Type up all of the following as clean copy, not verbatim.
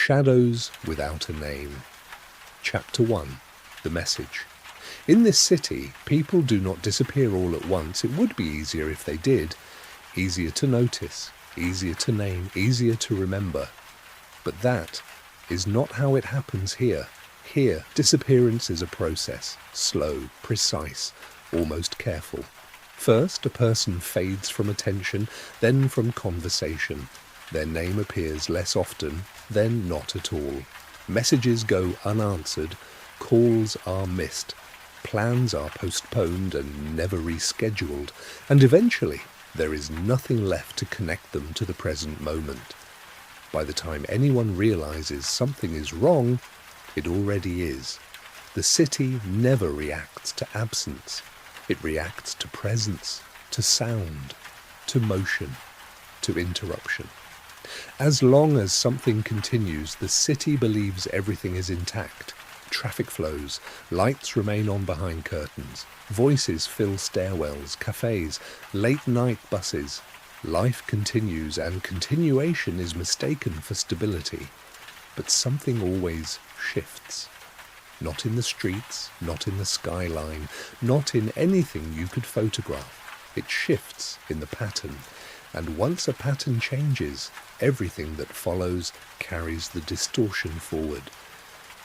Shadows Without a Name. Chapter 1. The Message. In this city, people do not disappear all at once. It would be easier if they did. Easier to notice, easier to name, easier to remember. But that is not how it happens here. Here, disappearance is a process, slow, precise, almost careful. First, a person fades from attention, then from conversation. Their name appears less often, then not at all. Messages go unanswered, calls are missed, plans are postponed and never rescheduled, and eventually there is nothing left to connect them to the present moment. By the time anyone realizes something is wrong, it already is. The city never reacts to absence. It reacts to presence, to sound, to motion, to interruption. As long as something continues, the city believes everything is intact. Traffic flows, lights remain on behind curtains, voices fill stairwells, cafes, late-night buses. Life continues, and continuation is mistaken for stability. But something always shifts. Not in the streets, not in the skyline, not in anything you could photograph. It shifts in the pattern, and once a pattern changes, everything that follows carries the distortion forward.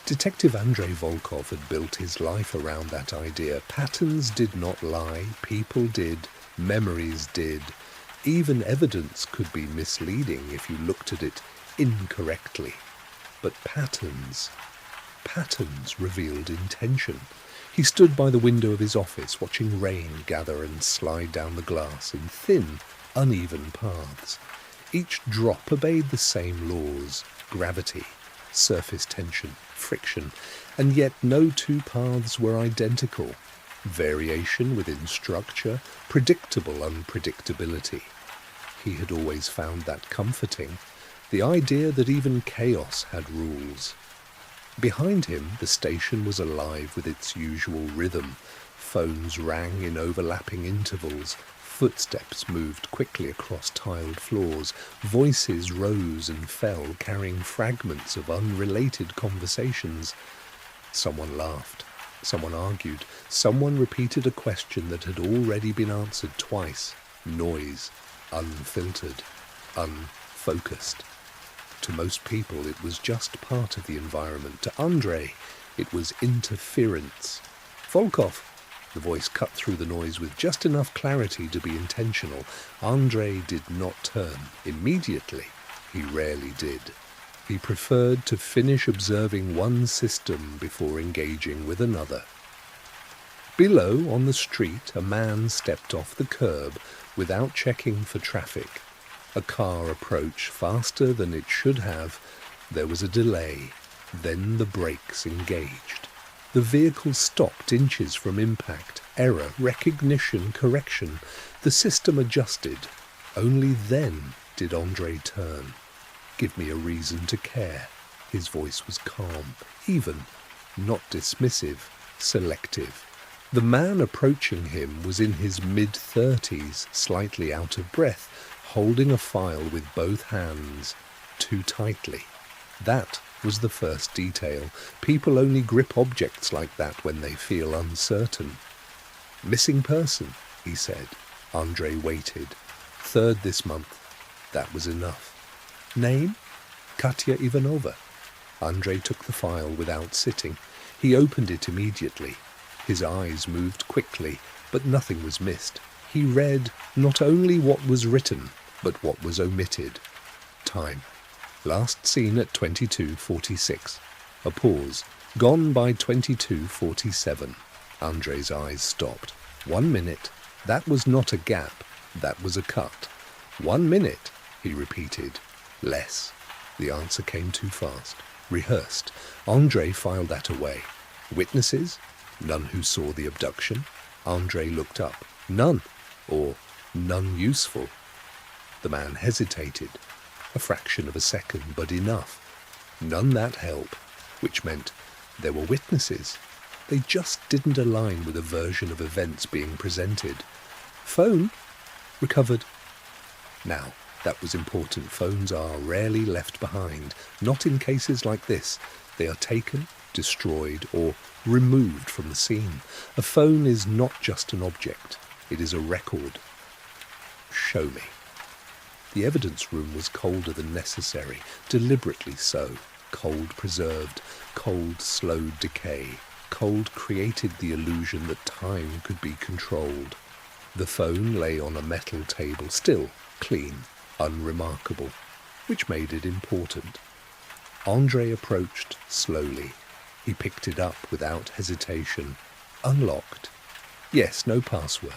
Detective Andrey Volkov had built his life around that idea. Patterns did not lie, people did, memories did. Even evidence could be misleading if you looked at it incorrectly. But patterns revealed intention. He stood by the window of his office, watching rain gather and slide down the glass in thin, uneven paths. Each drop obeyed the same laws: gravity, surface tension, friction, and yet no two paths were identical. Variation within structure, predictable unpredictability. He had always found that comforting, the idea that even chaos had rules. Behind him, the station was alive with its usual rhythm. Phones rang in overlapping intervals. Footsteps moved quickly across tiled floors. Voices rose and fell, carrying fragments of unrelated conversations. Someone laughed. Someone argued. Someone repeated a question that had already been answered twice. Noise. Unfiltered. Unfocused. To most people, it was just part of the environment. To Andrey, it was interference. Volkov. The voice cut through the noise with just enough clarity to be intentional. Andrey did not turn. Immediately, he rarely did. He preferred to finish observing one system before engaging with another. Below, on the street, a man stepped off the curb without checking for traffic. A car approached faster than it should have. There was a delay. Then the brakes engaged. The vehicle stopped inches from impact. Error, recognition, correction. The system adjusted. Only then did Andrey turn. "Give me a reason to care." His voice was calm, even, not dismissive, selective. The man approaching him was in his mid-30s, slightly out of breath, holding a file with both hands, too tightly. That was the first detail. People only grip objects like that when they feel uncertain. "Missing person," he said. Andrey waited. "3rd this month." That was enough. "Name?" "Katya Ivanova." Andrey took the file without sitting. He opened it immediately. His eyes moved quickly, but nothing was missed. He read not only what was written, but what was omitted. Time. Last seen at 22:46. A pause. Gone by 22:47. Andrey's eyes stopped. 1 minute. That was not a gap. That was a cut. 1 minute, he repeated. Less. The answer came too fast. Rehearsed. Andrey filed that away. Witnesses? None who saw the abduction. Andrey looked up. None. Or none useful. The man hesitated. A fraction of a second, but enough. None that help, which meant there were witnesses. They just didn't align with a version of events being presented. Phone? Recovered. Now, That was important. Phones are rarely left behind. Not in cases like this. They are taken, destroyed, or removed from the scene. A phone is not just an object. It is a record. Show me. The evidence room was colder than necessary, deliberately so. Cold preserved, cold slowed decay. Cold created the illusion that time could be controlled. The phone lay on a metal table, still, clean, unremarkable, which made it important. Andrey approached slowly. He picked it up without hesitation. Unlocked. Yes, no password.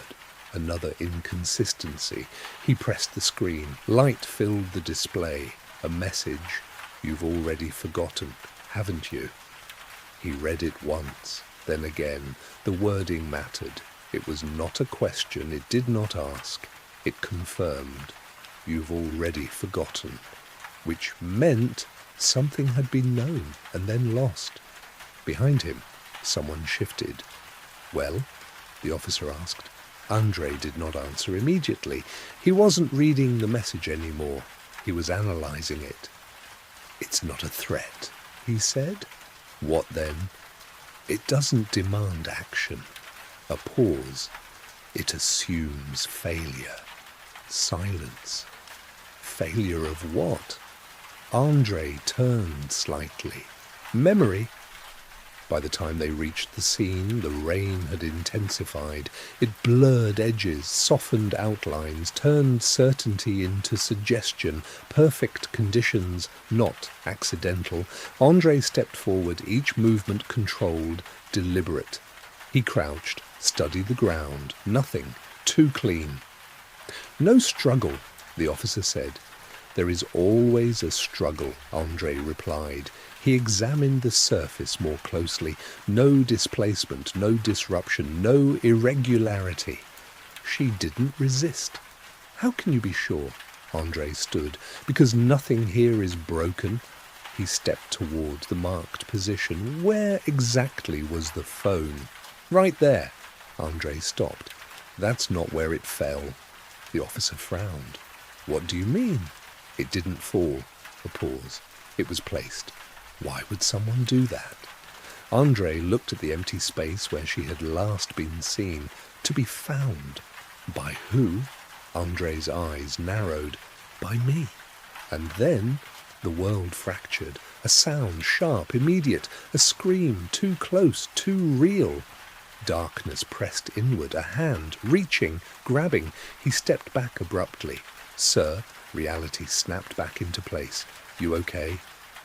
Another inconsistency. He pressed the screen. Light filled the display. A message. You've already forgotten, haven't you? He read it once, then again. The wording mattered. It was not a question. It did not ask. It confirmed. You've already forgotten. Which meant something had been known and then lost. Behind him, someone shifted. Well? The officer asked. Andrey did not answer immediately. He wasn't reading the message anymore. He was analyzing it. It's not a threat, he said. What then? It doesn't demand action. A pause. It assumes failure. Silence. Failure of what? Andrey turned slightly. Memory. By the time they reached the scene, the rain had intensified. It blurred edges, softened outlines, turned certainty into suggestion, perfect conditions, not accidental. Andrey stepped forward, each movement controlled, deliberate. He crouched, studied the ground. Nothing. Too clean. No struggle, the officer said. There is always a struggle, Andrey replied. He examined the surface more closely. No displacement, no disruption, no irregularity. She didn't resist. How can you be sure? Andrey stood. Because nothing here is broken. He stepped towards the marked position. Where exactly was the phone? Right there. Andrey stopped. That's not where it fell. The officer frowned. What do you mean? It didn't fall. A pause. It was placed. Why would someone do that? Andrey looked at the empty space where she had last been seen. To be found. By who? Andrey's eyes narrowed. By me. And then the world fractured. A sound, sharp, immediate. A scream, too close, too real. Darkness pressed inward. A hand, reaching, grabbing. He stepped back abruptly. Sir, reality snapped back into place. You okay?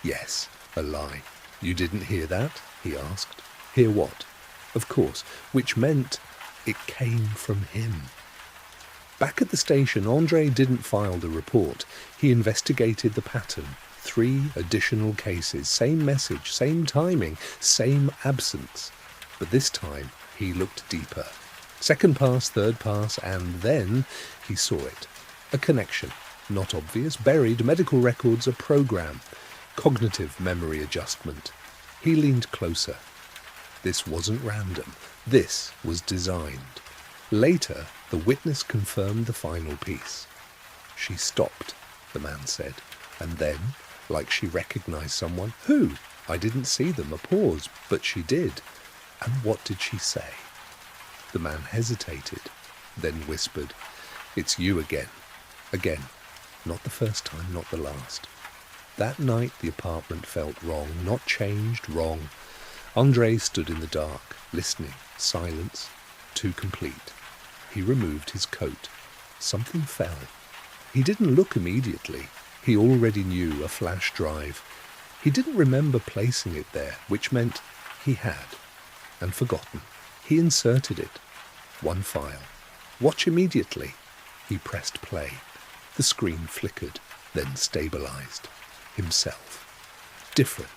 Yes. A lie. You didn't hear that? He asked. Hear what? Of course, which meant it came from him. Back at the station, Andrey didn't file the report. He investigated the pattern. 3 additional cases, same message, same timing, same absence. But this time, he looked deeper. Second pass, third pass, and then he saw it. A connection. Not obvious, buried, medical records, a program. Cognitive memory adjustment. He leaned closer. This wasn't random. This was designed. Later, the witness confirmed the final piece. She stopped, the man said, and then, like she recognized someone, who? I didn't see them. A pause, but she did. And what did she say? The man hesitated, then whispered, It's you again. Again. Not the first time, not the last. That night the apartment felt wrong, not changed, wrong. Andrey stood in the dark, listening, silence, too complete. He removed his coat. Something fell. He didn't look immediately. He already knew, a flash drive. He didn't remember placing it there, which meant he had, and forgotten. He inserted it. One file. Watch immediately. He pressed play. The screen flickered, then stabilized. Himself. Different.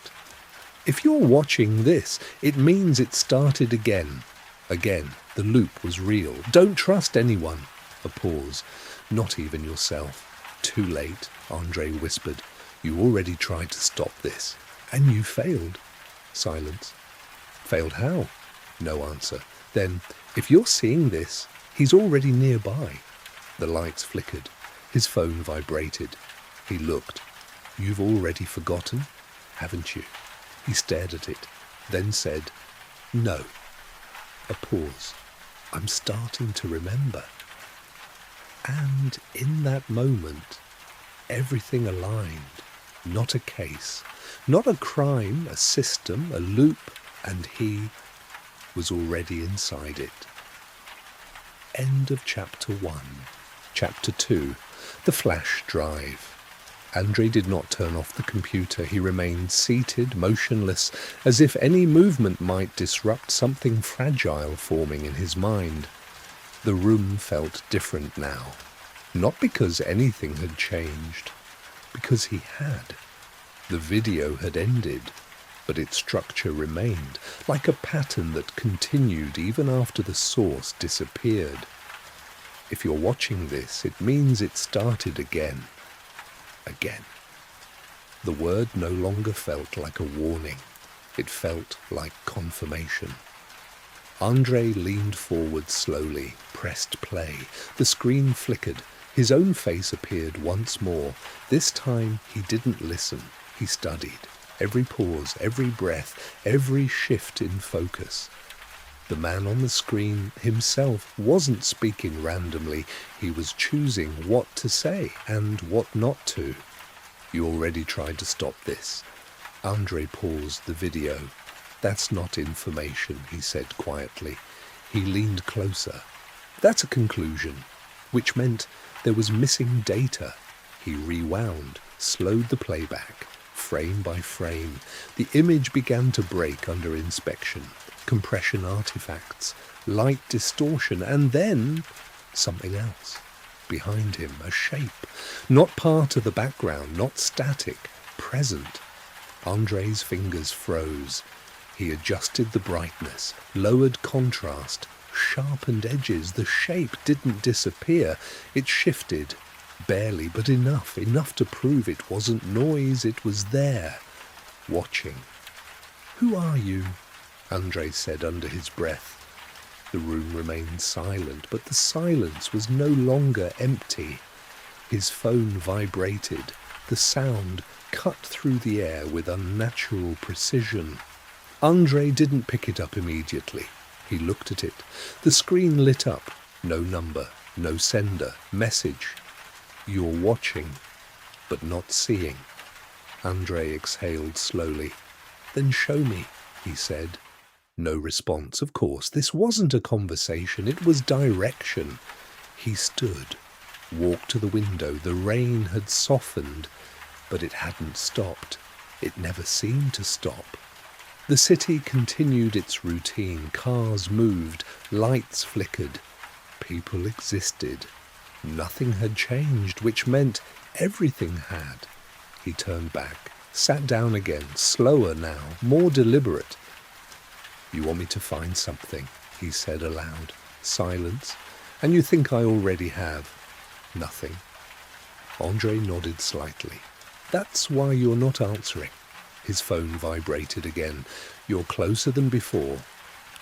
If you're watching this, it means it started again. Again, the loop was real. Don't trust anyone. A pause. Not even yourself. Too late, Andrey whispered. You already tried to stop this. And you failed. Silence. Failed how? No answer. Then, if you're seeing this, he's already nearby. The lights flickered. His phone vibrated. He looked. "You've already forgotten, haven't you?" He stared at it, then said, "No." A pause. "I'm starting to remember." And in that moment, everything aligned. Not a case, not a crime, a system, a loop, and he was already inside it. End of Chapter 1. Chapter 2. The flash drive. Andrey did not turn off the computer. He remained seated, motionless, as if any movement might disrupt something fragile forming in his mind. The room felt different now. Not because anything had changed, because he had. The video had ended, but its structure remained, like a pattern that continued even after the source disappeared. If you're watching this, it means it started again. Again. The word no longer felt like a warning. It felt like confirmation. Andrey leaned forward slowly, pressed play. The screen flickered. His own face appeared once more. This time he didn't listen. He studied. Every pause, every breath, every shift in focus. The man on the screen himself wasn't speaking randomly. He was choosing what to say and what not to. "You already tried to stop this." Andrey paused the video. "That's not information," he said quietly. He leaned closer. "That's a conclusion," which meant there was missing data. He rewound, slowed the playback, frame by frame. The image began to break under inspection. Compression artifacts, light distortion, and then something else. Behind him, a shape, not part of the background, not static, present. Andrei's fingers froze. He adjusted the brightness, lowered contrast, sharpened edges. The shape didn't disappear. It shifted, barely, but enough to prove it wasn't noise. It was there, watching. "Who are you?" Andrey said under his breath. The room remained silent, but the silence was no longer empty. His phone vibrated. The sound cut through the air with unnatural precision. Andrey didn't pick it up immediately. He looked at it. The screen lit up. No number, no sender, message. "You're watching, but not seeing." Andrey exhaled slowly. "Then show me," he said. No response. Of course, this wasn't a conversation, it was direction. He stood, walked to the window. The rain had softened, but it hadn't stopped. It never seemed to stop. The city continued its routine. Cars moved, lights flickered. People existed. Nothing had changed, which meant everything had. He turned back, sat down again, slower now, more deliberate. "You want me to find something," he said aloud. Silence. "And you think I already have?" "Nothing." Andrey nodded slightly. "That's why you're not answering." His phone vibrated again. "You're closer than before."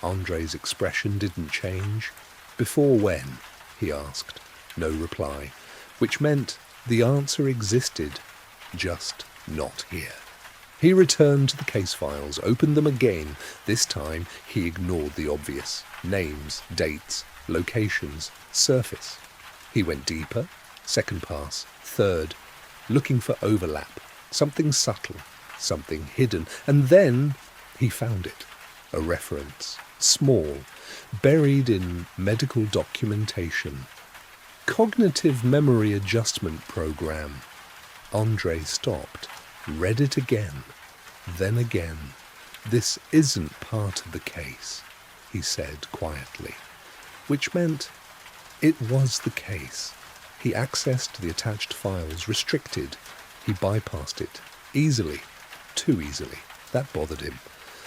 Andrei's expression didn't change. "Before when?" he asked. No reply, which meant the answer existed, just not here. He returned to the case files, opened them again. This time he ignored the obvious. Names, dates, locations, surface. He went deeper, second pass, third, looking for overlap, something subtle, something hidden, and then he found it. A reference, small, buried in medical documentation. Cognitive Memory Adjustment Program. Andrey stopped, read it again, then again. "This isn't part of the case," he said quietly, which meant it was the case. He accessed the attached files, restricted. He bypassed it, easily, too easily. That bothered him.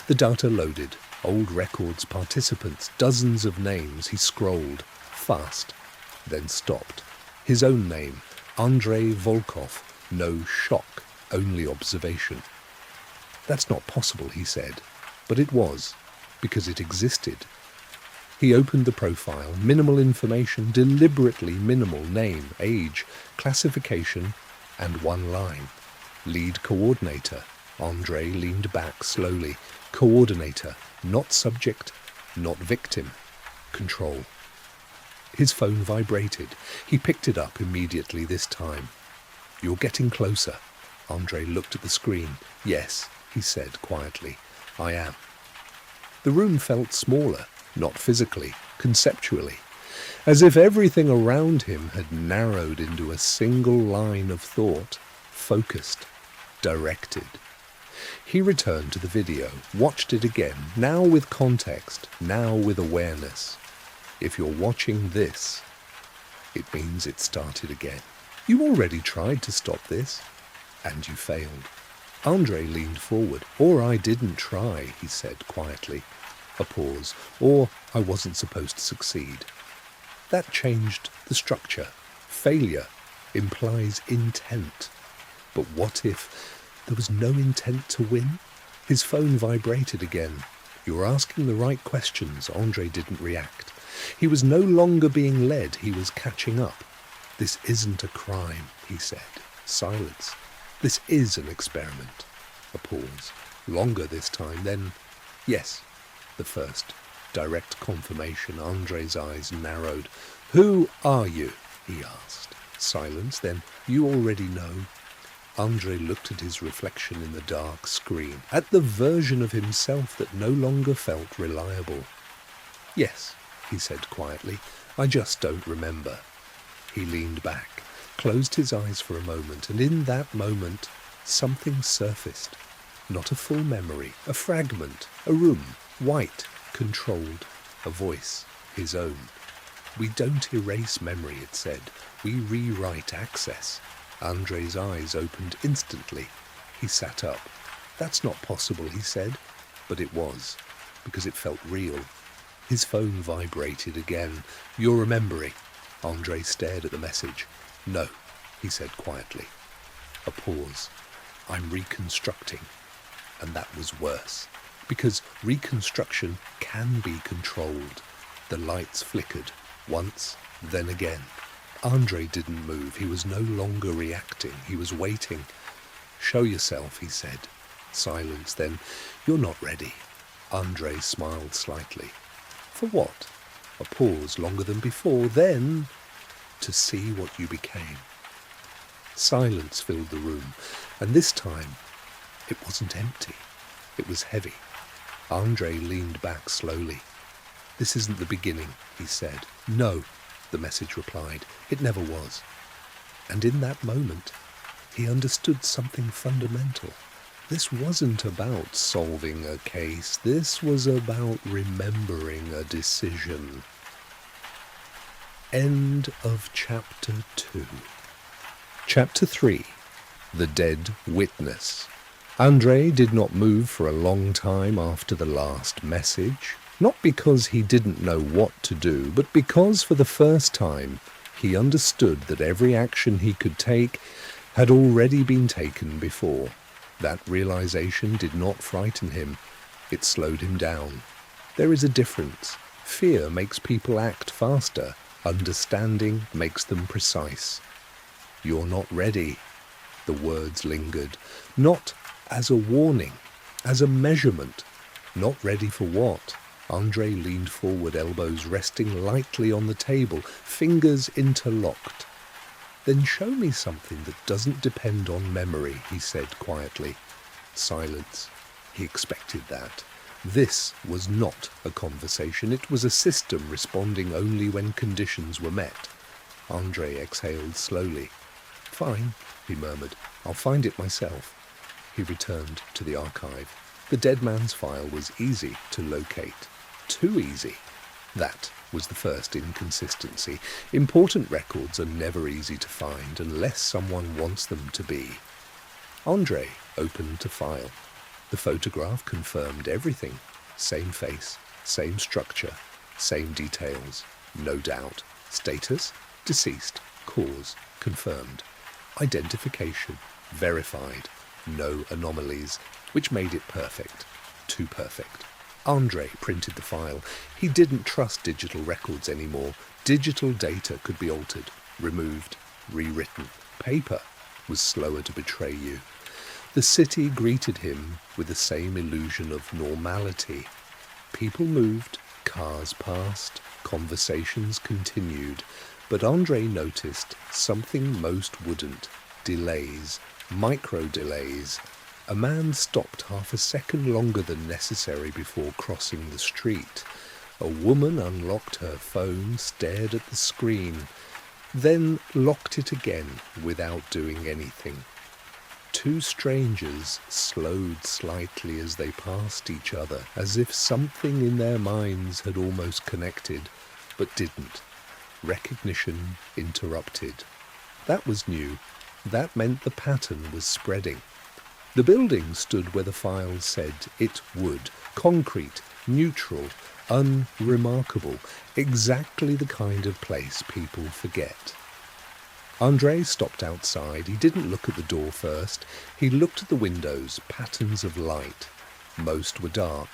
The data loaded, old records, participants, dozens of names. He scrolled, fast, then stopped. His own name, Andrey Volkov. No shock, only observation. "That's not possible," he said. But it was, because it existed. He opened the profile. Minimal information, deliberately minimal. Name, age, classification, and one line. Lead coordinator. Andrey leaned back slowly. Coordinator, not subject, not victim. Control. His phone vibrated. He picked it up immediately this time. "You're getting closer." Andrey looked at the screen. "Yes," he said quietly, "I am." The room felt smaller, not physically, conceptually, as if everything around him had narrowed into a single line of thought, focused, directed. He returned to the video, watched it again, now with context, now with awareness. If you're watching this, it means it started again. You already tried to stop this, and you failed. Andrey leaned forward. "Or I didn't try," he said quietly. A pause. "Or I wasn't supposed to succeed." That changed the structure. Failure implies intent. But what if there was no intent to win? His phone vibrated again. "You were asking the right questions." Andrey didn't react. He was no longer being led. He was catching up. "This isn't a crime," he said. Silence. "This is an experiment." A pause. Longer this time. Then, "Yes." The first direct confirmation. Andrei's eyes narrowed. "Who are you?" he asked. Silence. Then, "You already know." Andrey looked at his reflection in the dark screen, at the version of himself that no longer felt reliable. "Yes," he said quietly, "I just don't remember." He leaned back, closed his eyes for a moment, and in that moment, something surfaced. Not a full memory, a fragment, a room, white, controlled, a voice, his own. "We don't erase memory," it said. "We rewrite access." Andrei's eyes opened instantly. He sat up. "That's not possible," he said. But it was, because it felt real. His phone vibrated again. "You're remembering." Andrey stared at the message. "No," he said quietly. A pause. "I'm reconstructing." And that was worse, because reconstruction can be controlled. The lights flickered, once, then again. Andrey didn't move. He was no longer reacting. He was waiting. "Show yourself," he said. Silence. Then, "You're not ready." Andrey smiled slightly. "For what?" A pause, longer than before. Then, "To see what you became." Silence filled the room, and this time it wasn't empty. It was heavy. Andrey leaned back slowly. "This isn't the beginning," he said. "No," the message replied. "It never was." And in that moment, he understood something fundamental. This wasn't about solving a case. This was about remembering a decision. End of Chapter 2. Chapter 3. The Dead Witness. Andrey did not move for a long time after the last message. Not because he didn't know what to do, but because for the first time he understood that every action he could take had already been taken before. That realization did not frighten him. It slowed him down. There is a difference. Fear makes people act faster. Understanding makes them precise. "You're not ready." The words lingered. Not as a warning, as a measurement. Not ready for what? Andrey leaned forward, elbows resting lightly on the table, fingers interlocked. "Then show me something that doesn't depend on memory," he said quietly. Silence. He expected that. This was not a conversation. It was a system responding only when conditions were met. Andrey exhaled slowly. "Fine," he murmured. "I'll find it myself." He returned to the archive. The dead man's file was easy to locate. Too easy. That was the first inconsistency. Important records are never easy to find unless someone wants them to be. Andrey opened the file. The photograph confirmed everything. Same face, same structure, same details. No doubt. Status? Deceased. Cause? Confirmed. Identification? Verified. No anomalies, which made it perfect. Too perfect. Andrey printed the file. He didn't trust digital records anymore. Digital data could be altered, removed, rewritten. Paper was slower to betray you. The city greeted him with the same illusion of normality. People moved, cars passed, conversations continued, but Andrey noticed something most wouldn't. Delays, micro-delays. A man stopped half a second longer than necessary before crossing the street. A woman unlocked her phone, stared at the screen, then locked it again without doing anything. Two strangers slowed slightly as they passed each other, as if something in their minds had almost connected, but didn't. Recognition interrupted. That was new. That meant the pattern was spreading. The building stood where the file said it would. Concrete, neutral, unremarkable. Exactly the kind of place people forget. Andrey stopped outside. He didn't look at the door first. He looked at the windows, patterns of light. Most were dark.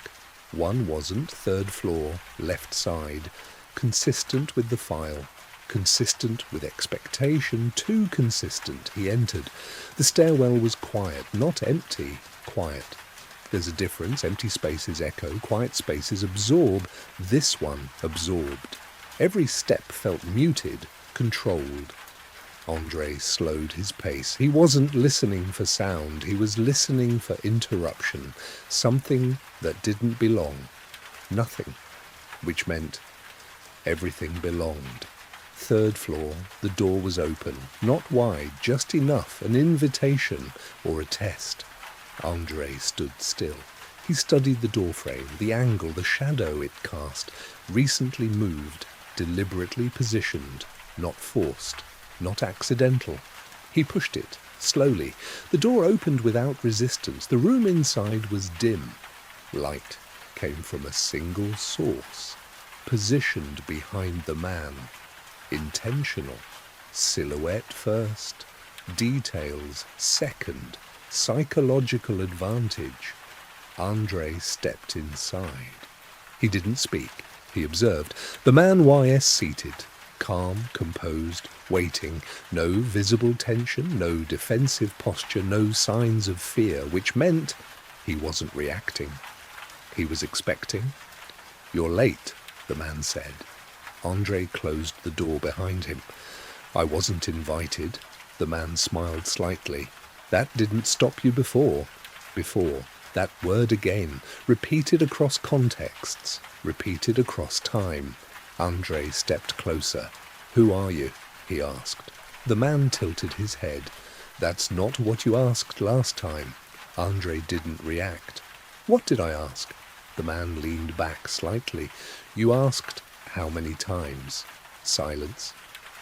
One wasn't, third floor, left side. Consistent with the file. Consistent with expectation. Too consistent. He entered. The stairwell was quiet, not empty, quiet. There's a difference. Empty spaces echo, quiet spaces absorb. This one absorbed. Every step felt muted, controlled. Andrey slowed his pace. He wasn't listening for sound. He was listening for interruption. Something that didn't belong. Nothing. Which meant everything belonged. Third floor, the door was open. Not wide, just enough. An invitation or a test. Andrey stood still. He studied the doorframe, the angle, the shadow it cast. Recently moved, deliberately positioned, not forced. Not accidental. He pushed it, slowly. The door opened without resistance. The room inside was dim. Light came from a single source. Positioned behind the man. Intentional. Silhouette first. Details second. Psychological advantage. Andrey stepped inside. He didn't speak. He observed. The man YS seated. Calm, composed, waiting. No visible tension, no defensive posture, no signs of fear, which meant he wasn't reacting. He was expecting. "You're late," the man said. Andrey closed the door behind him. "I wasn't invited." The man smiled slightly. "That didn't stop you before." Before. That word again, repeated across contexts, repeated across time. Andrey stepped closer. "Who are you?" he asked. The man tilted his head. "That's not what you asked last time." Andrey didn't react. "What did I ask?" The man leaned back slightly. "You asked how many times." Silence.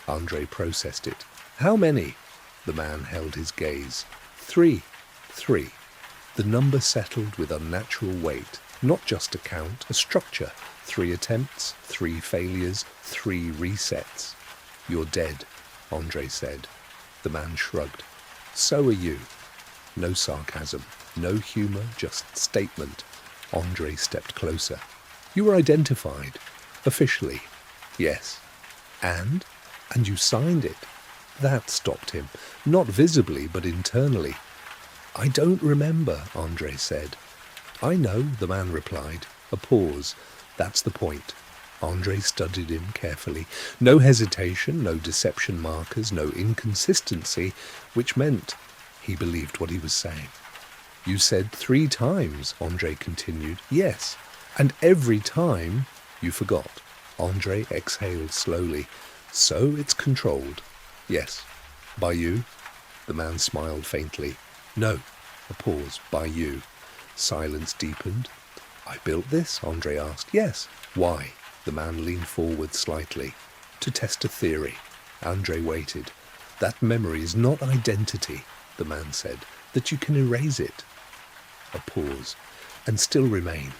Andrey processed it. "How many?" The man held his gaze. "3. 3. The number settled with unnatural weight. Not just a count, a structure. 3 attempts, 3 failures, 3 resets. "You're dead," Andrey said. The man shrugged. "So are you." No sarcasm, no humor, just statement. Andrey stepped closer. "You were identified. Officially." "Yes." "And you signed it." That stopped him. Not visibly, but internally. "I don't remember," Andrey said. "I know," the man replied. A pause. "That's the point." Andrey studied him carefully. No hesitation, no deception markers, no inconsistency, which meant he believed what he was saying. "You said 3 times, Andrey continued. "Yes, and every time you forgot." Andrey exhaled slowly. "So it's controlled." "Yes." "By you?" The man smiled faintly. "No." A pause. "By you." Silence deepened. "I built this?" Andrey asked. "Yes." "Why?" The man leaned forward slightly. "To test a theory." Andrey waited. "That memory is not identity," the man said. "That you can erase it." A pause. "And still remain."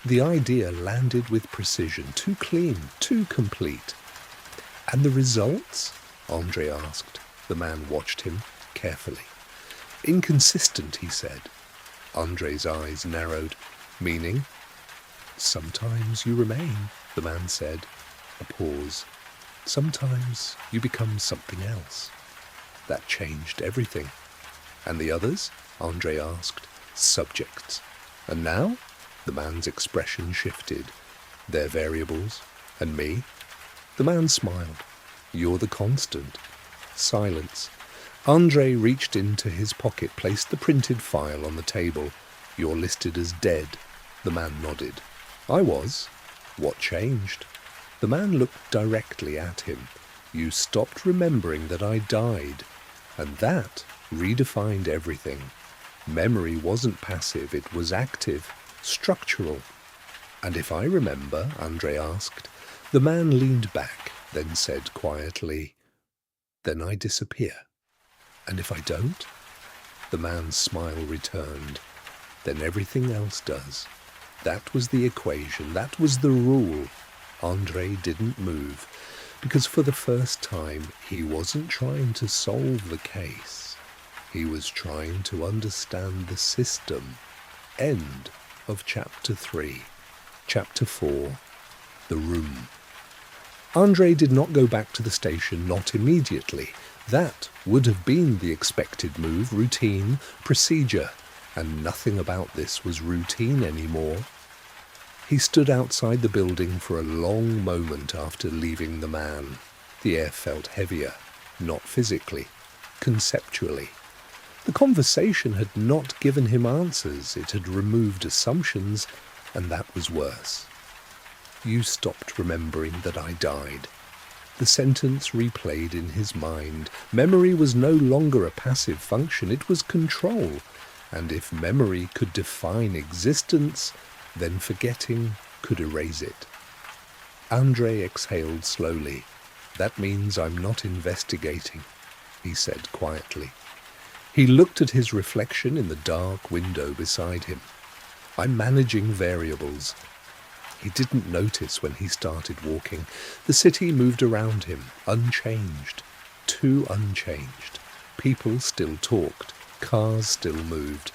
The idea landed with precision. Too clean, too complete. "And the results?" Andrey asked. The man watched him carefully. "Inconsistent," he said. Andrey's eyes narrowed. "Meaning?" Sometimes you remain, the man said. A pause. Sometimes you become something else. That changed everything. And the others? Andrey asked. Subjects. And now? The man's expression shifted. They're variables. And me? The man smiled. You're the constant. Silence. Andrey reached into his pocket, placed the printed file on the table. You're listed as dead. The man nodded. I was. What changed? The man looked directly at him. You stopped remembering that I died. And that redefined everything. Memory wasn't passive, it was active, structural. And if I remember, Andrey asked. The man leaned back, then said quietly, then I disappear. And if I don't? The man's smile returned. Then everything else does. That was the equation, that was the rule. Andrey didn't move, because for the first time he wasn't trying to solve the case. He was trying to understand the system. End of Chapter 3. Chapter 4. The Room. Andrey did not go back to the station, not immediately. That would have been the expected move, routine, procedure, and nothing about this was routine anymore. He stood outside the building for a long moment after leaving the man. The air felt heavier, not physically, conceptually. The conversation had not given him answers, it had removed assumptions, and that was worse. You stopped remembering that I died. The sentence replayed in his mind. Memory was no longer a passive function, it was control. And if memory could define existence, then forgetting could erase it. Andrey exhaled slowly. That means I'm not investigating, he said quietly. He looked at his reflection in the dark window beside him. I'm managing variables. He didn't notice when he started walking. The city moved around him, unchanged, too unchanged. People still talked, cars still moved.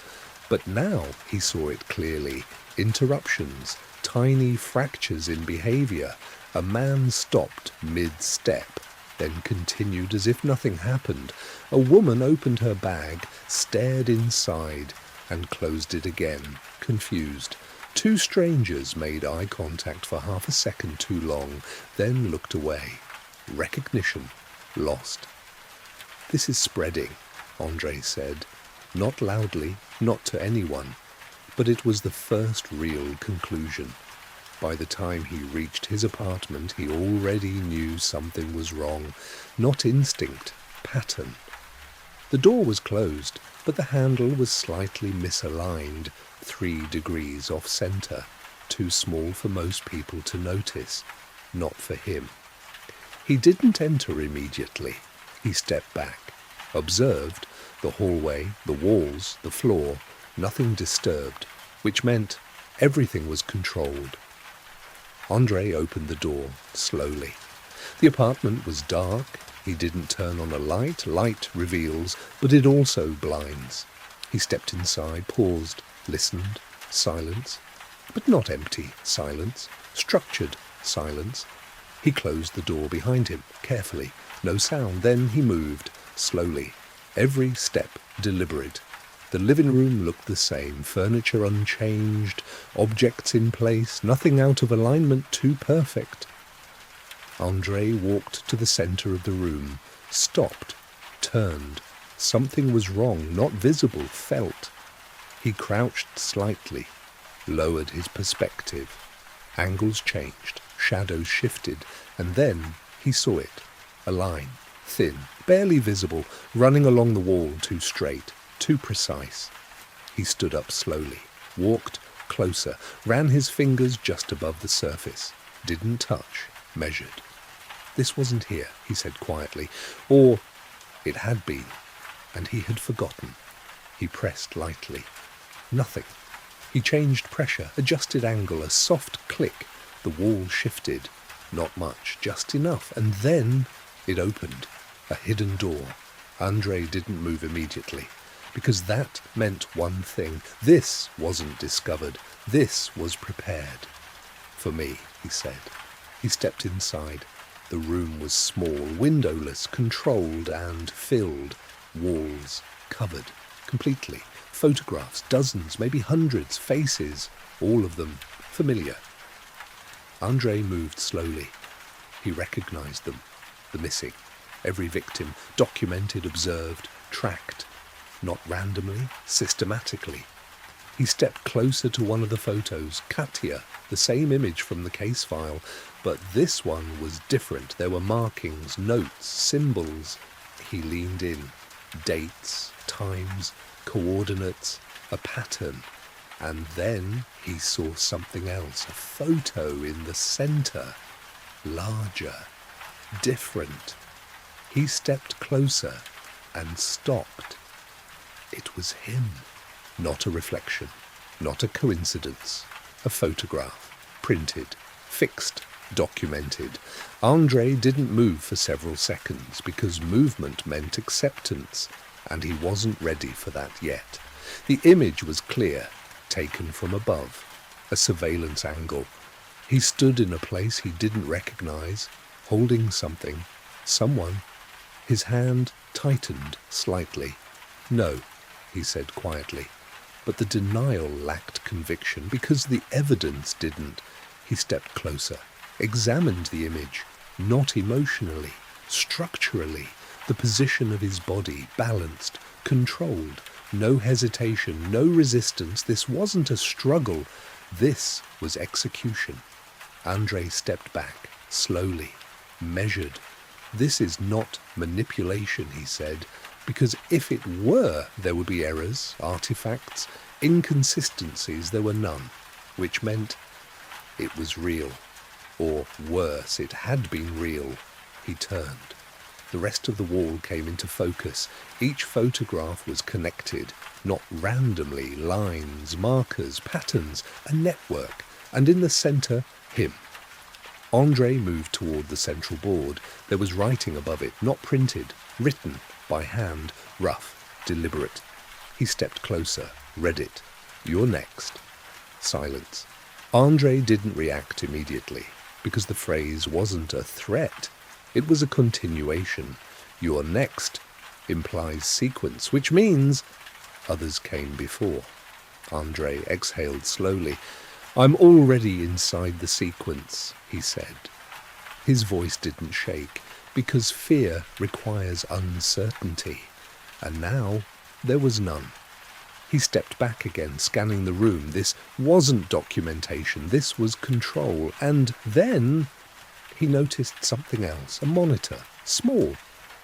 But now he saw it clearly. Interruptions, tiny fractures in behavior. A man stopped mid-step, then continued as if nothing happened. A woman opened her bag, stared inside, and closed it again, confused. Two strangers made eye contact for half a second too long, then looked away. Recognition lost. This is spreading, Andrey said. Not loudly, not to anyone, but it was the first real conclusion. By the time he reached his apartment, he already knew something was wrong. Not instinct, pattern. The door was closed, but the handle was slightly misaligned, 3 degrees off center, too small for most people to notice, not for him. He didn't enter immediately. He stepped back, observed the hallway, the walls, the floor, nothing disturbed, which meant everything was controlled. Andrey opened the door slowly. The apartment was dark. He didn't turn on a light. Light reveals, but it also blinds. He stepped inside, paused, listened. Silence, but not empty silence, structured silence. He closed the door behind him, carefully. No sound. Then he moved, slowly. Every step deliberate. The living room looked the same, furniture unchanged, objects in place, nothing out of alignment, too perfect. Andrey walked to the center of the room, stopped, turned. Something was wrong, not visible, felt. He crouched slightly, lowered his perspective. Angles changed, shadows shifted, and then he saw it. A line, thin, barely visible, running along the wall, too straight, too precise. He stood up slowly, walked closer, ran his fingers just above the surface, didn't touch, measured. This wasn't here, he said quietly, or it had been, and he had forgotten. He pressed lightly. Nothing. He changed pressure, adjusted angle, a soft click. The wall shifted. Not much, just enough, and then it opened. A hidden door. Andrey didn't move immediately, because that meant one thing. This wasn't discovered. This was prepared. For me, he said. He stepped inside. The room was small, windowless, controlled and filled. Walls covered completely. Photographs, dozens, maybe hundreds, faces, all of them familiar. Andrey moved slowly. He recognized them, the missing. Every victim, documented, observed, tracked. Not randomly, systematically. He stepped closer to one of the photos, Katya, the same image from the case file, but this one was different. There were markings, notes, symbols. He leaned in. Dates, times, coordinates, a pattern. And then he saw something else, a photo in the center. Larger, different. He stepped closer and stopped. It was him. Not a reflection, not a coincidence. A photograph, printed, fixed, documented. Andrey didn't move for several seconds because movement meant acceptance, and he wasn't ready for that yet. The image was clear, taken from above, a surveillance angle. He stood in a place he didn't recognize, holding something, someone. His hand tightened slightly. "No," he said quietly. But the denial lacked conviction because the evidence didn't. He stepped closer, examined the image, not emotionally, structurally, the position of his body, balanced, controlled, no hesitation, no resistance. This wasn't a struggle. This was execution. Andrey stepped back, slowly, measured. "This is not manipulation," he said, because if it were, there would be errors, artifacts, inconsistencies. There were none, which meant it was real. Or worse, it had been real. He turned. The rest of the wall came into focus. Each photograph was connected, not randomly, lines, markers, patterns, a network. And in the center, him. Andrey moved toward the central board. There was writing above it, not printed, written, by hand, rough, deliberate. He stepped closer, read it. "You're next." Silence. Andrey didn't react immediately, because the phrase wasn't a threat. It was a continuation. "You're next" implies sequence, which means others came before. Andrey exhaled slowly. "I'm already inside the sequence," he said. His voice didn't shake, because fear requires uncertainty, and now there was none. He stepped back again, scanning the room. This wasn't documentation, this was control. And then he noticed something else, a monitor, small,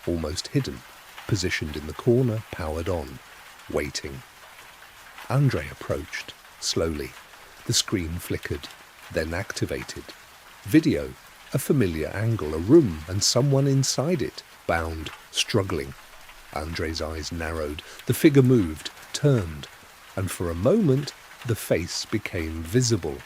almost hidden, positioned in the corner, powered on, waiting. Andrey approached, slowly. The screen flickered, then activated. Video. A familiar angle, a room, and someone inside it, bound, struggling. Andrey's eyes narrowed. The figure moved, turned, and for a moment the face became visible.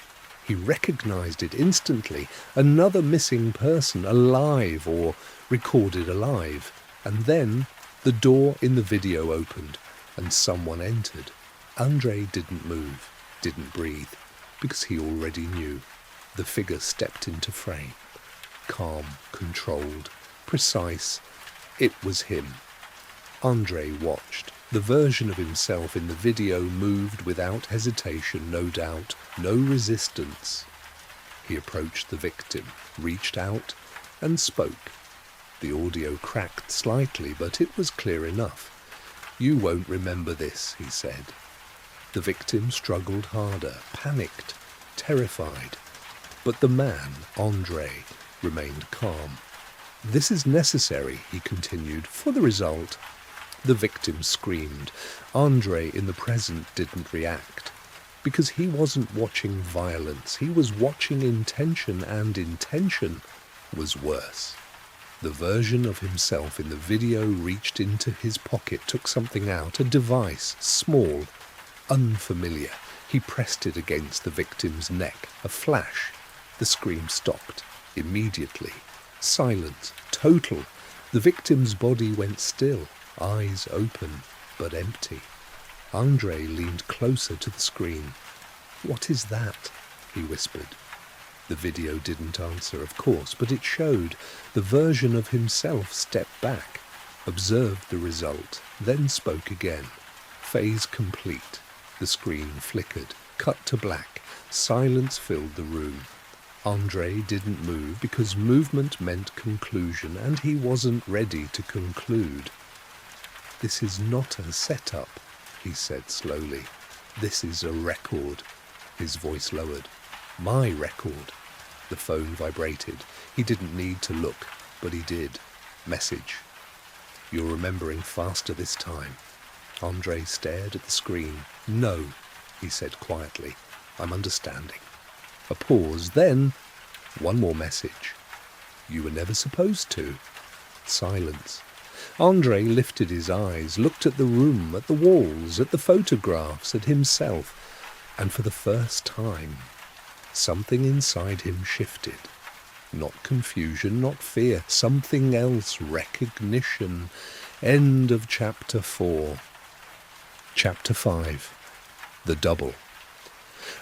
He recognized it instantly. Another missing person, alive or recorded alive. And then the door in the video opened, and someone entered. Andrey didn't move, didn't breathe, because he already knew. The figure stepped into frame. Calm, controlled, precise. It was him. Andrey watched. The version of himself in the video moved without hesitation, no doubt, no resistance. He approached the victim, reached out, and spoke. The audio cracked slightly, but it was clear enough. "You won't remember this," he said. The victim struggled harder, panicked, terrified. But the man, Andrey, remained calm. "This is necessary," he continued, "for the result." The victim screamed. Andrey, in the present, didn't react, because he wasn't watching violence. He was watching intention, and intention was worse. The version of himself in the video reached into his pocket, took something out, a device, small, unfamiliar. He pressed it against the victim's neck. A flash. The scream stopped. Immediately. Silence. Total. The victim's body went still, eyes open, but empty. Andrey leaned closer to the screen. "What is that?" he whispered. The video didn't answer, of course, but it showed the version of himself step back, observed the result, then spoke again. Phase complete. The screen flickered, cut to black. Silence filled the room. Andrey didn't move because movement meant conclusion, and he wasn't ready to conclude. "This is not a setup," he said slowly. "This is a record." His voice lowered. "My record." The phone vibrated. He didn't need to look, but he did. Message. "You're remembering faster this time." Andrey stared at the screen. "No," he said quietly. "I'm understanding." A pause, then one more message. "You were never supposed to." Silence. Andrey lifted his eyes, looked at the room, at the walls, at the photographs, at himself, and for the first time, something inside him shifted. Not confusion, not fear, something else, recognition. End of chapter 4. Chapter 5. The Double.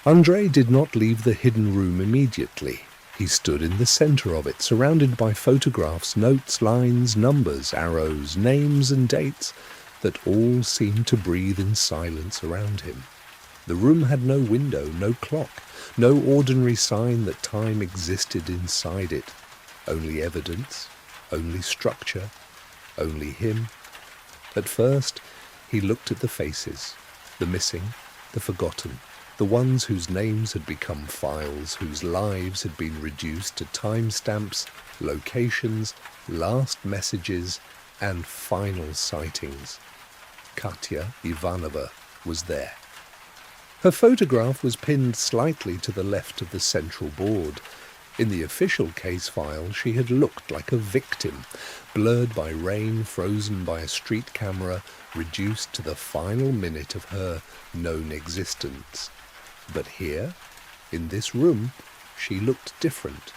Andrey did not leave the hidden room immediately. He stood in the center of it, surrounded by photographs, notes, lines, numbers, arrows, names and dates that all seemed to breathe in silence around him. The room had no window, no clock, no ordinary sign that time existed inside it. Only evidence, only structure, only him. At first, he looked at the faces, the missing, the forgotten, the ones whose names had become files, whose lives had been reduced to timestamps, locations, last messages, and final sightings. Katya Ivanova was there. Her photograph was pinned slightly to the left of the central board. In the official case file, she had looked like a victim, blurred by rain, frozen by a street camera, reduced to the final minute of her known existence. But here, in this room, she looked different,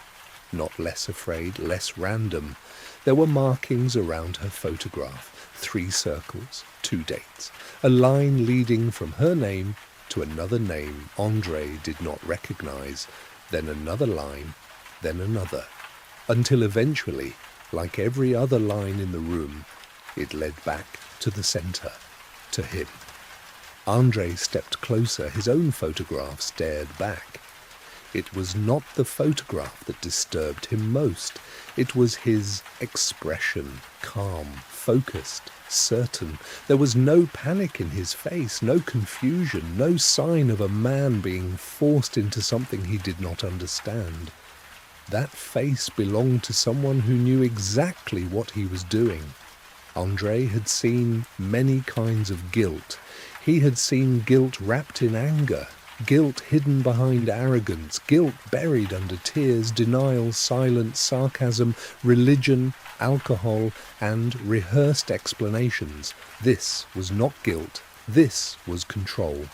not less afraid, less random. There were markings around her photograph, 3 circles, 2 dates, a line leading from her name to another name Andrey did not recognize, then another line, then another, until eventually, like every other line in the room, it led back to the center, to him. Andrey stepped closer. His own photograph stared back. It was not the photograph that disturbed him most. It was his expression, calm, focused, certain. There was no panic in his face, no confusion, no sign of a man being forced into something he did not understand. That face belonged to someone who knew exactly what he was doing. Andrey had seen many kinds of guilt. He had seen guilt wrapped in anger, guilt hidden behind arrogance, guilt buried under tears, denial, silence, sarcasm, religion, alcohol, and rehearsed explanations. This was not guilt. This was control.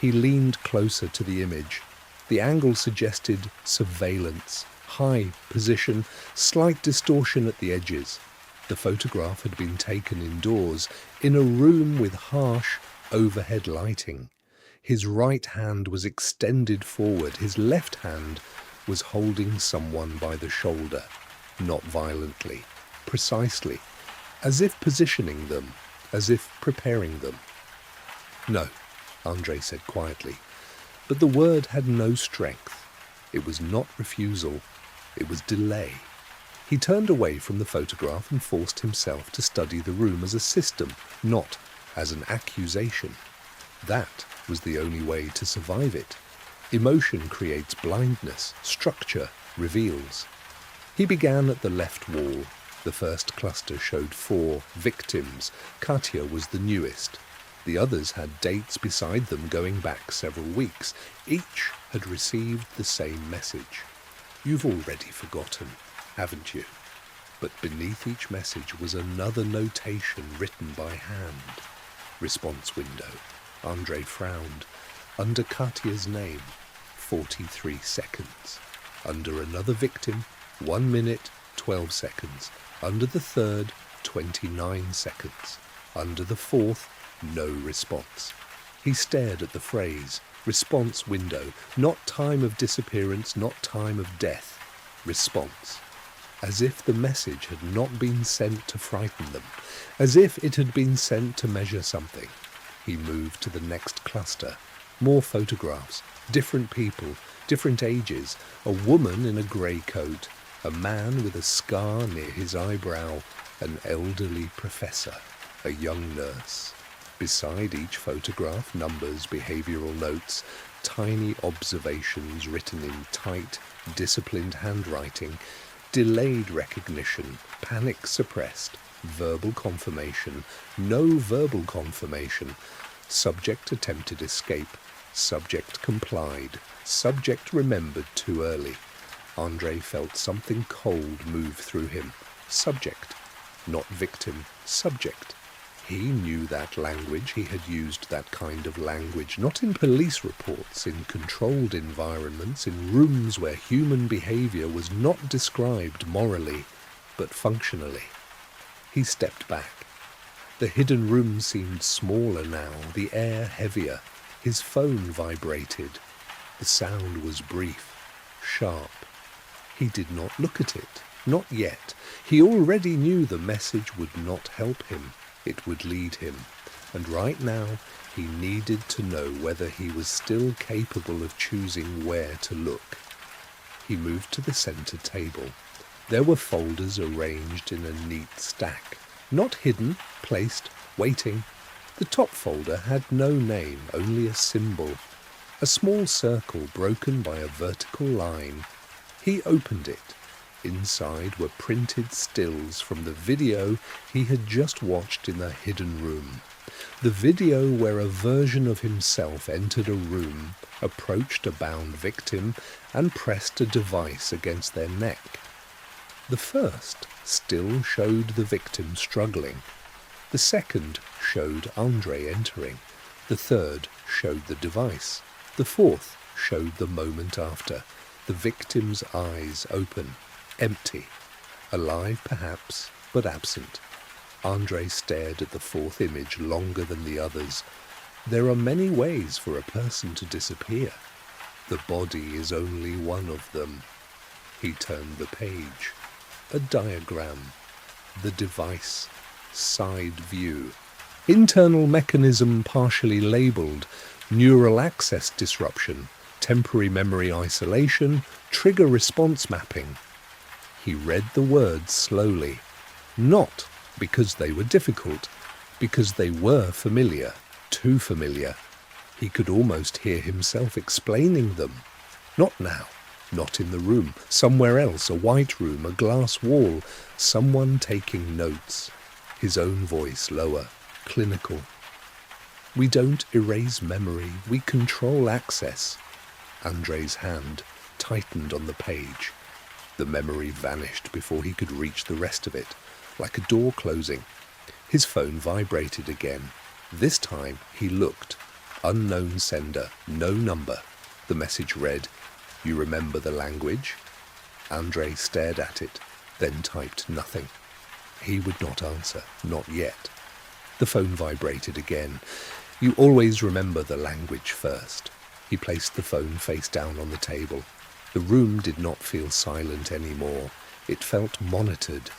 He leaned closer to the image. The angle suggested surveillance, high position, slight distortion at the edges. The photograph had been taken indoors, in a room with harsh, overhead lighting. His right hand was extended forward. His left hand was holding someone by the shoulder, not violently, precisely, as if positioning them, as if preparing them. "No," Andrey said quietly, but the word had no strength. It was not refusal, it was delay. He turned away from the photograph and forced himself to study the room as a system, not as an accusation. That was the only way to survive it. Emotion creates blindness, structure reveals. He began at the left wall. The first cluster showed 4 victims. Katya was the newest. The others had dates beside them going back several weeks. Each had received the same message. "You've already forgotten, haven't you?" But beneath each message was another notation written by hand. Response window. Andrey frowned. Under Katya's name, 43 seconds. Under another victim, 1 minute, 12 seconds. Under the third, 29 seconds. Under the fourth, no response. He stared at the phrase, Response window. Not time of disappearance, not time of death. Response. As if the message had not been sent to frighten them. As if it had been sent to measure something. He moved to the next cluster. More photographs. Different people. Different ages. A woman in a grey coat. A man with a scar near his eyebrow. An elderly professor. A young nurse. Beside each photograph, numbers, behavioural notes, tiny observations written in tight, disciplined handwriting, delayed recognition, panic suppressed, verbal confirmation, no verbal confirmation, subject attempted escape, subject complied, subject remembered too early. Andrey felt something cold move through him. Subject, not victim, subject. He knew that language, he had used that kind of language, not in police reports, in controlled environments, in rooms where human behaviour was not described morally, but functionally. He stepped back. The hidden room seemed smaller now, the air heavier. His phone vibrated. The sound was brief, sharp. He did not look at it, not yet. He already knew the message would not help him. It would lead him, and right now he needed to know whether he was still capable of choosing where to look. He moved to the centre table. There were folders arranged in a neat stack, not hidden, placed, waiting. The top folder had no name, only a symbol, a small circle broken by a vertical line. He opened it. Inside were printed stills from the video he had just watched in the hidden room. The video where a version of himself entered a room, approached a bound victim, and pressed a device against their neck. The first still showed the victim struggling. The second showed Andrey entering. The third showed the device. The fourth showed the moment after, the victim's eyes open. Empty. Alive perhaps, but absent. Andrey stared at the fourth image longer than the others. There are many ways for a person to disappear. The body is only one of them. He turned the page. A diagram. The device. Side view. Internal mechanism partially labelled. Neural access disruption. Temporary memory isolation. Trigger response mapping. He read the words slowly, not because they were difficult, because they were familiar, too familiar. He could almost hear himself explaining them. Not now, not in the room, somewhere else, a white room, a glass wall, someone taking notes. His own voice lower, clinical. We don't erase memory, we control access. Andrey's hand tightened on the page. The memory vanished before he could reach the rest of it, like a door closing. His phone vibrated again. This time he looked. Unknown sender, no number. The message read, "You remember the language?" Andrey stared at it, then typed nothing. He would not answer, not yet. The phone vibrated again. "You always remember the language first." He placed the phone face down on the table. The room did not feel silent anymore. It felt monitored.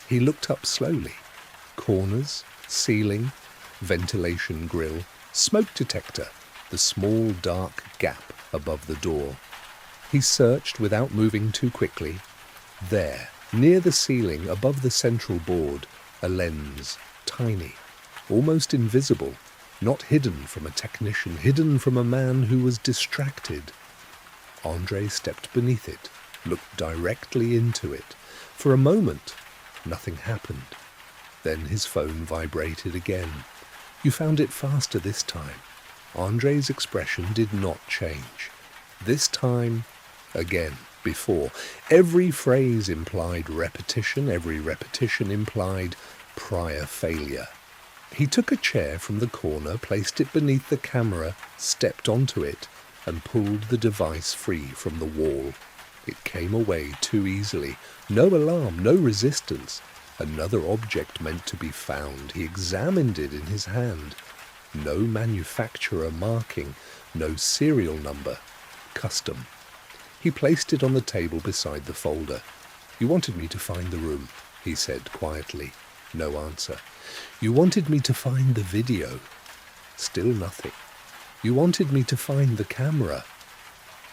He looked up slowly. Corners, ceiling, ventilation grill, smoke detector, the small dark gap above the door. He searched without moving too quickly. There, near the ceiling, above the central board, a lens, tiny, almost invisible, not hidden from a technician, hidden from a man who was distracted. Andrey stepped beneath it, looked directly into it. For a moment, nothing happened. Then his phone vibrated again. You found it faster this time. Andrey's expression did not change. This time, again, before. Every phrase implied repetition, every repetition implied prior failure. He took a chair from the corner, placed it beneath the camera, stepped onto it, and pulled the device free from the wall. It came away too easily. No alarm, no resistance. Another object meant to be found. He examined it in his hand. No manufacturer marking, No serial number. Custom. He placed it on the table beside the folder. "You wanted me to find the room," he said quietly. No answer. "You wanted me to find the video." Still nothing. "You wanted me to find the camera."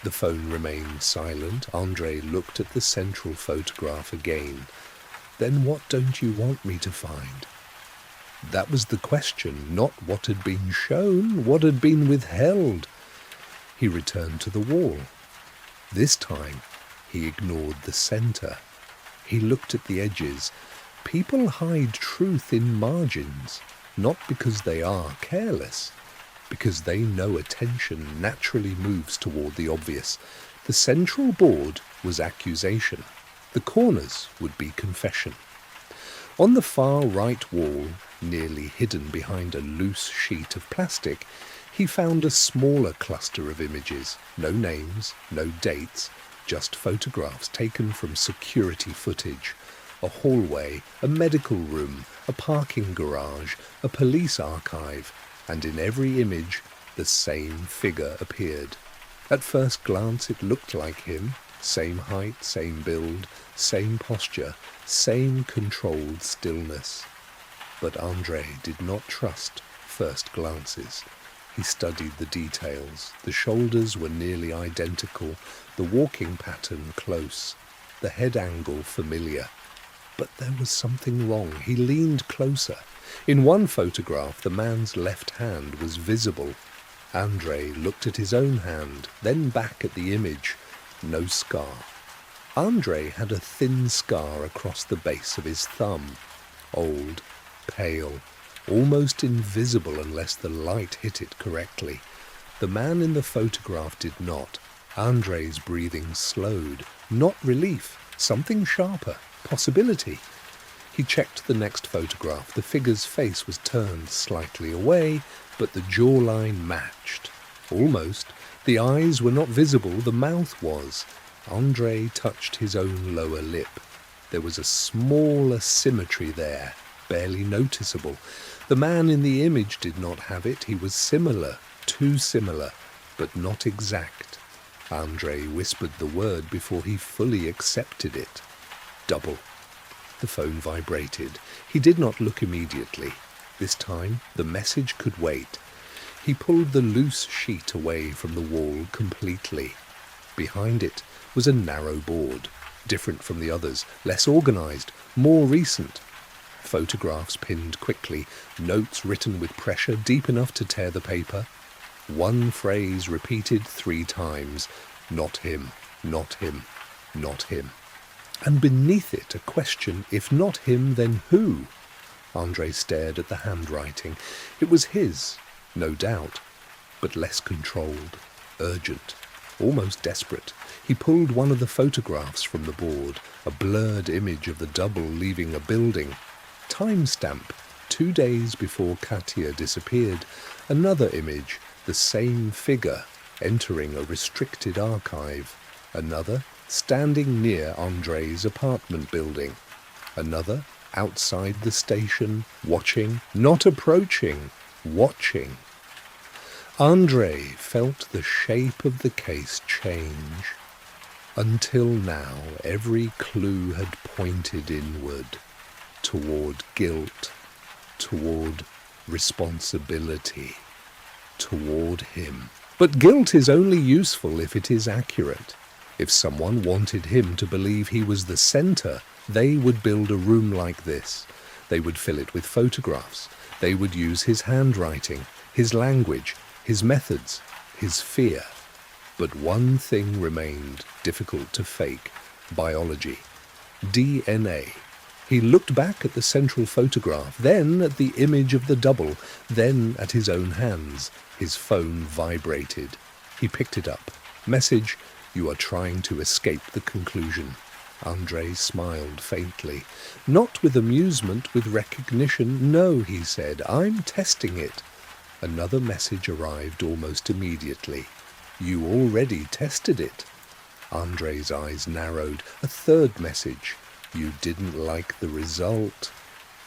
The phone remained silent. Andrey looked at the central photograph again. "Then what don't you want me to find?" That was the question, not what had been shown, what had been withheld. He returned to the wall. This time, he ignored the center. He looked at the edges. People hide truth in margins, not because they are careless, because they know attention naturally moves toward the obvious. The central board was accusation. The corners would be confession. On the far right wall, nearly hidden behind a loose sheet of plastic, he found a smaller cluster of images. No names, no dates, just photographs taken from security footage. A hallway, a medical room, a parking garage, a police archive, and in every image the same figure appeared. At first glance it looked like him. Same height, same build, same posture, same controlled stillness. But Andrey did not trust first glances. He studied the details. The shoulders were nearly identical, the walking pattern close, the head angle familiar. But there was something wrong. He leaned closer. In one photograph, the man's left hand was visible. Andrey looked at his own hand, then back at the image. No scar. Andrey had a thin scar across the base of his thumb. Old, pale, almost invisible unless the light hit it correctly. The man in the photograph did not. Andrey's breathing slowed. Not relief. Something sharper. Possibility. He checked the next photograph. The figure's face was turned slightly away, but the jawline matched. Almost. The eyes were not visible, the mouth was. Andrey touched his own lower lip. There was a small asymmetry there, barely noticeable. The man in the image did not have it. He was similar, too similar, but not exact. Andrey whispered the word before he fully accepted it. Double. The phone vibrated. He did not look immediately. This time, the message could wait. He pulled the loose sheet away from the wall completely. Behind it was a narrow board, different from the others, less organized, more recent. Photographs pinned quickly, notes written with pressure deep enough to tear the paper. One phrase repeated 3 times, "Not him, not him, not him." And beneath it a question, if not him, then who? Andrey stared at the handwriting. It was his, no doubt, but less controlled, urgent, almost desperate. He pulled one of the photographs from the board, a blurred image of the double leaving a building. Timestamp, 2 days before Katya disappeared. Another image, the same figure, entering a restricted archive. Another, standing near Andrei's apartment building. Another, outside the station, watching, not approaching, watching. Andrey felt the shape of the case change. Until now, every clue had pointed inward, toward guilt, toward responsibility, toward him. But guilt is only useful if it is accurate. If someone wanted him to believe he was the center, they would build a room like this. They would fill it with photographs. They would use his handwriting, his language, his methods, his fear. But one thing remained difficult to fake: biology, DNA. He looked back at the central photograph, then at the image of the double, then at his own hands. His phone vibrated. He picked it up. Message: "You are trying to escape the conclusion." Andrey smiled faintly. Not with amusement, with recognition. "No," he said, "I'm testing it." Another message arrived almost immediately. "You already tested it." Andrei's eyes narrowed. A third message. "You didn't like the result."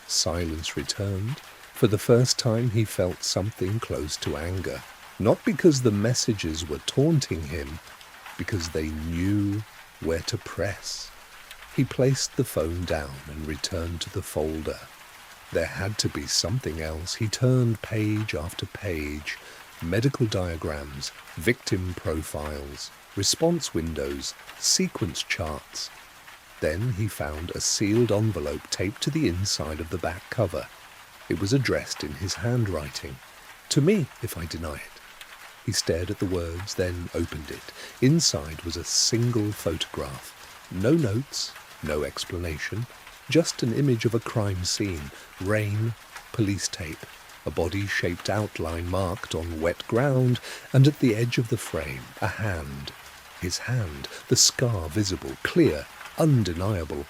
Silence returned. For the first time he felt something close to anger. Not because the messages were taunting him, because they knew where to press. He placed the phone down and returned to the folder. There had to be something else. He turned page after page. Medical diagrams, victim profiles, response windows, sequence charts. Then he found a sealed envelope taped to the inside of the back cover. It was addressed in his handwriting. To me, if I deny it. He stared at the words, then opened it. Inside was a single photograph. No notes, no explanation, just an image of a crime scene, rain, police tape, a body-shaped outline marked on wet ground, and at the edge of the frame, a hand. His hand, the scar visible, clear, undeniable.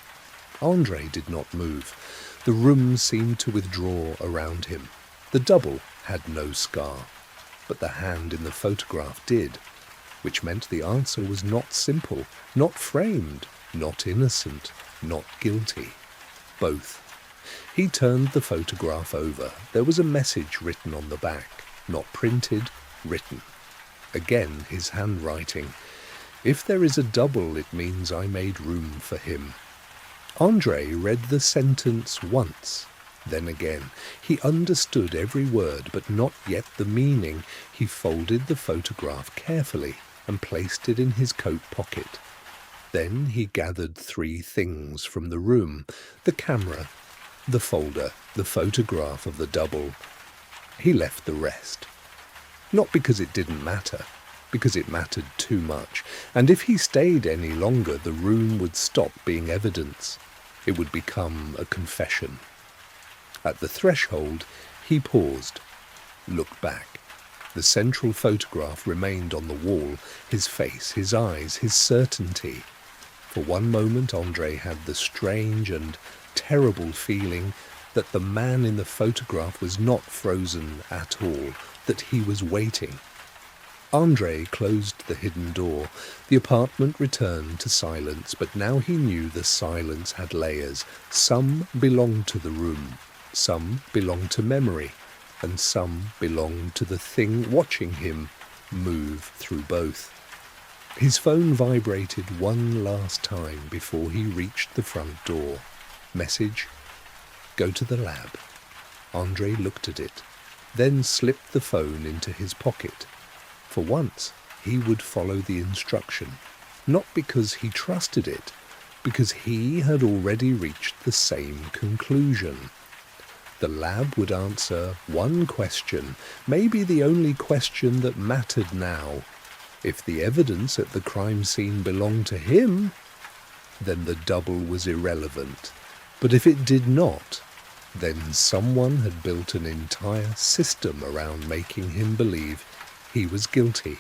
Andrey did not move. The room seemed to withdraw around him. The double had no scar, but the hand in the photograph did, which meant the answer was not simple, not framed, not innocent, not guilty. Both. He turned the photograph over. There was a message written on the back, not printed, written. Again his handwriting. If there is a double, it means I made room for him. Andrey read the sentence once, then again. He understood every word, but not yet the meaning. He folded the photograph carefully and placed it in his coat pocket. Then he gathered 3 things from the room: the camera, the folder, the photograph of the double. He left the rest. Not because it didn't matter, because it mattered too much, and if he stayed any longer, the room would stop being evidence. It would become a confession. At the threshold, he paused, looked back. The central photograph remained on the wall, his face, his eyes, his certainty. For one moment, Andrey had the strange and terrible feeling that the man in the photograph was not frozen at all, that he was waiting. Andrey closed the hidden door. The apartment returned to silence, but now he knew the silence had layers. Some belonged to the room, some belonged to memory, and some belonged to the thing watching him move through both. His phone vibrated one last time before he reached the front door. Message: go to the lab. Andrey looked at it, then slipped the phone into his pocket. For once, he would follow the instruction, not because he trusted it, because he had already reached the same conclusion. The lab would answer one question, maybe the only question that mattered now. If the evidence at the crime scene belonged to him, then the double was irrelevant. But if it did not, then someone had built an entire system around making him believe he was guilty.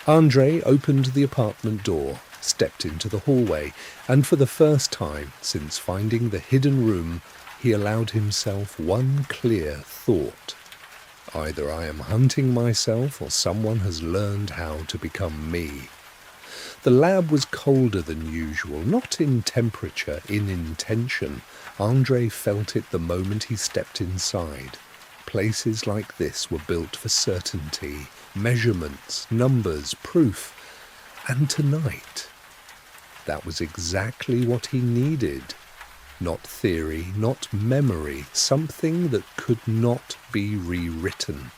Andrey opened the apartment door, stepped into the hallway, and for the first time since finding the hidden room, he allowed himself one clear thought. Either I am hunting myself or someone has learned how to become me. The lab was colder than usual, not in temperature, in intention. Andrey felt it the moment he stepped inside. Places like this were built for certainty, measurements, numbers, proof. And tonight, that was exactly what he needed. Not theory, not memory, something that could not be rewritten.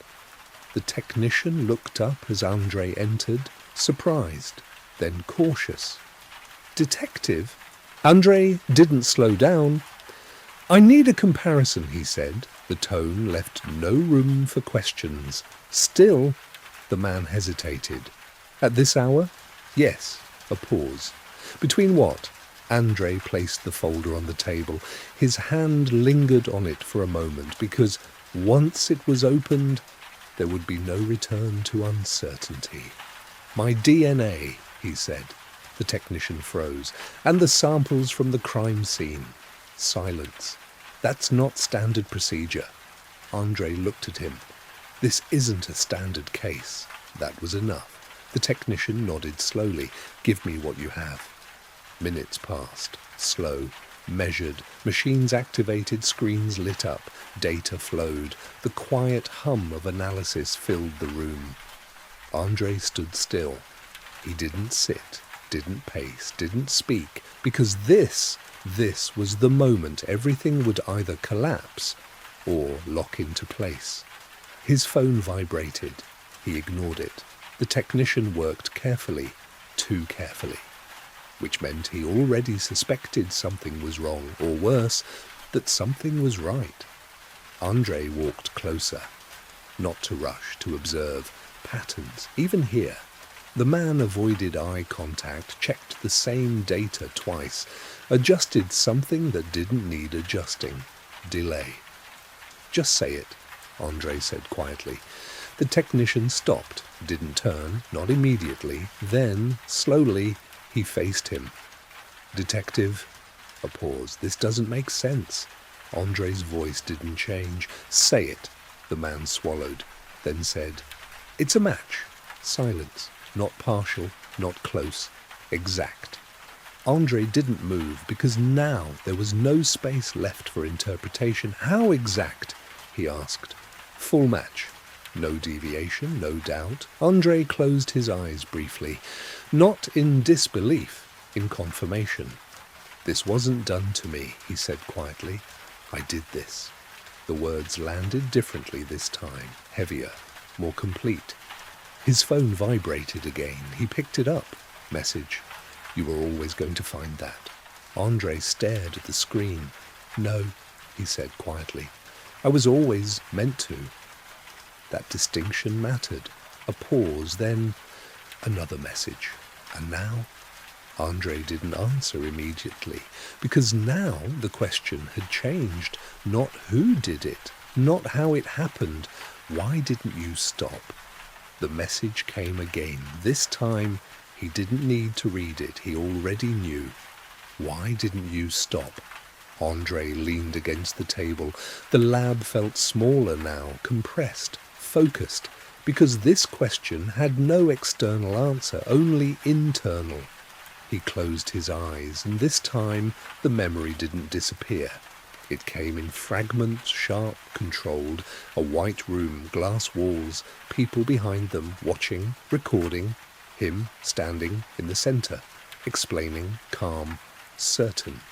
The technician looked up as Andrey entered, surprised, then cautious. Detective? Andrey didn't slow down. I need a comparison, he said. The tone left no room for questions. Still, the man hesitated. At this hour? Yes. A pause. Between what? Andrey placed the folder on the table. His hand lingered on it for a moment, because once it was opened, there would be no return to uncertainty. My DNA, he said. The technician froze. And the samples from the crime scene. Silence. That's not standard procedure. Andrey looked at him. This isn't a standard case. That was enough. The technician nodded slowly. Give me what you have. Minutes passed. Slow. measured, machines activated, screens lit up, data flowed. The quiet hum of analysis filled the room. Andrey stood still. He didn't sit, didn't pace, didn't speak, because this was the moment everything would either collapse or lock into place. His phone vibrated. He ignored it. The technician worked carefully, too carefully, which meant he already suspected something was wrong, or worse, that something was right. Andrey walked closer, not to rush, to observe patterns, even here. The man avoided eye contact, checked the same data twice, adjusted something that didn't need adjusting. Delay. "Just say it," Andrey said quietly. The technician stopped, didn't turn, not immediately. Then, slowly, he faced him. "Detective," a pause. "This doesn't make sense." Andrei's voice didn't change. "Say it," the man swallowed, then said, "It's a match." Silence. Not partial, not close. Exact. Andrey didn't move because now there was no space left for interpretation. "How exact?" he asked. "Full match. No deviation, no doubt." Andrey closed his eyes briefly, not in disbelief, in confirmation. "This wasn't done to me," he said quietly. "I did this." The words landed differently this time, heavier, more complete. His phone vibrated again. He picked it up. Message: "You were always going to find that." Andrey stared at the screen. "No," he said quietly. "I was always meant to." That distinction mattered. A pause, then another message. And now? Andrey didn't answer immediately, because now the question had changed. Not who did it, not how it happened. Why didn't you stop? The message came again. This time he didn't need to read it. He already knew. Why didn't you stop? Andrey leaned against the table. The lab felt smaller now, compressed, focused, because this question had no external answer, only internal. He closed his eyes, and this time the memory didn't disappear. It came in fragments, sharp, controlled. A white room, glass walls, people behind them, watching, recording, him standing in the center, explaining, calm, certain.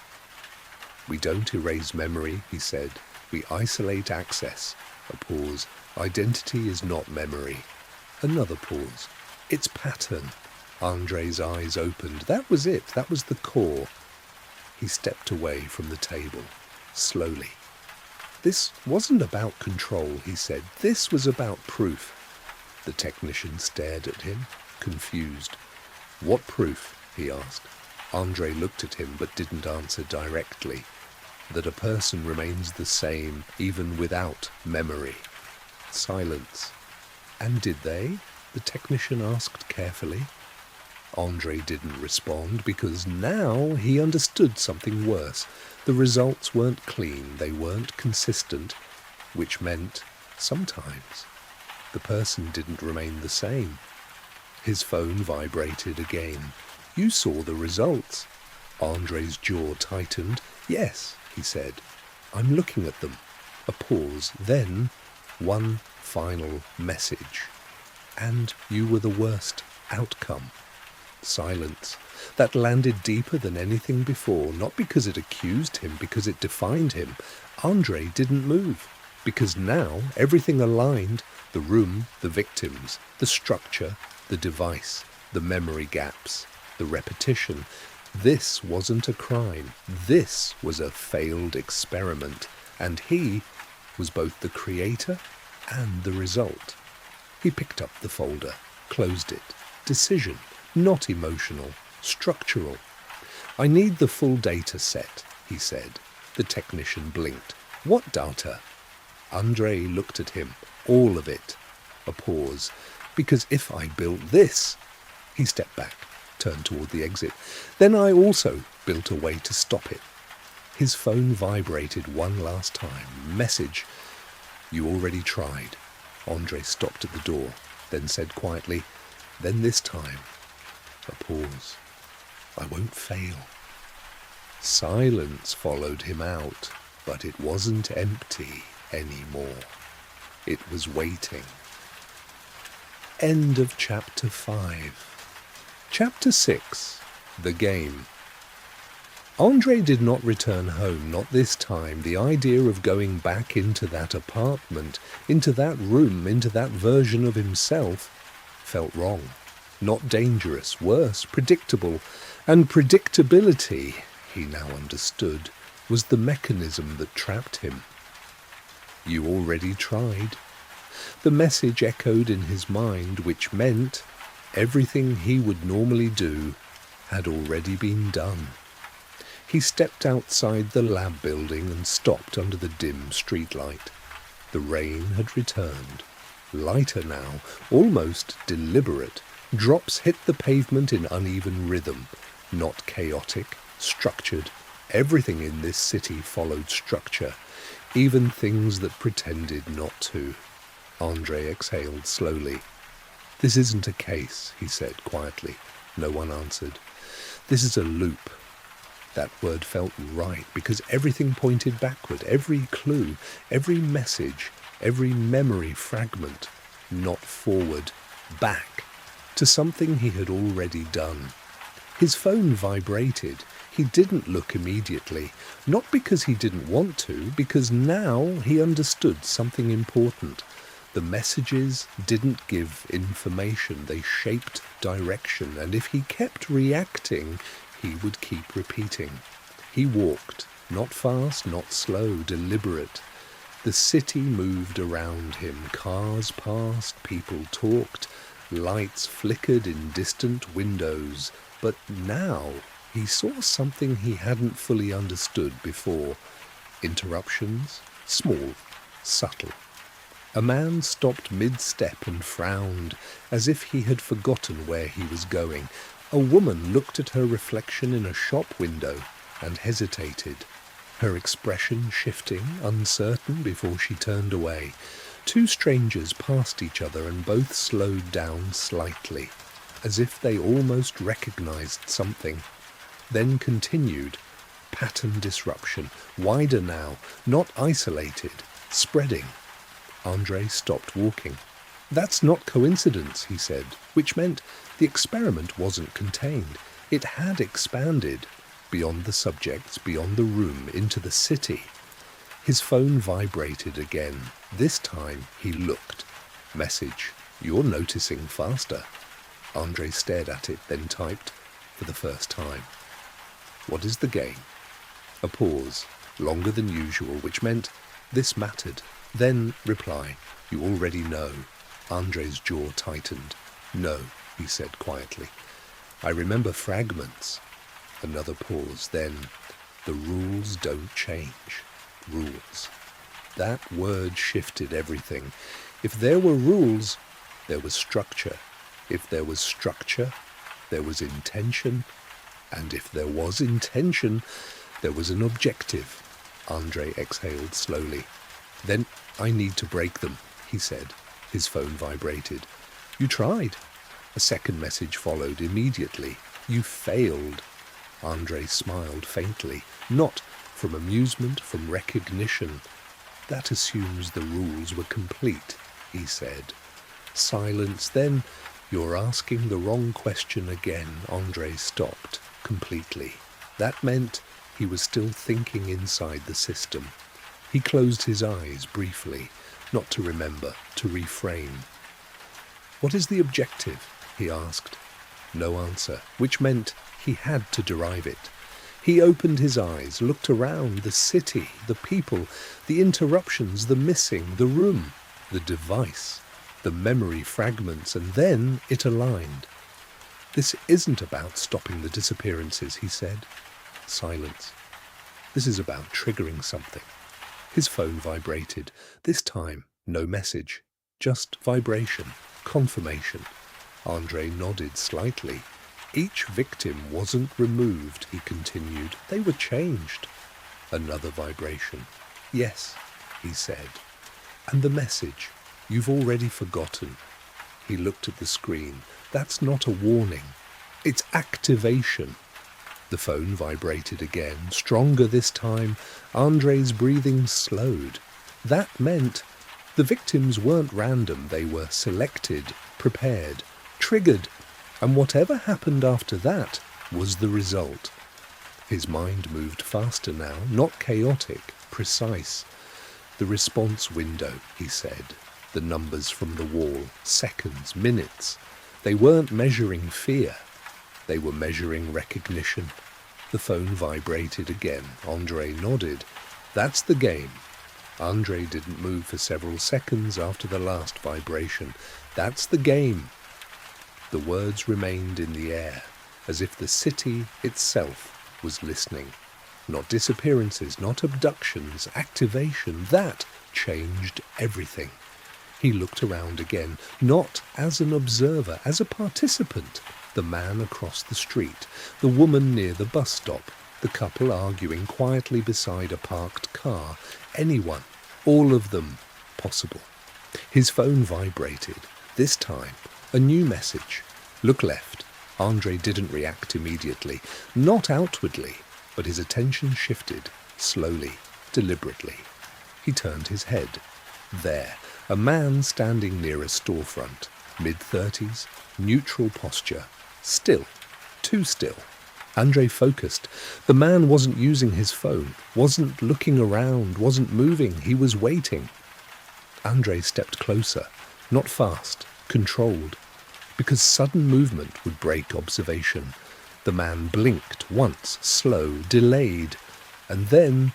"We don't erase memory," he said. "We isolate access." A pause. "Identity is not memory." Another pause. "It's pattern." Andrei's eyes opened. That was it. That was the core. He stepped away from the table, slowly. "This wasn't about control," he said. "This was about proof." The technician stared at him, confused. "What proof?" he asked. Andrey looked at him but didn't answer directly. "That a person remains the same even without memory." Silence. "And did they?" the technician asked carefully. Andrey didn't respond because now he understood something worse. The results weren't clean, they weren't consistent, which meant sometimes the person didn't remain the same. His phone vibrated again. "You saw the results." Andrei's jaw tightened. "Yes," he said. "I'm looking at them." A pause, then one final message. "And you were the worst outcome." Silence. That landed deeper than anything before, not because it accused him, because it defined him. Andrey didn't move, because now everything aligned: the room, the victims, the structure, the device, the memory gaps, the repetition. This wasn't a crime. This was a failed experiment, and he was both the creator and the result. He picked up the folder, closed it. Decision. Not emotional, structural. "I need the full data set," he said. The technician blinked. "What data?" Andrey looked at him. "All of it." A pause. "Because if I built this..." He stepped back, turned toward the exit. "Then I also built a way to stop it." His phone vibrated one last time. Message: "You already tried." Andrey stopped at the door, then said quietly, "Then this time..." A pause. "I won't fail." Silence followed him out, but it wasn't empty anymore. It was waiting. End of Chapter 5. Chapter 6. The Game. Andrey did not return home, not this time. The idea of going back into that apartment, into that room, into that version of himself, felt wrong. Not dangerous, worse, predictable. And predictability, he now understood, was the mechanism that trapped him. You already tried. The message echoed in his mind, which meant everything he would normally do had already been done. He stepped outside the lab building and stopped under the dim streetlight. The rain had returned. Lighter now, almost deliberate. Drops hit the pavement in uneven rhythm, not chaotic, structured. Everything in this city followed structure, even things that pretended not to. Andrey exhaled slowly. "This isn't a case," he said quietly. No one answered. "This is a loop." That word felt right, because everything pointed backward, every clue, every message, every memory fragment, not forward, back, to something he had already done. His phone vibrated. He didn't look immediately, not because he didn't want to, because now he understood something important. The messages didn't give information, they shaped direction, and if he kept reacting, he would keep repeating. He walked, not fast, not slow, deliberate. The city moved around him. Cars passed, people talked, lights flickered in distant windows. But now he saw something he hadn't fully understood before. Interruptions, small, subtle. A man stopped mid-step and frowned, as if he had forgotten where he was going. A woman looked at her reflection in a shop window and hesitated, her expression shifting, uncertain, before she turned away. Two strangers passed each other and both slowed down slightly, as if they almost recognized something, then continued. Pattern disruption, wider now, not isolated, spreading. Andrey stopped walking. "That's not coincidence," he said, which meant the experiment wasn't contained. It had expanded, beyond the subjects, beyond the room, into the city. His phone vibrated again. This time he looked. Message, "You're noticing faster." Andrey stared at it, then typed, for the first time, "What is the game?" A pause, longer than usual, which meant this mattered. Then reply, "You already know." Andrey's jaw tightened. "No," he said quietly. "I remember fragments." Another pause, then, "The rules don't change." Rules. That word shifted everything. If there were rules, there was structure. If there was structure, there was intention. And if there was intention, there was an objective. Andrey exhaled slowly. "Then I need to break them," he said. His phone vibrated. "You tried." A second message followed immediately. "You failed." Andrey smiled faintly, not from amusement, from recognition. "That assumes the rules were complete," he said. Silence. Then, "You're asking the wrong question again." Andrey stopped completely. That meant he was still thinking inside the system. He closed his eyes briefly, not to remember, to reframe. "What is the objective?" he asked. No answer, which meant he had to derive it. He opened his eyes, looked around, the city, the people, the interruptions, the missing, the room, the device, the memory fragments, and then it aligned. "This isn't about stopping the disappearances," he said. Silence. "This is about triggering something." His phone vibrated. This time, no message, just vibration, confirmation. Andrey nodded slightly. "Each victim wasn't removed," he continued. "They were changed." Another vibration. "Yes," he said. "And the message? You've already forgotten." He looked at the screen. "That's not a warning. It's activation." The phone vibrated again, stronger this time. Andrey's breathing slowed. That meant the victims weren't random, they were selected, prepared, triggered, and whatever happened after that was the result. His mind moved faster now, not chaotic, precise. The response window, he said. The numbers from the wall, seconds, minutes. They weren't measuring fear. They were measuring recognition. The phone vibrated again. Andrey nodded. That's the game. Andrey didn't move for several seconds after the last vibration. That's the game. The words remained in the air, as if the city itself was listening. Not disappearances, not abductions, activation. That changed everything. He looked around again, not as an observer, as a participant. The man across the street, the woman near the bus stop, the couple arguing quietly beside a parked car. Anyone, all of them, possible. His phone vibrated. This time, a new message. Look left. Andrey didn't react immediately, not outwardly, but his attention shifted, slowly, deliberately. He turned his head. There, a man standing near a storefront, mid-30s, neutral posture, still, too still. Andrey focused. The man wasn't using his phone, wasn't looking around, wasn't moving, he was waiting. Andrey stepped closer, not fast, controlled, because sudden movement would break observation. The man blinked once, slow, delayed, and then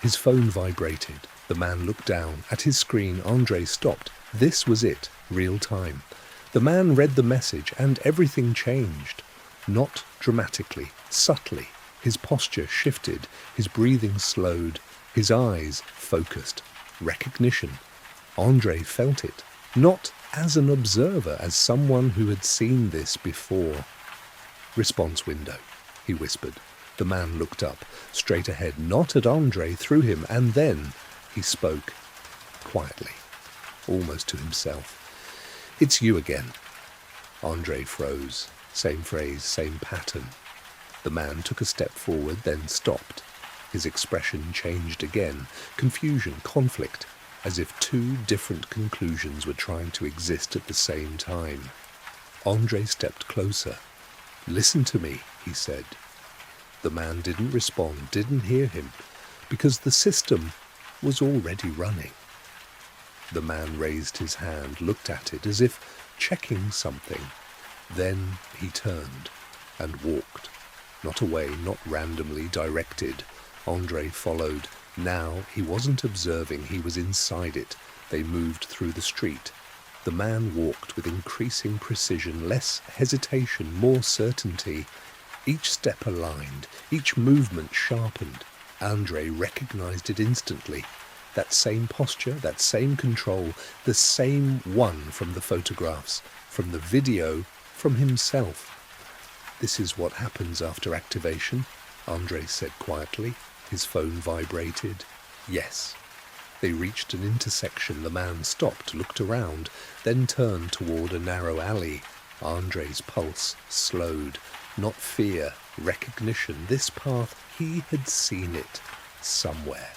his phone vibrated. The man looked down. At his screen, Andrey stopped. This was it, real time. The man read the message, and everything changed. Not dramatically, subtly. His posture shifted, his breathing slowed, his eyes focused. Recognition. Andrey felt it, not as an observer, as someone who had seen this before. Response window, he whispered. The man looked up, straight ahead, not at Andrey, through him, and then he spoke, quietly, almost to himself. It's you again. Andrey froze. Same phrase, same pattern. The man took a step forward, then stopped. His expression changed again. Confusion, conflict, as if two different conclusions were trying to exist at the same time. Andrey stepped closer. Listen to me, he said. The man didn't respond, didn't hear him, because the system was already running. The man raised his hand, looked at it as if checking something. Then he turned and walked. Not away, not randomly directed. Andrey followed. Now he wasn't observing, he was inside it. They moved through the street. The man walked with increasing precision, less hesitation, more certainty. Each step aligned, each movement sharpened. Andrey recognized it instantly. That same posture, that same control, the same one from the photographs, from the video, from himself. This is what happens after activation, Andrey said quietly. His phone vibrated. Yes. They reached an intersection. The man stopped, looked around, then turned toward a narrow alley. Andrey's pulse slowed. Not fear, recognition. This path, he had seen it somewhere.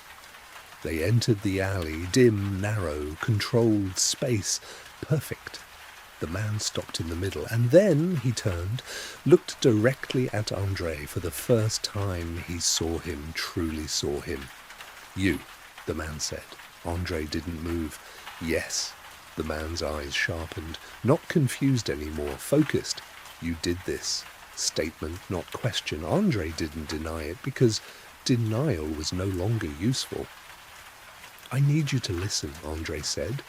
They entered the alley, dim, narrow, controlled space, perfect. The man stopped in the middle, and then he turned, looked directly at Andrey. For the first time he saw him, truly saw him. You, the man said. Andrey didn't move. Yes. The man's eyes sharpened, not confused anymore, focused. You did this. Statement, not question. Andrey didn't deny it, because denial was no longer useful. I need you to listen, Andrey said.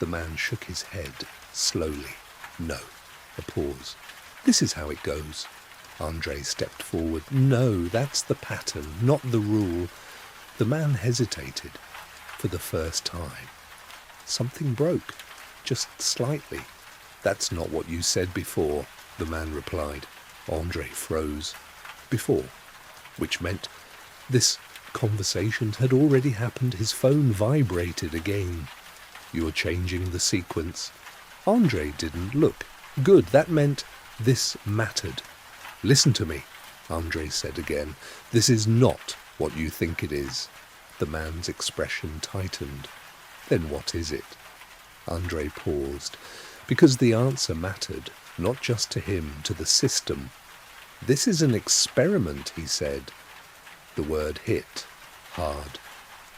The man shook his head, slowly. No. A pause. This is how it goes. Andrey stepped forward. No, that's the pattern, not the rule. The man hesitated. For the first time. Something broke, just slightly. That's not what you said before, the man replied. Andrey froze. Before, which meant this conversation had already happened. His phone vibrated again. You're changing the sequence. Andrey didn't look. Good, that meant this mattered. Listen to me. Andrey said again. "This is not what you think it is." The man's expression tightened. "Then what is it?" Andrey paused, because the answer mattered, not just to him, to the system. "This is an experiment," he said. The word hit hard.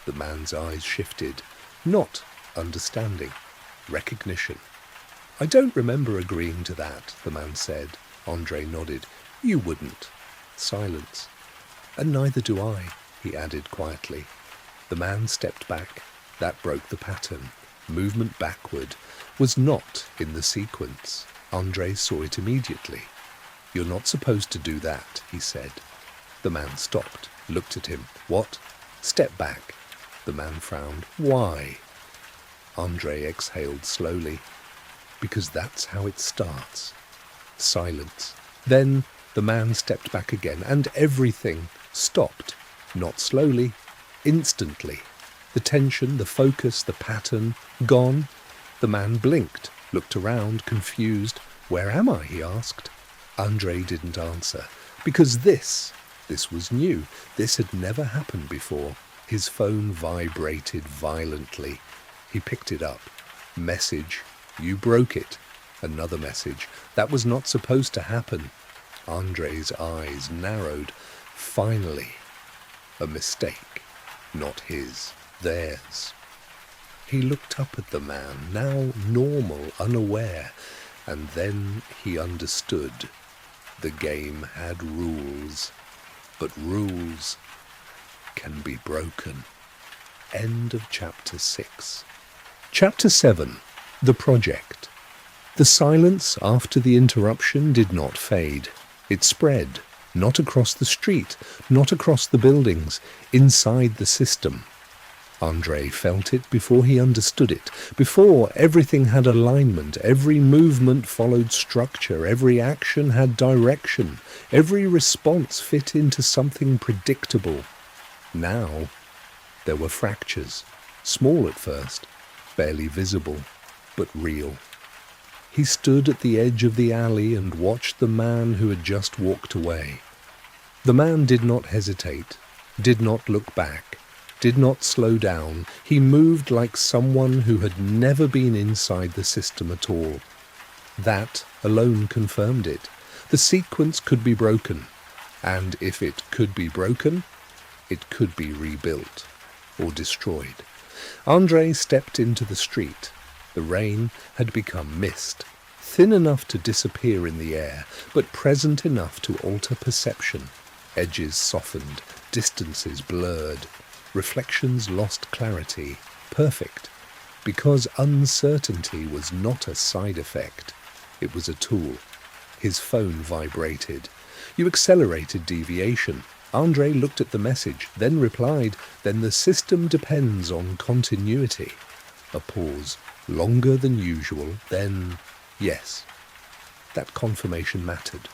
The man's eyes shifted. Not understanding. Recognition. "I don't remember agreeing to that," the man said. Andrey nodded. "You wouldn't." Silence. "And neither do I," he added quietly. The man stepped back. That broke the pattern. Movement backward was not in the sequence. Andrey saw it immediately. "You're not supposed to do that," he said. The man stopped, looked at him. "What?" "Step back." The man frowned. "Why?" Andrey exhaled slowly. "Because that's how it starts." Silence. Then the man stepped back again, and everything stopped. Not slowly, instantly. The tension, the focus, the pattern, gone. The man blinked, looked around, confused. "Where am I?" he asked. Andrey didn't answer. Because this was new. This had never happened before. His phone vibrated violently. He picked it up. "Message. You broke it." Another message. "That was not supposed to happen." Andrey's eyes narrowed. Finally. A mistake. Not his. Theirs. He looked up at the man, now normal, unaware, and then he understood. The game had rules, but rules can be broken. End of chapter 6. Chapter 7. The Project. The silence after the interruption did not fade. It spread, not across the street, not across the buildings, inside the system. Andrey felt it before he understood it, before everything had alignment, every movement followed structure, every action had direction, every response fit into something predictable. Now, there were fractures, small at first, barely visible, but real. He stood at the edge of the alley and watched the man who had just walked away. The man did not hesitate, did not look back, did not slow down. He moved like someone who had never been inside the system at all. That alone confirmed it. The sequence could be broken, and if it could be broken, it could be rebuilt or destroyed. Andrey stepped into the street. The rain had become mist, thin enough to disappear in the air, but present enough to alter perception. Edges softened, distances blurred, reflections lost clarity. Perfect, because uncertainty was not a side effect. It was a tool. His phone vibrated. "You accelerated deviation." Andrey looked at the message, then replied, "Then the system depends on continuity." A pause, longer than usual, then, "Yes." That confirmation mattered,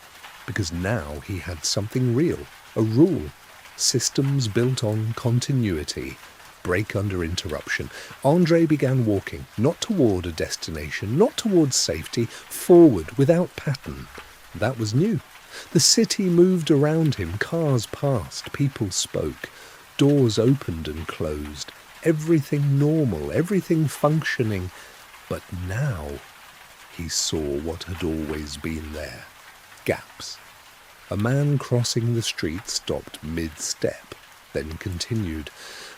because now he had something real, a rule. Systems built on continuity, break under interruption. Andrey began walking, not toward a destination, not towards safety, forward, without pattern. That was new. The city moved around him, cars passed, people spoke, doors opened and closed, everything normal, everything functioning. But now he saw what had always been there. Gaps. A man crossing the street stopped mid-step, then continued.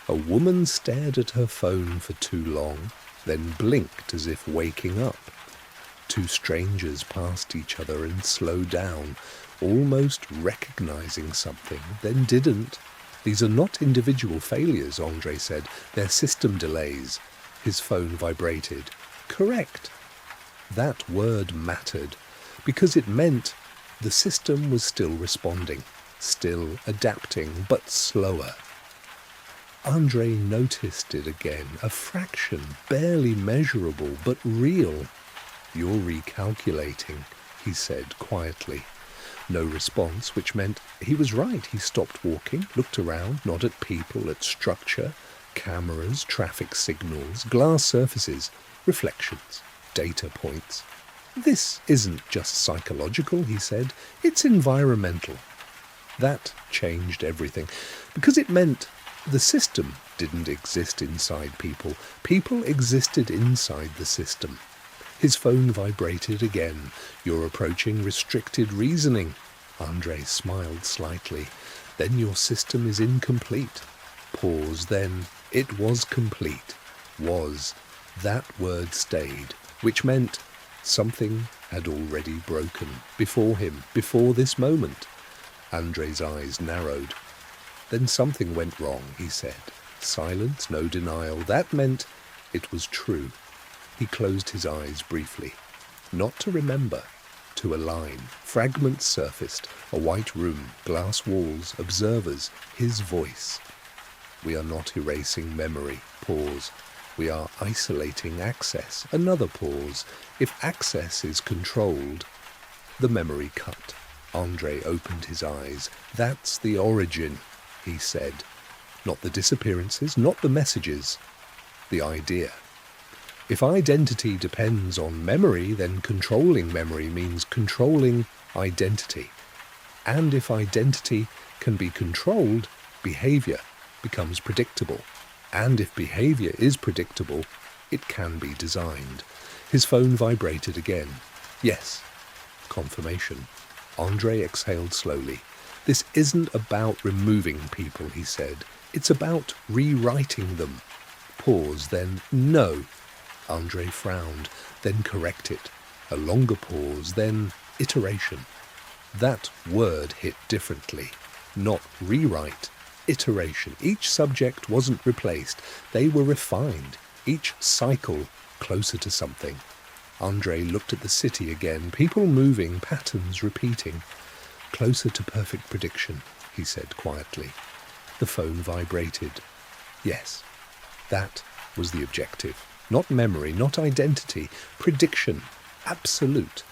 A woman stared at her phone for too long, then blinked as if waking up. Two strangers passed each other and slowed down, almost recognizing something, then didn't. These are not individual failures, Andrey said. They're system delays. His phone vibrated. Correct. That word mattered, because it meant the system was still responding, still adapting, but slower. Andrey noticed it again, a fraction, barely measurable, but real. "You're recalculating," he said quietly. No response, which meant he was right. He stopped walking, looked around, not at people, at structure, cameras, traffic signals, glass surfaces, reflections, data points. "This isn't just psychological," he said. "It's environmental." That changed everything, because it meant the system didn't exist inside people. People existed inside the system. His phone vibrated again. "You're approaching restricted reasoning." Andrey smiled slightly. "Then your system is incomplete." Pause, then it was complete. Was. That word stayed, which meant something had already broken. Before him, before this moment. Andrey's eyes narrowed. "Then something went wrong," he said. Silence, no denial. That meant it was true. He closed his eyes briefly. Not to remember, to align. Fragments surfaced. A white room, glass walls, observers, his voice. "We are not erasing memory." Pause. "We are isolating access." Another pause. "If access is controlled..." The memory cut. Andrey opened his eyes. "That's the origin," he said. Not the disappearances, not the messages. The idea. If identity depends on memory, then controlling memory means controlling identity. And if identity can be controlled, behavior becomes predictable. And if behavior is predictable, it can be designed. His phone vibrated again. Yes. Confirmation. Andrey exhaled slowly. "This isn't about removing people," he said. "It's about rewriting them." Pause, then no. Andrey frowned, then corrected. A longer pause, then iteration. That word hit differently. Not rewrite, iteration. Each subject wasn't replaced. They were refined. Each cycle closer to something. Andrey looked at the city again. People moving, patterns repeating. "Closer to perfect prediction," he said quietly. The phone vibrated. Yes, that was the objective. Not memory, not identity. Prediction. Absolute.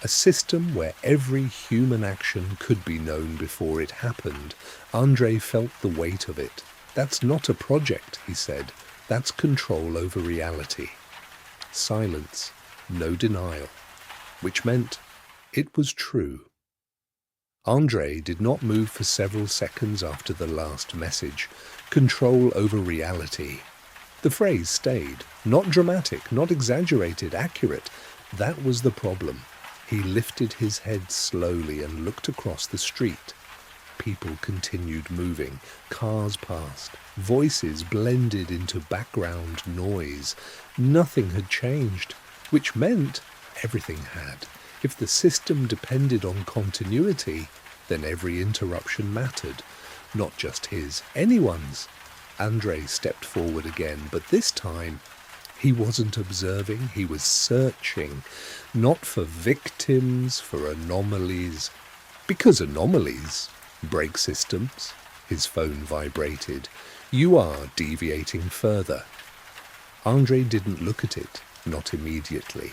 A system where every human action could be known before it happened. Andrey felt the weight of it. "That's not a project," he said. "That's control over reality." Silence. No denial. Which meant it was true. Andrey did not move for several seconds after the last message. Control over reality. The phrase stayed. Not dramatic, not exaggerated, accurate. That was the problem. He lifted his head slowly and looked across the street. People continued moving. Cars passed. Voices blended into background noise. Nothing had changed, which meant everything had. If the system depended on continuity, then every interruption mattered. Not just his, anyone's. Andrey stepped forward again, but this time he wasn't observing, he was searching. Not for victims, for anomalies. Because anomalies break systems. His phone vibrated. "You are deviating further." Andrey didn't look at it, not immediately.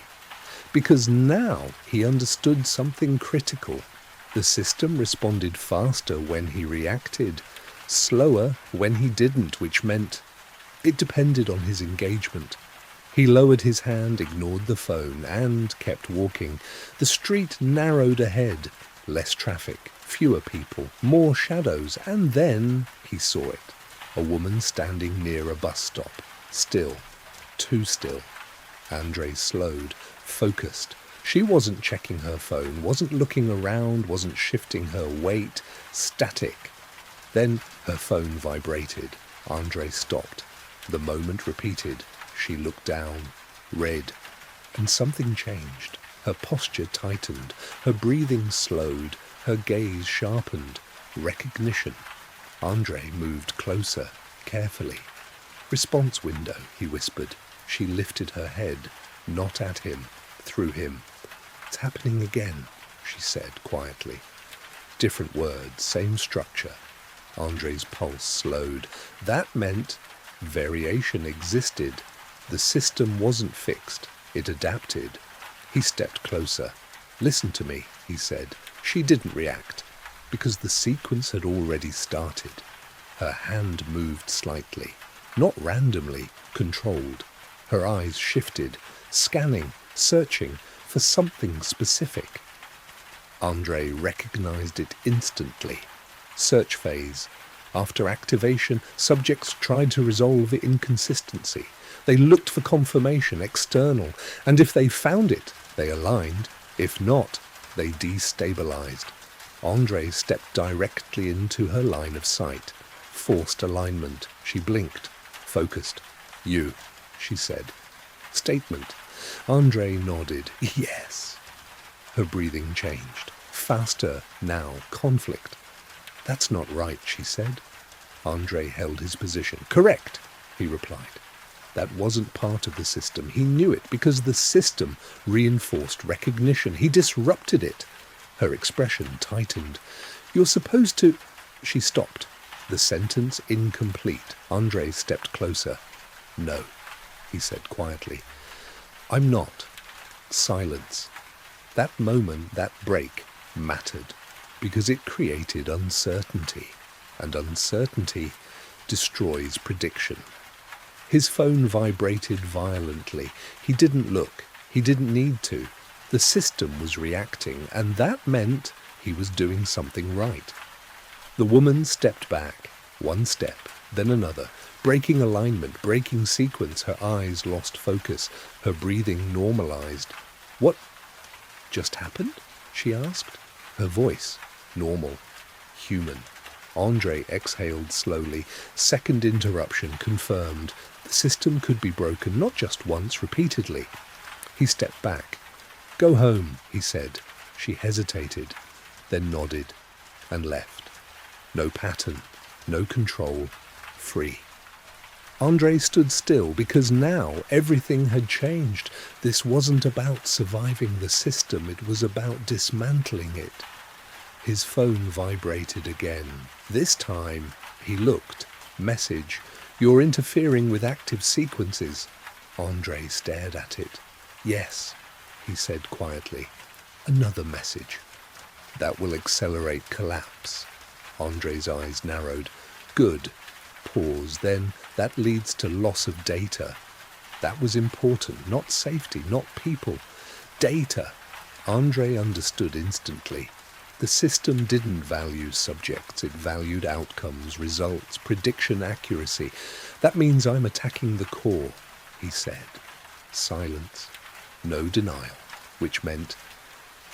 Because now he understood something critical. The system responded faster when he reacted, slower when he didn't, which meant it depended on his engagement. He lowered his hand, ignored the phone, and kept walking. The street narrowed ahead. Less traffic, fewer people, more shadows, and then he saw it. A woman standing near a bus stop. Still. Too still. Andrey slowed, focused. She wasn't checking her phone, wasn't looking around, wasn't shifting her weight. Static. Then her phone vibrated. Andrey stopped. The moment repeated. She looked down, read, and something changed. Her posture tightened, her breathing slowed, her gaze sharpened. Recognition. Andrey moved closer, carefully. "Response window," he whispered. She lifted her head, not at him, through him. "It's happening again," she said quietly. Different words, same structure. Andrei's pulse slowed. That meant variation existed. The system wasn't fixed. It adapted. He stepped closer. "Listen to me," he said. She didn't react, because the sequence had already started. Her hand moved slightly, not randomly, controlled. Her eyes shifted, scanning, searching for something specific. Andrey recognized it instantly. Search phase. After activation, subjects tried to resolve the inconsistency. They looked for confirmation, external, and if they found it, they aligned. If not, they destabilized. Andrey stepped directly into her line of sight. Forced alignment. She blinked. Focused. You, she said. Statement. Andrey nodded. Yes. Her breathing changed. Faster, now, conflict. That's not right, she said. Andrey held his position. Correct, he replied. That wasn't part of the system. He knew it because the system reinforced recognition. He disrupted it. Her expression tightened. You're supposed to... She stopped. The sentence incomplete. Andrey stepped closer. No, he said quietly. I'm not. Silence. That moment, that break, mattered because it created uncertainty, and uncertainty destroys prediction. His phone vibrated violently. He didn't look. He didn't need to. The system was reacting, and that meant he was doing something right. The woman stepped back, one step, then another, breaking alignment, breaking sequence. Her eyes lost focus. Her breathing normalized. What just happened? She asked. Her voice, normal, human. Andrey exhaled slowly. Second interruption confirmed. The system could be broken, not just once, repeatedly. He stepped back. Go home, he said. She hesitated, then nodded, and left. No pattern, no control, free. Andrey stood still because now everything had changed. This wasn't about surviving the system, it was about dismantling it. His phone vibrated again. This time, he looked. Message, you're interfering with active sequences. Andrey stared at it. Yes, he said quietly. Another message. That will accelerate collapse. Andrey's eyes narrowed. Good. Pause. Then that leads to loss of data. That was important. Not safety, not people. Data. Andrey understood instantly. The system didn't value subjects. It valued outcomes, results, prediction accuracy. That means I'm attacking the core, he said. Silence. No denial. Which meant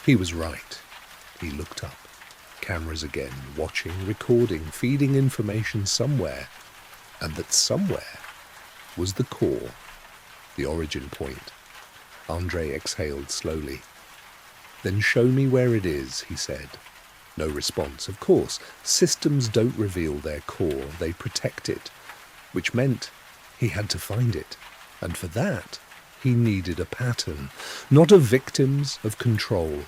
he was right. He looked up. Cameras again, watching, recording, feeding information somewhere. And that somewhere was the core, the origin point. Andrey exhaled slowly. Then show me where it is, he said. No response. Of course, systems don't reveal their core, they protect it. Which meant he had to find it. And for that, he needed a pattern, not of victims, of control.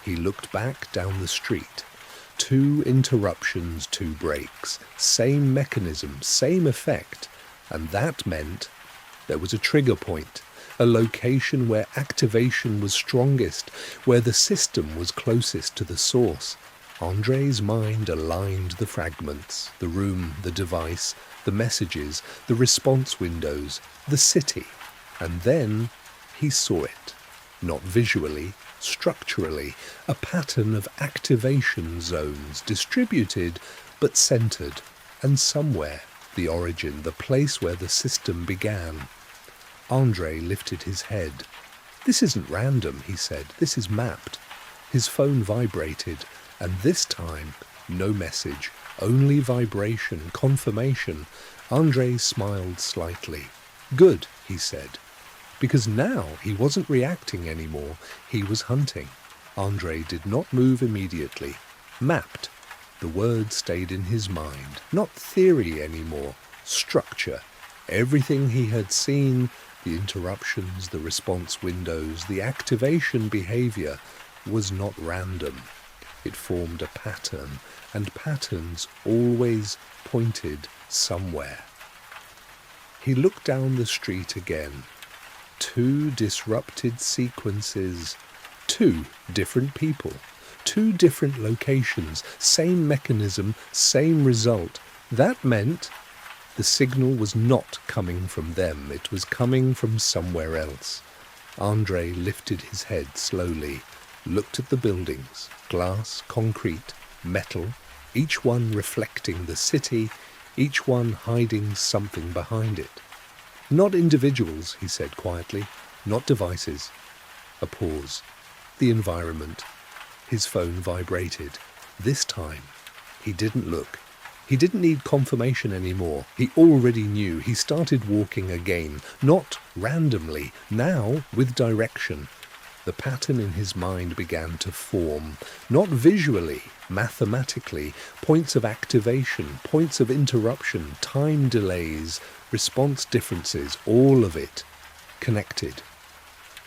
He looked back down the street. 2 interruptions, 2 breaks. Same mechanism, same effect. And that meant there was a trigger point, a location where activation was strongest, where the system was closest to the source. Andrey's mind aligned the fragments, the room, the device, the messages, the response windows, the city. And then he saw it, not visually, structurally, a pattern of activation zones, distributed but centered, and somewhere, the origin, the place where the system began. Andrey lifted his head. This isn't random, he said. This is mapped. His phone vibrated, and this time, no message, only vibration, confirmation. Andrey smiled slightly. Good, he said. Because now he wasn't reacting anymore, he was hunting. Andrey did not move immediately. Mapped. The word stayed in his mind. Not theory anymore. Structure. Everything he had seen, the interruptions, the response windows, the activation behavior, was not random. It formed a pattern, and patterns always pointed somewhere. He looked down the street again. 2 disrupted sequences, 2 different people, 2 different locations, same mechanism, same result. That meant the signal was not coming from them, it was coming from somewhere else. Andrey lifted his head slowly, looked at the buildings, glass, concrete, metal, each one reflecting the city, each one hiding something behind it. Not individuals, he said quietly, not devices. A pause. The environment. His phone vibrated. This time, he didn't look. He didn't need confirmation anymore. He already knew. He started walking again, not randomly, now with direction. The pattern in his mind began to form, not visually, mathematically, points of activation, points of interruption, time delays, response differences, all of it connected.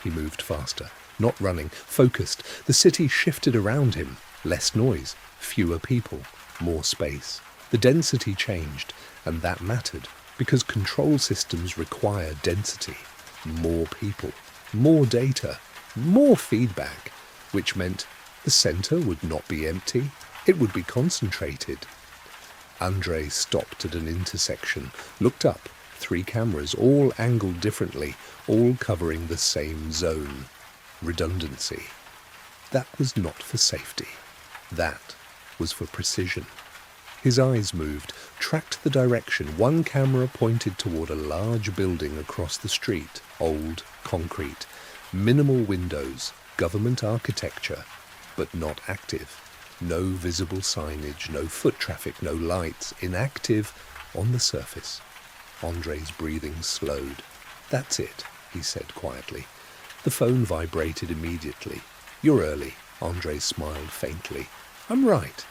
He moved faster, not running, focused. The city shifted around him. Less noise, fewer people, more space. The density changed, and that mattered, because control systems require density. More people, more data, more feedback, which meant the center would not be empty, it would be concentrated. Andrey stopped at an intersection, looked up, 3 cameras, all angled differently, all covering the same zone. Redundancy. That was not for safety. That was for precision. His eyes moved, tracked the direction. One camera pointed toward a large building across the street, old, concrete, minimal windows, government architecture, but not active. No visible signage, no foot traffic, no lights, inactive on the surface. Andrei's breathing slowed. "That's it," he said quietly. The phone vibrated immediately. "You're early," Andrey smiled faintly. "I'm right."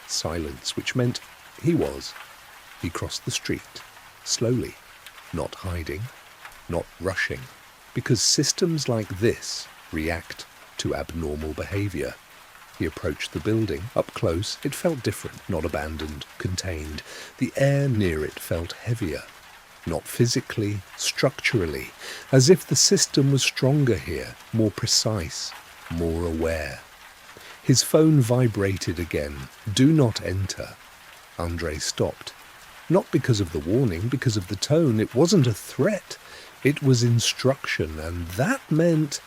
Silence, which meant he was. He crossed the street, slowly, not hiding, not rushing, because systems like this react to abnormal behavior. He approached the building. Up close, it felt different, not abandoned, contained. The air near it felt heavier, not physically, structurally, as if the system was stronger here, more precise, more aware. His phone vibrated again. "Do not enter." Andrey stopped. Not because of the warning, because of the tone. It wasn't a threat. It was instruction, and that meant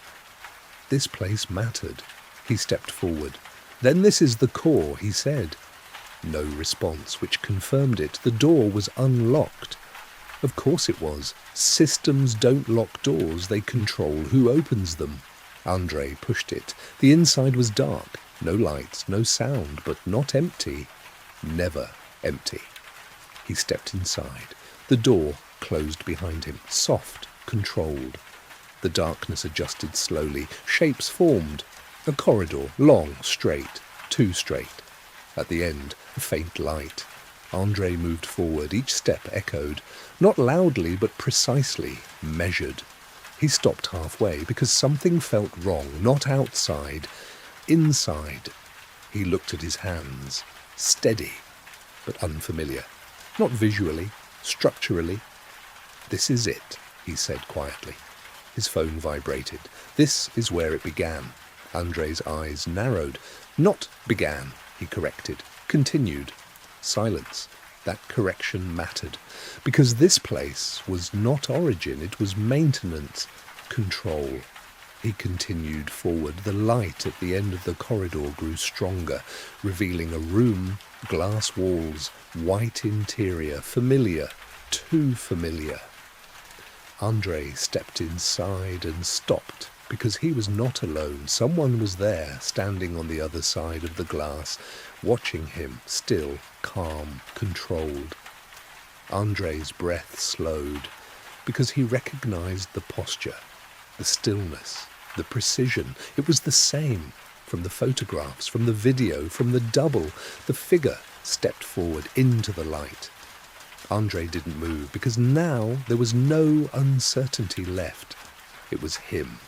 this place mattered. He stepped forward. "Then this is the core," he said. No response, which confirmed it. The door was unlocked. Of course it was. Systems don't lock doors, they control who opens them. Andrey pushed it. The inside was dark. No lights, no sound, but not empty. Never empty. He stepped inside. The door closed behind him, soft, controlled. The darkness adjusted slowly. Shapes formed. A corridor, long, straight, too straight. At the end, a faint light. Andrey moved forward. Each step echoed, not loudly, but precisely, measured. He stopped halfway because something felt wrong, not outside, inside. He looked at his hands, steady, but unfamiliar. Not visually, structurally. "This is it," he said quietly. His phone vibrated. "This is where it began." Andrei's eyes narrowed. "Not began," he corrected. "Continued." Silence. That correction mattered, because this place was not origin, it was maintenance, control. He continued forward. The light at the end of the corridor grew stronger, revealing a room, glass walls, white interior, familiar, too familiar. Andrey stepped inside and stopped, because he was not alone. Someone was there, standing on the other side of the glass, watching him, still, calm, controlled. Andrei's breath slowed, because he recognized the posture, the stillness, the precision. It was the same from the photographs, from the video, from the double. The figure stepped forward into the light. Andrey didn't move, because now there was no uncertainty left. It was him.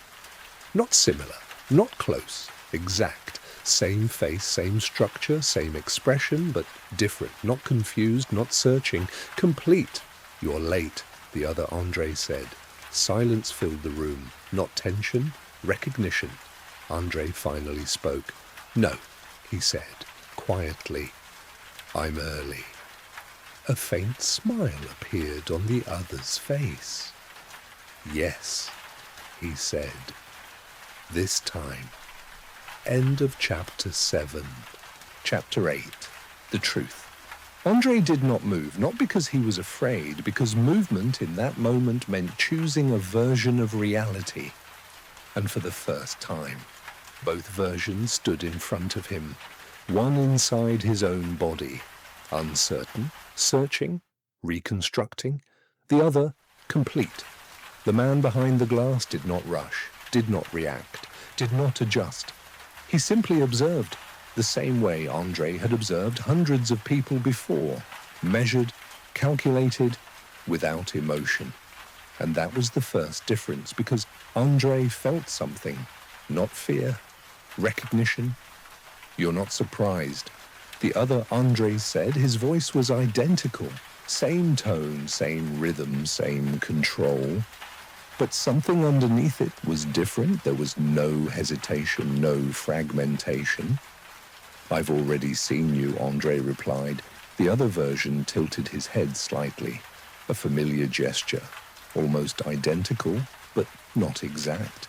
Not similar, not close, exact. Same face, same structure, same expression, but different. Not confused, not searching. Complete. "You're late," the other Andrey said. Silence filled the room. Not tension, recognition. Andrey finally spoke. "No," he said, quietly. "I'm early." A faint smile appeared on the other's face. "Yes," he said. This time. End of chapter 7. Chapter 8. the truth. Andrey did not move, not because he was afraid, because movement in that moment meant choosing a version of reality. And for the first time, both versions stood in front of him, one inside his own body, uncertain, searching, reconstructing, the other complete. The man behind the glass did not rush, did not react, did not adjust. He simply observed, the same way Andrey had observed hundreds of people before, measured, calculated, without emotion. And that was the first difference, because Andrey felt something, not fear, recognition. You're not surprised. The other Andrey said, his voice was identical, same tone, same rhythm, same control. But something underneath it was different. There was no hesitation, no fragmentation. I've already seen you, Andrey replied. The other version tilted his head slightly, a familiar gesture, almost identical, but not exact.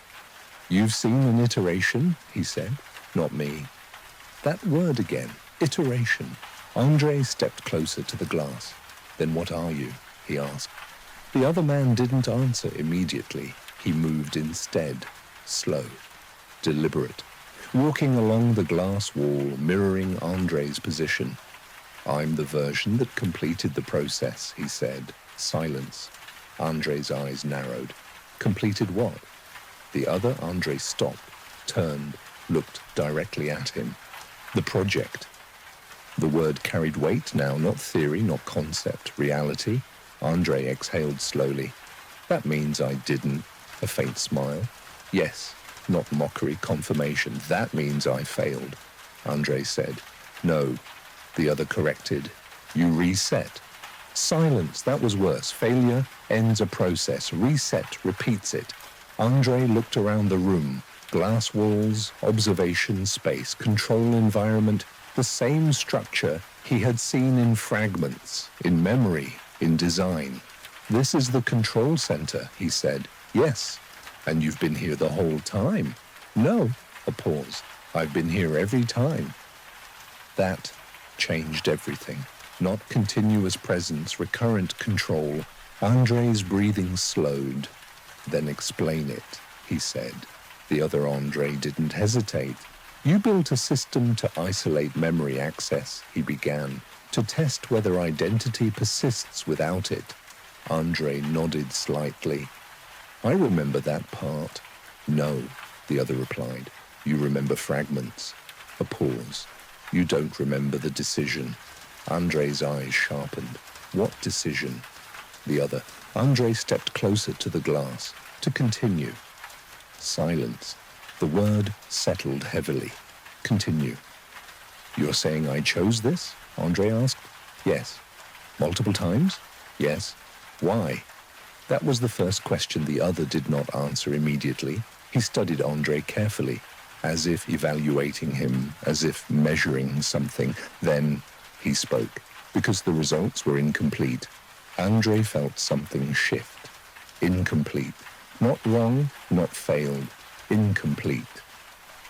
You've seen an iteration, he said. Not me. That word again, iteration. Andrey stepped closer to the glass. Then what are you? He asked. The other man didn't answer immediately. He moved instead, slow, deliberate, walking along the glass wall, mirroring Andrey's position. I'm the version that completed the process, he said. Silence. Andrey's eyes narrowed. Completed what? The other Andrey stopped, turned, looked directly at him. The project. The word carried weight now, not theory, not concept, reality. Andrey exhaled slowly. That means I didn't. A faint smile. Yes, not mockery, confirmation. That means I failed. Andrey said. No. The other corrected. You reset. Silence, that was worse. Failure ends a process. Reset repeats it. Andrey looked around the room. Glass walls, observation space, control environment, the same structure he had seen in fragments, in memory, in design. This is the control center, he said. Yes. And you've been here the whole time? No. A pause. I've been here every time. That changed everything. Not continuous presence, recurrent control. Andrey's breathing slowed. Then explain it, he said. The other Andrey didn't hesitate. You built a system to isolate memory access, he began, to test whether identity persists without it. Andrey nodded slightly. I remember that part. No, the other replied. You remember fragments. A pause. You don't remember the decision. Andrey's eyes sharpened. What decision? The other. Andrey stepped closer to the glass. To continue. Silence. The word settled heavily. Continue. You're saying I chose this? Andrey asked. Yes. Multiple times? Yes. Why? That was the first question the other did not answer immediately. He studied Andrey carefully, as if evaluating him, as if measuring something. Then he spoke, because the results were incomplete. Andrey felt something shift. Incomplete. Not wrong, not failed. Incomplete.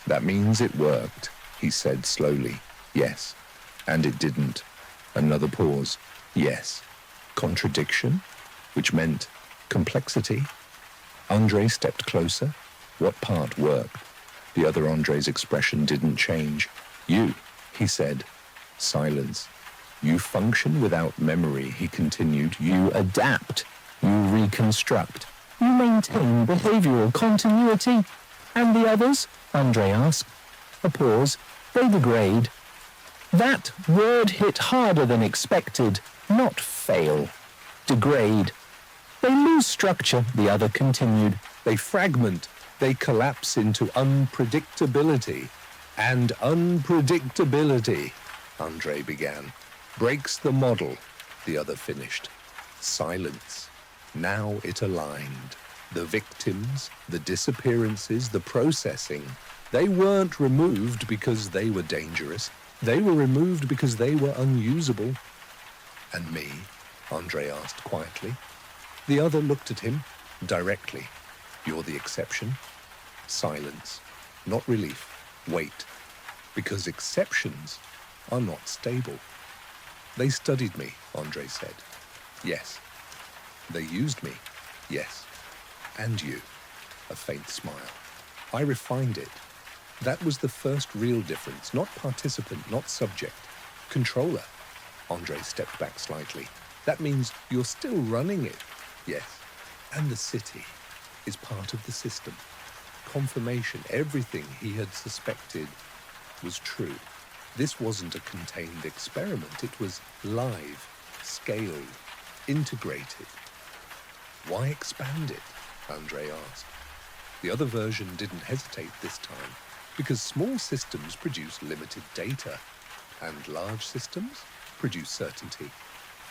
That means it worked, he said slowly. Yes. And it didn't. Another pause. Yes. Contradiction? Which meant complexity? Andrey stepped closer. What part worked? The other Andrey's expression didn't change. You, he said. Silence. You function without memory, he continued. You adapt. You reconstruct. You maintain behavioral continuity. And the others? Andrey asked. A pause. They degrade. That word hit harder than expected. Not fail. Degrade. They lose structure, the other continued. They fragment. They collapse into unpredictability. And unpredictability, Andrey began, breaks the model, the other finished. Silence. Now it aligned. The victims, the disappearances, the processing, they weren't removed because they were dangerous. They were removed because they were unusable. And me? Andrey asked quietly. The other looked at him directly. You're the exception. Silence. Not relief. Wait. Because exceptions are not stable. They studied me, Andrey said. Yes. They used me. Yes. And you. A faint smile. I refined it. That was the first real difference. Not participant, not subject. Controller. Andrey stepped back slightly. That means you're still running it. Yes. And the city is part of the system. Confirmation, everything he had suspected was true. This wasn't a contained experiment. It was live, scaled, integrated. Why expand it? Andrey asked. The other version didn't hesitate this time, because small systems produce limited data, and large systems produce certainty.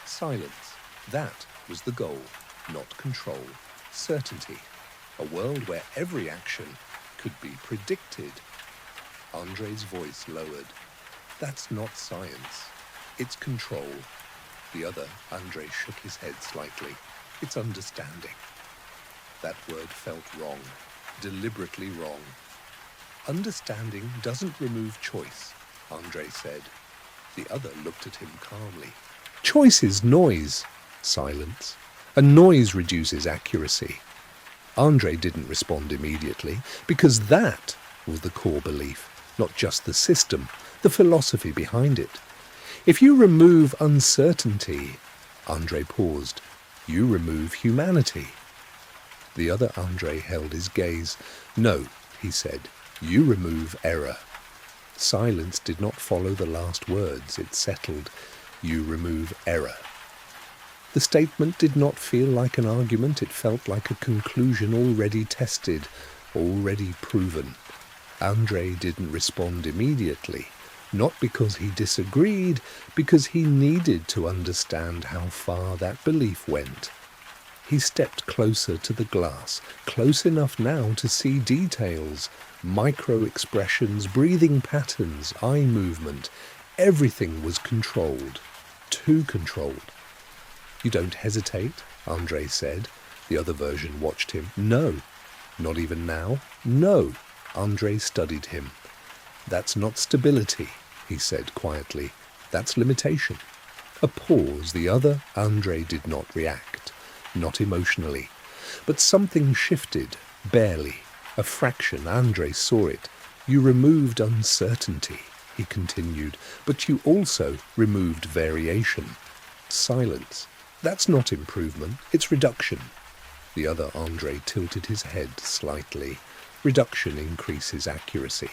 Silence. That was the goal, not control. Certainty. A world where every action could be predicted. Andrey's voice lowered. That's not science. It's control. The other, Andrey shook his head slightly. It's understanding. That word felt wrong, deliberately wrong. Understanding doesn't remove choice, Andrey said. The other looked at him calmly. Choice is noise. Silence. And noise reduces accuracy. Andrey didn't respond immediately, because that was the core belief, not just the system, the philosophy behind it. If you remove uncertainty, Andrey paused, you remove humanity. The other Andrey held his gaze. No, he said, you remove error. Silence did not follow the last words. It settled, you remove error. The statement did not feel like an argument. It felt like a conclusion already tested, already proven. Andrey didn't respond immediately, not because he disagreed, because he needed to understand how far that belief went. He stepped closer to the glass, close enough now to see details, micro-expressions, breathing patterns, eye movement. Everything was controlled, too controlled. You don't hesitate, Andrey said. The other version watched him. No. Not even now? No. Andrey studied him. That's not stability, he said quietly. That's limitation. A pause. The other Andrey did not react. Not emotionally. But something shifted, barely. A fraction. Andrey saw it. You removed uncertainty, he continued, but you also removed variation. Silence. That's not improvement, it's reduction. The other Andrey tilted his head slightly. Reduction increases accuracy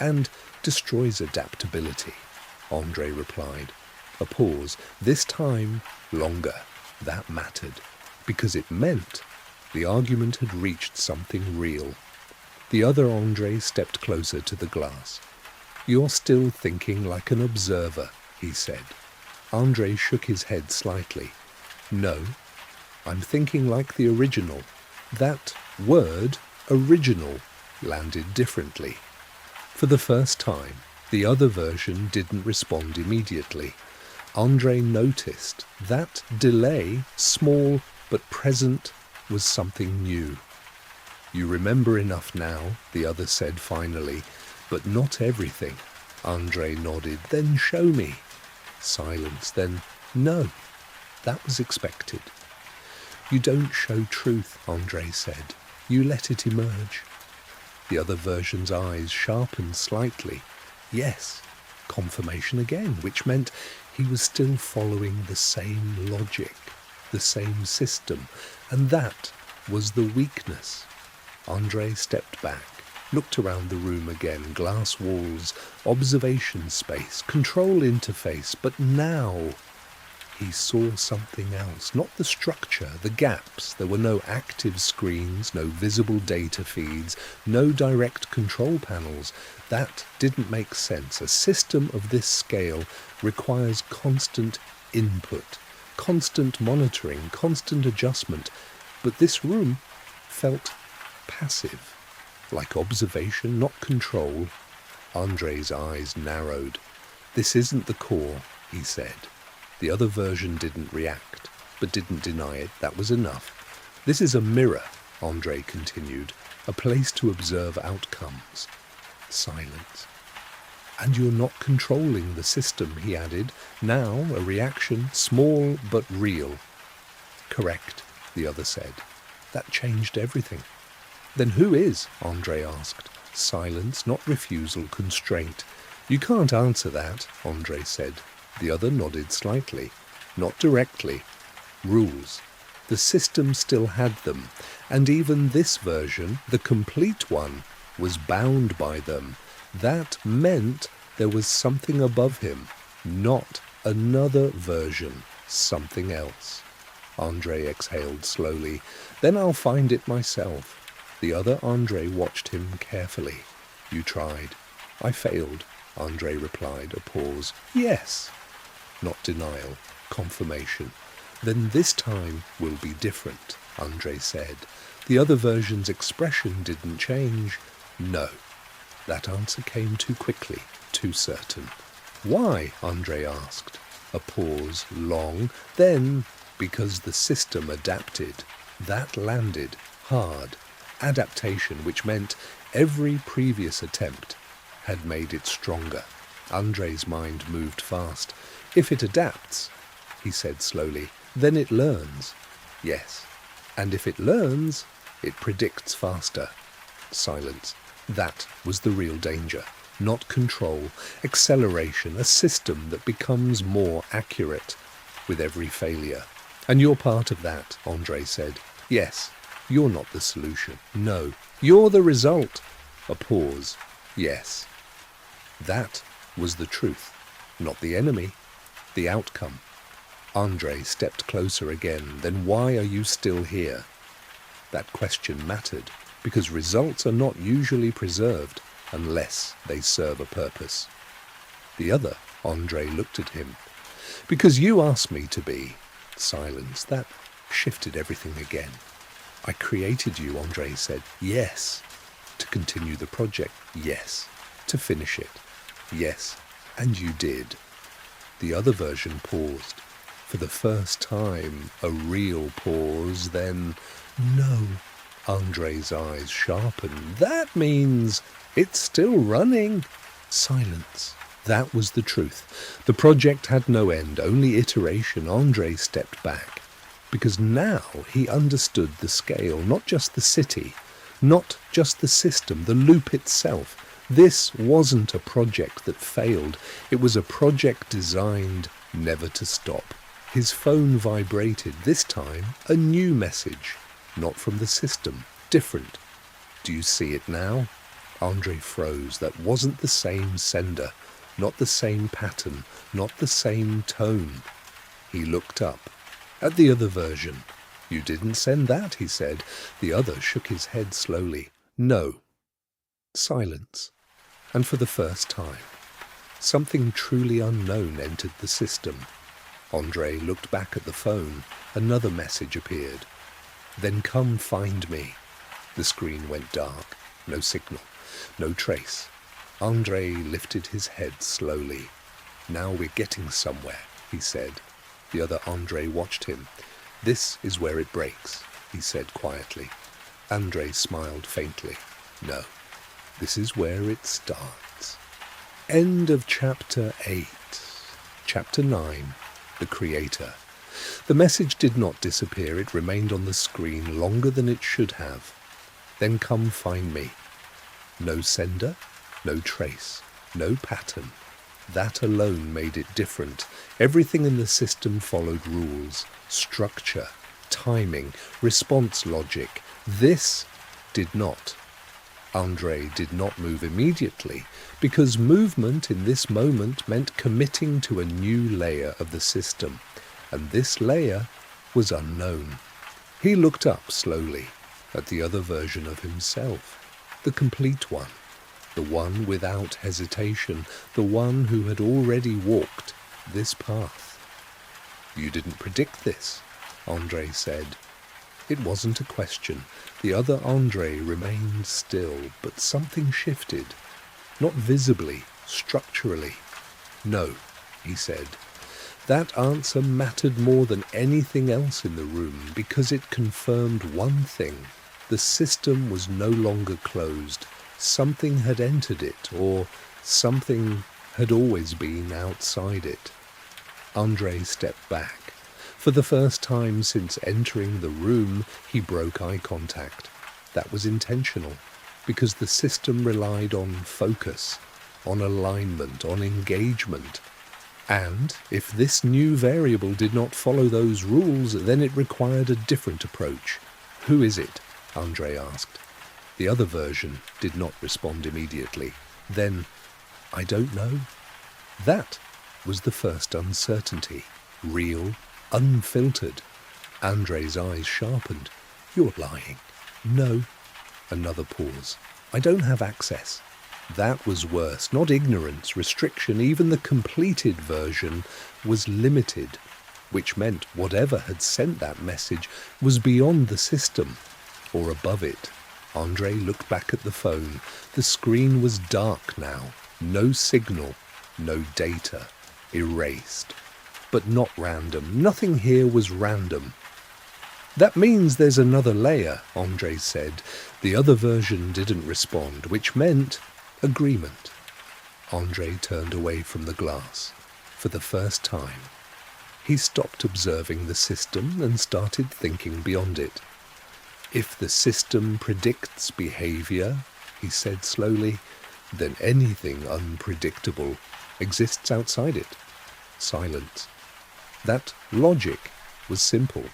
and destroys adaptability, Andrey replied. A pause, this time longer. That mattered, because it meant the argument had reached something real. The other Andrey stepped closer to the glass. You're still thinking like an observer, he said. Andrey shook his head slightly. No, I'm thinking like the original. That word, original, landed differently. For the first time, the other version didn't respond immediately. Andrey noticed that delay, small but present, was something new. You remember enough now, the other said finally, but not everything. Andrey nodded. Then show me. Silence. Then no. That was expected. You don't show truth, Andrey said. You let it emerge. The other version's eyes sharpened slightly. Yes, confirmation again, which meant he was still following the same logic, the same system, and that was the weakness. Andrey stepped back, looked around the room again, glass walls, observation space, control interface, but now he saw something else, not the structure, the gaps. There were no active screens, no visible data feeds, no direct control panels. That didn't make sense. A system of this scale requires constant input, constant monitoring, constant adjustment. But this room felt passive, like observation, not control. Andrey's eyes narrowed. This isn't the core, he said. The other version didn't react, but didn't deny it. That was enough. This is a mirror, Andrey continued, a place to observe outcomes. Silence. And you're not controlling the system, he added. Now a reaction, small but real. Correct, the other said. That changed everything. Then who is? Andrey asked. Silence, not refusal, constraint. You can't answer that, Andrey said. The other nodded slightly. Not directly. Rules. The system still had them, and even this version, the complete one, was bound by them. That meant there was something above him, not another version, something else. Andrey exhaled slowly. Then I'll find it myself. The other Andrey watched him carefully. You tried. I failed, Andrey replied, a pause. Yes. Not denial, confirmation. Then this time will be different, Andrey said. The other version's expression didn't change. No. That answer came too quickly, too certain. Why? Andrey asked. A pause, long. Then, because the system adapted. That landed, hard. Adaptation, which meant every previous attempt had made it stronger. Andrei's mind moved fast. If it adapts, he said slowly, then it learns. Yes. And if it learns, it predicts faster. Silence. That was the real danger. Not control, acceleration, a system that becomes more accurate with every failure. And you're part of that, Andrey said. Yes. You're not the solution. No. You're the result. A pause. Yes. That was the truth. Not the enemy. The outcome. Andrey stepped closer again. Then why are you still here? That question mattered, because results are not usually preserved unless they serve a purpose. The other, Andrey looked at him. Because you asked me to be. Silence. That shifted everything again. I created you, Andrey said. Yes. To continue the project. Yes. To finish it. Yes. And you did. The other version paused. For the first time, a real pause, then, no. Andrei's eyes sharpened. That means it's still running. Silence. That was the truth. The project had no end, only iteration. Andrey stepped back. Because now he understood the scale, not just the city, not just the system, the loop itself. This wasn't a project that failed. It was a project designed never to stop. His phone vibrated, this time a new message, not from the system, different. Do you see it now? Andrey froze. That wasn't the same sender, not the same pattern, not the same tone. He looked up. At the other version. You didn't send that, he said. The other shook his head slowly. No. Silence. And for the first time, something truly unknown entered the system. Andrey looked back at the phone. Another message appeared. Then come find me. The screen went dark. No signal. No trace. Andrey lifted his head slowly. Now we're getting somewhere, he said. The other Andrey watched him. This is where it breaks, he said quietly. Andrey smiled faintly. No, this is where it starts. End of Chapter 8. Chapter 9. The Creator. The message did not disappear. It remained on the screen longer than it should have. Then come find me. No sender, no trace, no pattern. That alone made it different. Everything in the system followed rules, structure, timing, response logic. This did not. Andrey did not move immediately, because movement in this moment meant committing to a new layer of the system, and this layer was unknown. He looked up slowly at the other version of himself, the complete one. The one without hesitation, the one who had already walked this path. You didn't predict this, Andrey said. It wasn't a question. The other Andrey remained still, but something shifted. Not visibly, structurally. No, he said. That answer mattered more than anything else in the room, because it confirmed one thing. The system was no longer closed. Something had entered it, or Something had always been outside it. Andrey stepped back. For the first time since entering the room, he broke eye contact. That was intentional, because the system relied on focus, on alignment, on engagement. And if this new variable did not follow those rules, then it required a different approach. "Who is it?" Andrey asked. The other version did not respond immediately. Then, "I don't know." That was the first uncertainty. Real, unfiltered. Andrey's eyes sharpened. "You're lying." "No." Another pause. "I don't have access." That was worse. Not ignorance, restriction. Even the completed version was limited, which meant whatever had sent that message was beyond the system, or above it. Andrey looked back at the phone. The screen was dark now. No signal, no data. Erased. But not random. Nothing here was random. "That means there's another layer," Andrey said. The other version didn't respond, which meant agreement. Andrey turned away from the glass. For the first time, he stopped observing the system and started thinking beyond it. "If the system predicts behavior," he said slowly, "then anything unpredictable exists outside it." Silence. That logic was simple,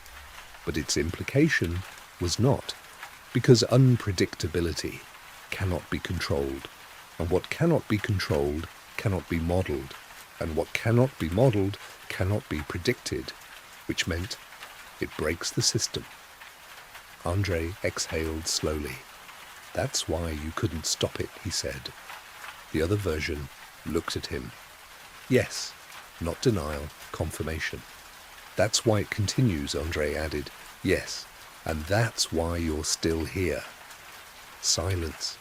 but its implication was not, because unpredictability cannot be controlled, and what cannot be controlled cannot be modelled, and what cannot be modelled cannot be predicted, which meant it breaks the system. Andrey exhaled slowly. "That's why you couldn't stop it," he said. The other version looked at him. "Yes, not denial, confirmation." "That's why it continues," Andrey added. "Yes, and that's why you're still here." Silence.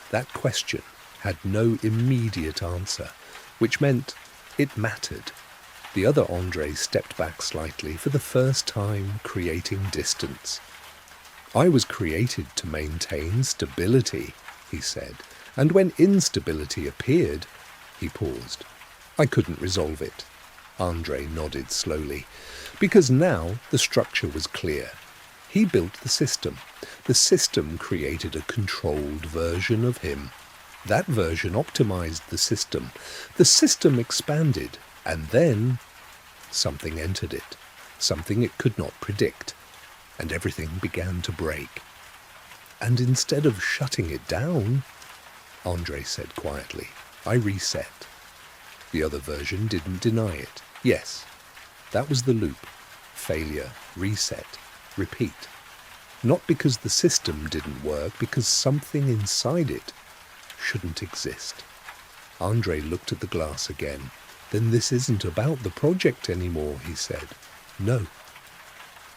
That question had no immediate answer, which meant it mattered. The other Andrey stepped back slightly, for the first time creating distance. "I was created to maintain stability," he said, "and when instability appeared," he paused, "I couldn't resolve it." Andrey nodded slowly, because now the structure was clear. He built the system. The system created a controlled version of him. That version optimized the system. The system expanded, and then something entered it, something it could not predict, and everything began to break. "And instead of shutting it down," Andrey said quietly, "I reset." The other version didn't deny it. Yes, that was the loop. Failure, reset, repeat. Not because the system didn't work, because something inside it shouldn't exist. Andrey looked at the glass again. "Then this isn't about the project anymore," he said. "No.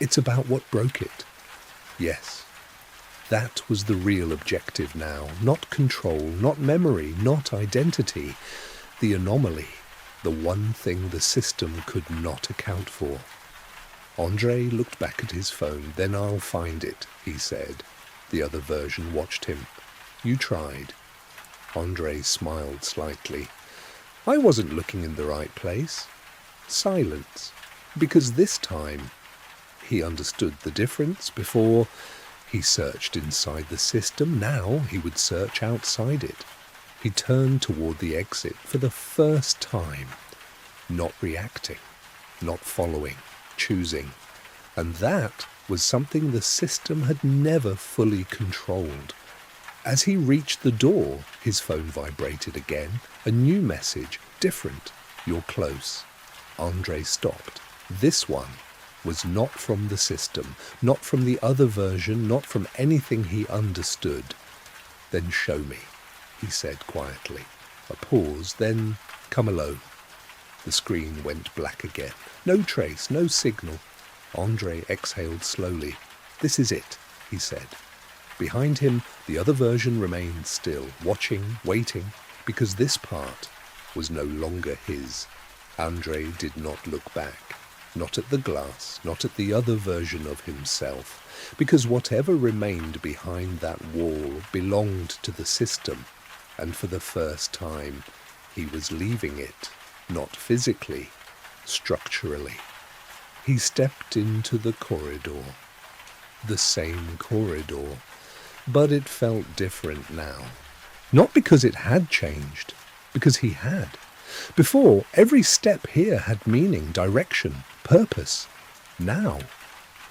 It's about what broke it." Yes. That was the real objective now. Not control, not memory, not identity. The anomaly. The one thing the system could not account for. Andrey looked back at his phone. "Then I'll find it," he said. The other version watched him. "You tried." Andrey smiled slightly. "I wasn't looking in the right place." Silence. Because this time he understood the difference. Before, he searched inside the system. Now he would search outside it. He turned toward the exit for the first time, not reacting, not following, choosing. And that was something the system had never fully controlled. As he reached the door, his phone vibrated again. A new message, different. "You're close." Andrey stopped. This one was not from the system, not from the other version, not from anything he understood. "Then show me," he said quietly. A pause, then, "Come alone." The screen went black again. No trace, no signal. Andrey exhaled slowly. "This is it," he said. Behind him, the other version remained still, watching, waiting, because this part was no longer his. Andrey did not look back, not at the glass, not at the other version of himself, because whatever remained behind that wall belonged to the system, and for the first time he was leaving it, not physically, structurally. He stepped into the corridor. The same corridor, but it felt different now. Not because it had changed, because he had. Before, every step here had meaning, direction, purpose. Now,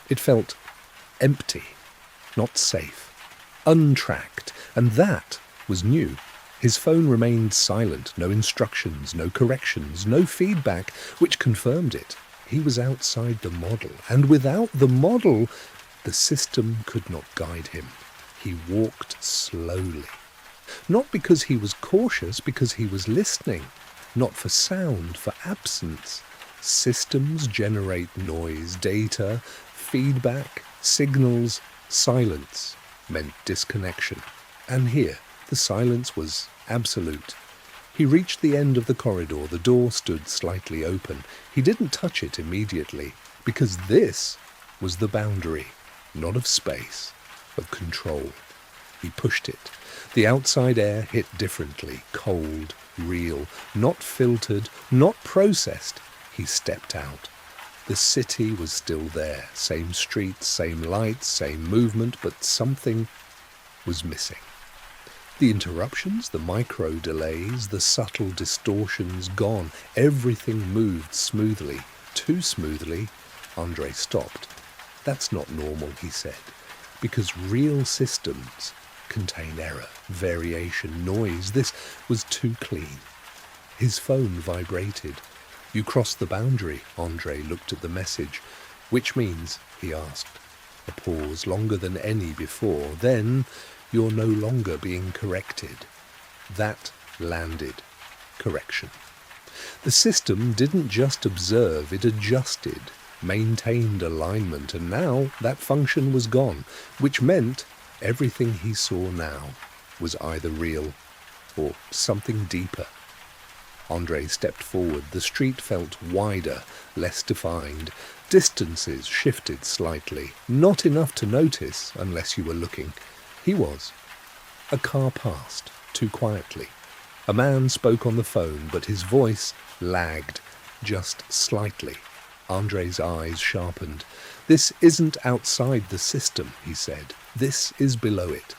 it felt empty, not safe, untracked, and that was new. His phone remained silent, no instructions, no corrections, no feedback, which confirmed it. He was outside the model, and without the model, the system could not guide him. He walked slowly. Not because he was cautious, because he was listening. Not for sound, for absence. Systems generate noise, data, feedback, signals. Silence meant disconnection. And here, the silence was absolute. He reached the end of the corridor. The door stood slightly open. He didn't touch it immediately, because this was the boundary, not of space, of control. He pushed it. The outside air hit differently, cold, real, not filtered, not processed. He stepped out. The city was still there, same streets, same lights, same movement, but something was missing. The interruptions, the micro delays, the subtle distortions gone. Everything moved smoothly, too smoothly. Andrey stopped. That's not normal, he said, because real systems contain error, variation, noise. This was too clean. His phone vibrated. You crossed the boundary. Andrey looked at the message. Which means, he asked. A pause, longer than any before. Then, you're no longer being corrected. That landed. Correction. The system didn't just observe, it adjusted, maintained alignment, and now that function was gone, which meant everything he saw now was either real or something deeper. Andrey stepped forward. The street felt wider, less defined. Distances shifted slightly, not enough to notice unless you were looking. He was. A car passed, too quietly. A man spoke on the phone, but his voice lagged, just slightly. Andrey's eyes sharpened. This isn't outside the system, he said. This is below it.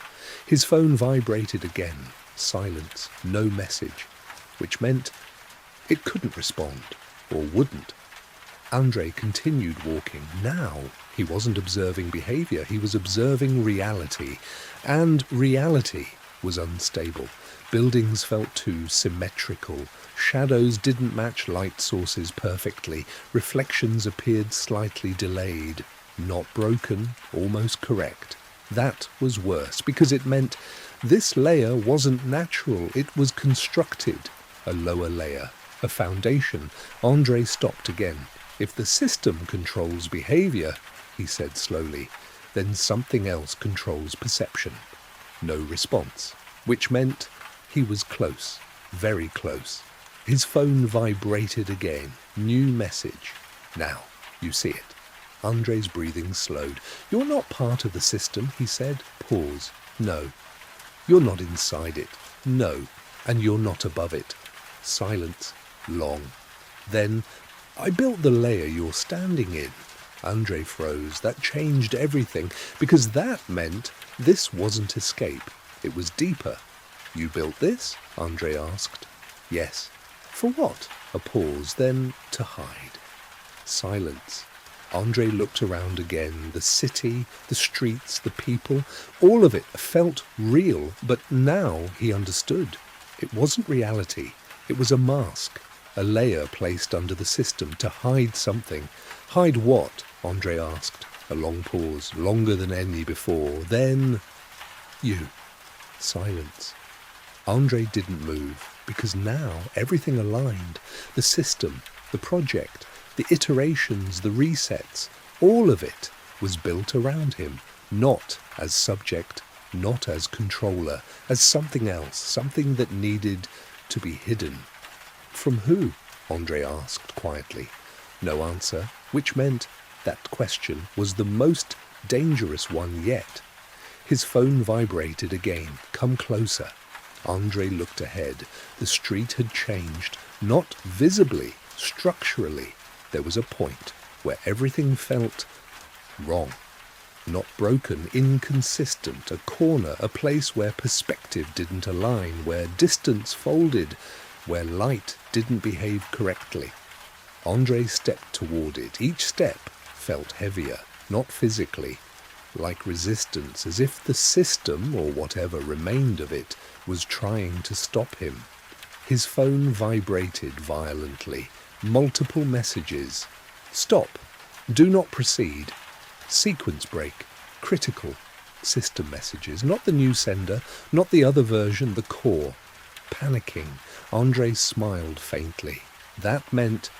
His phone vibrated again. Silence, no message, which meant it couldn't respond, or wouldn't. Andrey continued walking. Now he wasn't observing behavior, he was observing reality. And reality was unstable. Buildings felt too symmetrical. Shadows didn't match light sources perfectly. Reflections appeared slightly delayed. Not broken, almost correct. That was worse, because it meant this layer wasn't natural, it was constructed. A lower layer, a foundation. Andrey stopped again. If the system controls behavior, he said slowly, then something else controls perception. No response, which meant he was close, very close. His phone vibrated again. New message. Now, you see it. Andrey's breathing slowed. You're not part of the system, he said. Pause. No. You're not inside it. No. And you're not above it. Silence. Long. Then, I built the layer you're standing in. Andrey froze. That changed everything, because that meant this wasn't escape. It was deeper. You built this? Andrey asked. Yes. For what? A pause, then to hide. Silence. Andrey looked around again. The city, the streets, the people, all of it felt real, but now he understood. It wasn't reality. It was a mask, a layer placed under the system to hide something. Hide what? Andrey asked. A long pause, longer than any before. Then, you. Silence. Andrey didn't move, because now everything aligned. The system, the project, the iterations, the resets, all of it was built around him, not as subject, not as controller, as something else, something that needed to be hidden. From who? Andrey asked quietly. No answer, which meant that question was the most dangerous one yet. His phone vibrated again. Come closer. Andrey looked ahead. The street had changed, not visibly, structurally. There was a point where everything felt wrong. Not broken, inconsistent, a corner, a place where perspective didn't align, where distance folded, where light didn't behave correctly. Andrey stepped toward it. Each step felt heavier, not physically, like resistance, as if the system, or whatever remained of it, was trying to stop him. His phone vibrated violently. Multiple messages. Stop. Do not proceed. Sequence break. Critical. System messages. Not the new sender, not the other version, the core. Panicking. Andrey smiled faintly. That meant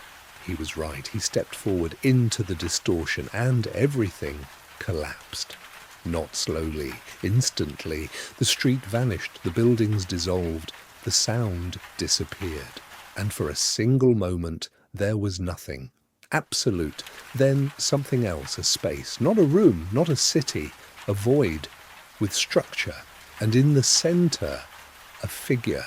he was right. He stepped forward into the distortion, and everything collapsed. Not slowly, instantly. The street vanished, the buildings dissolved, the sound disappeared. And for a single moment, there was nothing. Absolute. Then something else, a space. Not a room, not a city. A void with structure. And in the center, a figure.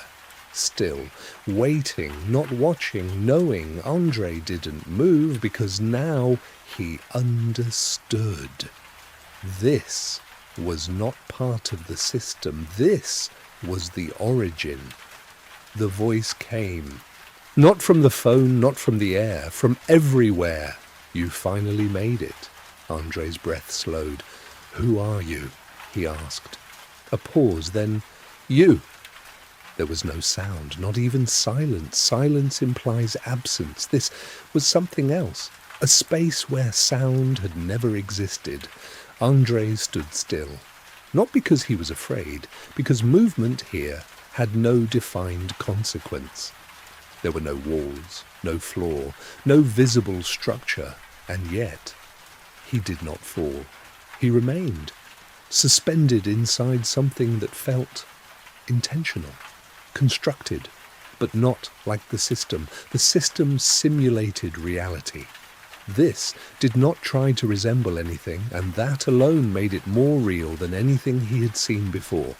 Still, waiting, not watching, knowing. Andrey didn't move because now he understood. This was not part of the system. This was the origin. The voice came. Not from the phone, not from the air, from everywhere. You finally made it. Andrey's breath slowed. Who are you? He asked. A pause, then, you. There was no sound, not even silence. Silence implies absence. This was something else. A space where sound had never existed. Andrey stood still. Not because he was afraid, because movement here had no defined consequence. There were no walls, no floor, no visible structure, and yet he did not fall. He remained, suspended inside something that felt intentional, constructed, but not like the system. The system simulated reality. This did not try to resemble anything, and that alone made it more real than anything he had seen before.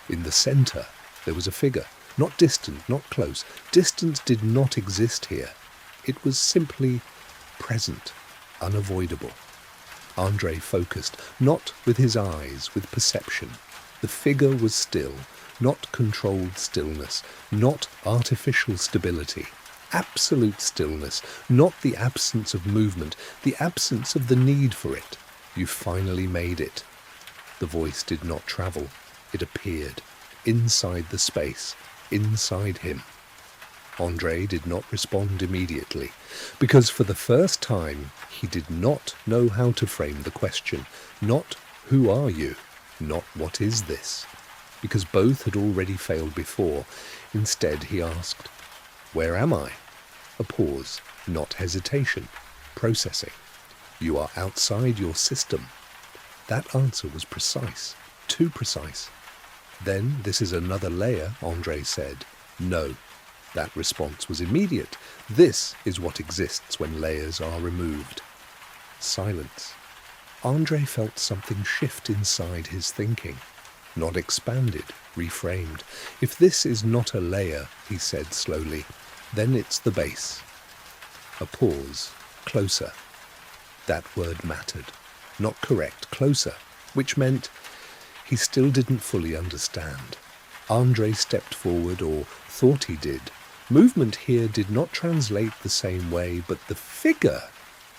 In the center, there was a figure, not distant, not close. Distance did not exist here. It was simply present, unavoidable. Andrey focused, not with his eyes, with perception. The figure was still, not controlled stillness, not artificial stability. Absolute stillness, not the absence of movement, the absence of the need for it. You finally made it. The voice did not travel. It appeared, inside the space, inside him. Andrey did not respond immediately, because for the first time he did not know how to frame the question. Not who are you, not what is this, because both had already failed before. Instead he asked, where am I? A pause, not hesitation, processing. You are outside your system. That answer was precise, too precise. Then this is another layer, Andrey said. No. That response was immediate. This is what exists when layers are removed. Silence. Andrey felt something shift inside his thinking. Not expanded, reframed. If this is not a layer, he said slowly, then it's the base. A pause. Closer. That word mattered. Not correct, closer, which meant he still didn't fully understand. Andrey stepped forward, or thought he did. Movement here did not translate the same way, but the figure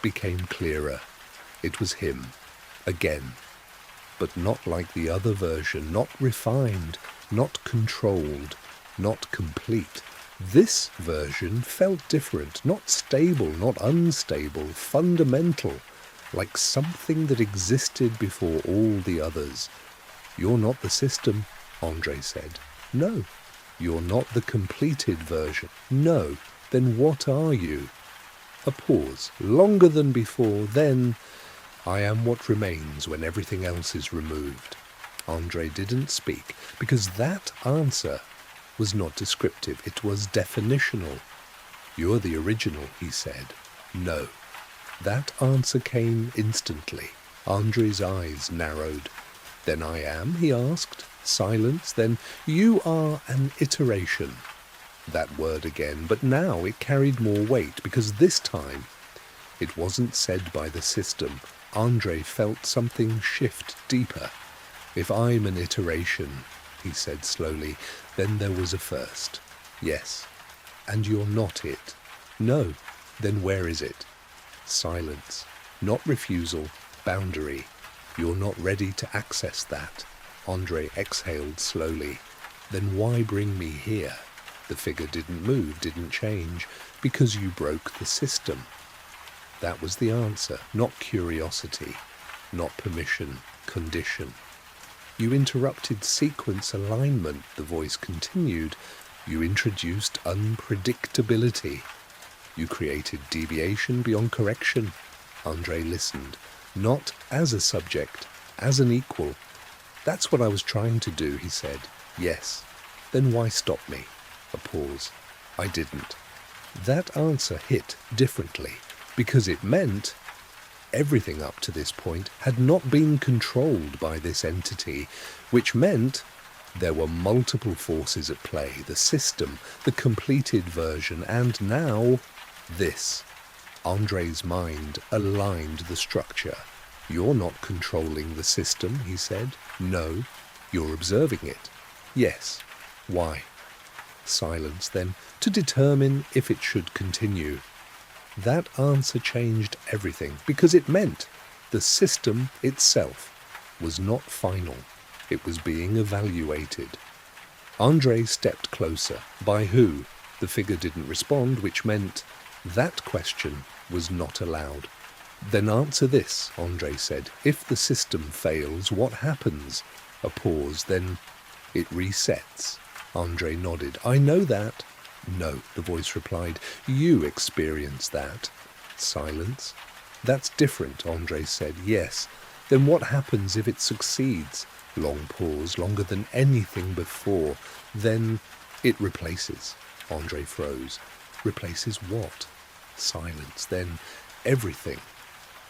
became clearer. It was him, again, but not like the other version, not refined, not controlled, not complete. This version felt different, not stable, not unstable, fundamental, like something that existed before all the others. You're not the system, Andrey said. No. You're not the completed version. No. Then what are you? A pause, longer than before, then I am what remains when everything else is removed. Andrey didn't speak, because that answer was not descriptive, it was definitional. You're the original, he said. No. That answer came instantly. Andrey's eyes narrowed. Then I am, he asked. Silence. Then you are an iteration. That word again, but now it carried more weight, because this time it wasn't said by the system. Andrey felt something shift deeper. If I'm an iteration, he said slowly, then there was a first. Yes. And you're not it. No. Then where is it? Silence. Not refusal. Boundary. You're not ready to access that. Andrey exhaled slowly. Then why bring me here? The figure didn't move, didn't change, because you broke the system. That was the answer, not curiosity, not permission, condition. You interrupted sequence alignment, the voice continued. You introduced unpredictability. You created deviation beyond correction. Andrey listened, not as a subject, as an equal. That's what I was trying to do, he said. Yes. Then why stop me? A pause. I didn't. That answer hit differently, because it meant everything up to this point had not been controlled by this entity, which meant there were multiple forces at play, the system, the completed version, and now this. Andrey's mind aligned the structure. You're not controlling the system, he said. No, you're observing it. Yes. Why? Silence, then, to determine if it should continue. That answer changed everything, because it meant the system itself was not final. It was being evaluated. Andrey stepped closer. By who? The figure didn't respond, which meant that question was not allowed. Then answer this, Andrey said. If the system fails, what happens? A pause, then it resets. Andrey nodded. I know that. No, the voice replied. You experience that. Silence. That's different, Andrey said. Yes. Then what happens if it succeeds? Long pause, longer than anything before. Then it replaces. Andrey froze. Replaces what? Silence. Then everything.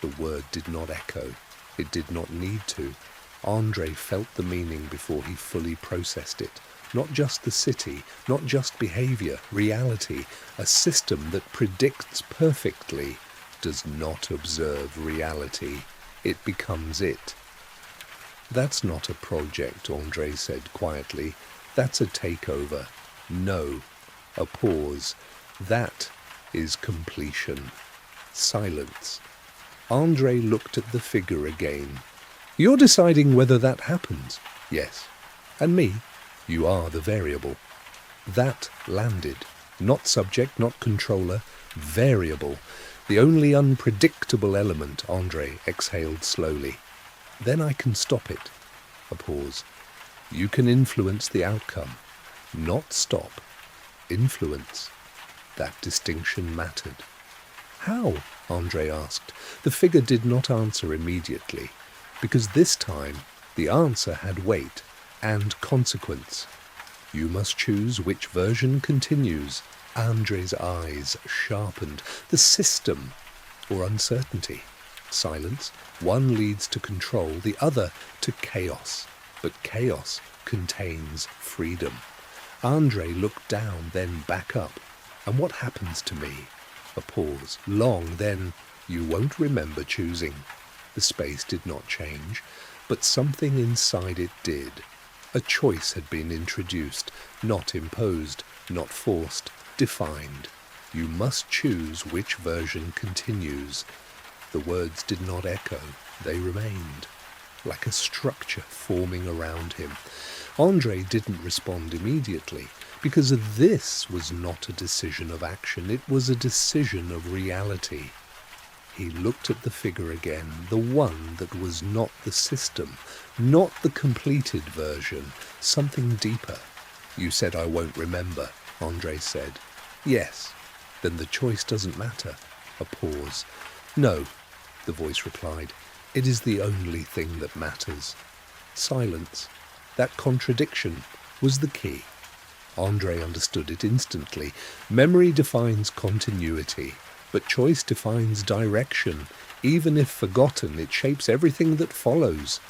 The word did not echo. It did not need to. Andrey felt the meaning before he fully processed it. Not just the city, not just behavior, reality. A system that predicts perfectly does not observe reality. It becomes it. That's not a project, Andrey said quietly. That's a takeover. No. A pause. That is completion. Silence. Andrey looked at the figure again. You're deciding whether that happens? Yes. And me? You are the variable. That landed. Not subject, not controller. Variable. The only unpredictable element, Andrey exhaled slowly. Then I can stop it. A pause. You can influence the outcome. Not stop. Influence. That distinction mattered. How? Andrey asked. The figure did not answer immediately, because this time the answer had weight and consequence. You must choose which version continues. Andrey's eyes sharpened. The system or uncertainty. Silence. One leads to control, the other to chaos. But chaos contains freedom. Andrey looked down, then back up. And what happens to me? A pause. Long, then you won't remember choosing. The space did not change, but something inside it did. A choice had been introduced, not imposed, not forced, defined. You must choose which version continues. The words did not echo, they remained, like a structure forming around him. Andrey didn't respond immediately, because this was not a decision of action, it was a decision of reality. He looked at the figure again, the one that was not the system, not the completed version, something deeper. You said I won't remember, Andrey said. Yes. Then the choice doesn't matter. A pause. No, the voice replied. It is the only thing that matters. Silence. That contradiction was the key. Andrey understood it instantly. Memory defines continuity, but choice defines direction. Even if forgotten, it shapes everything that follows.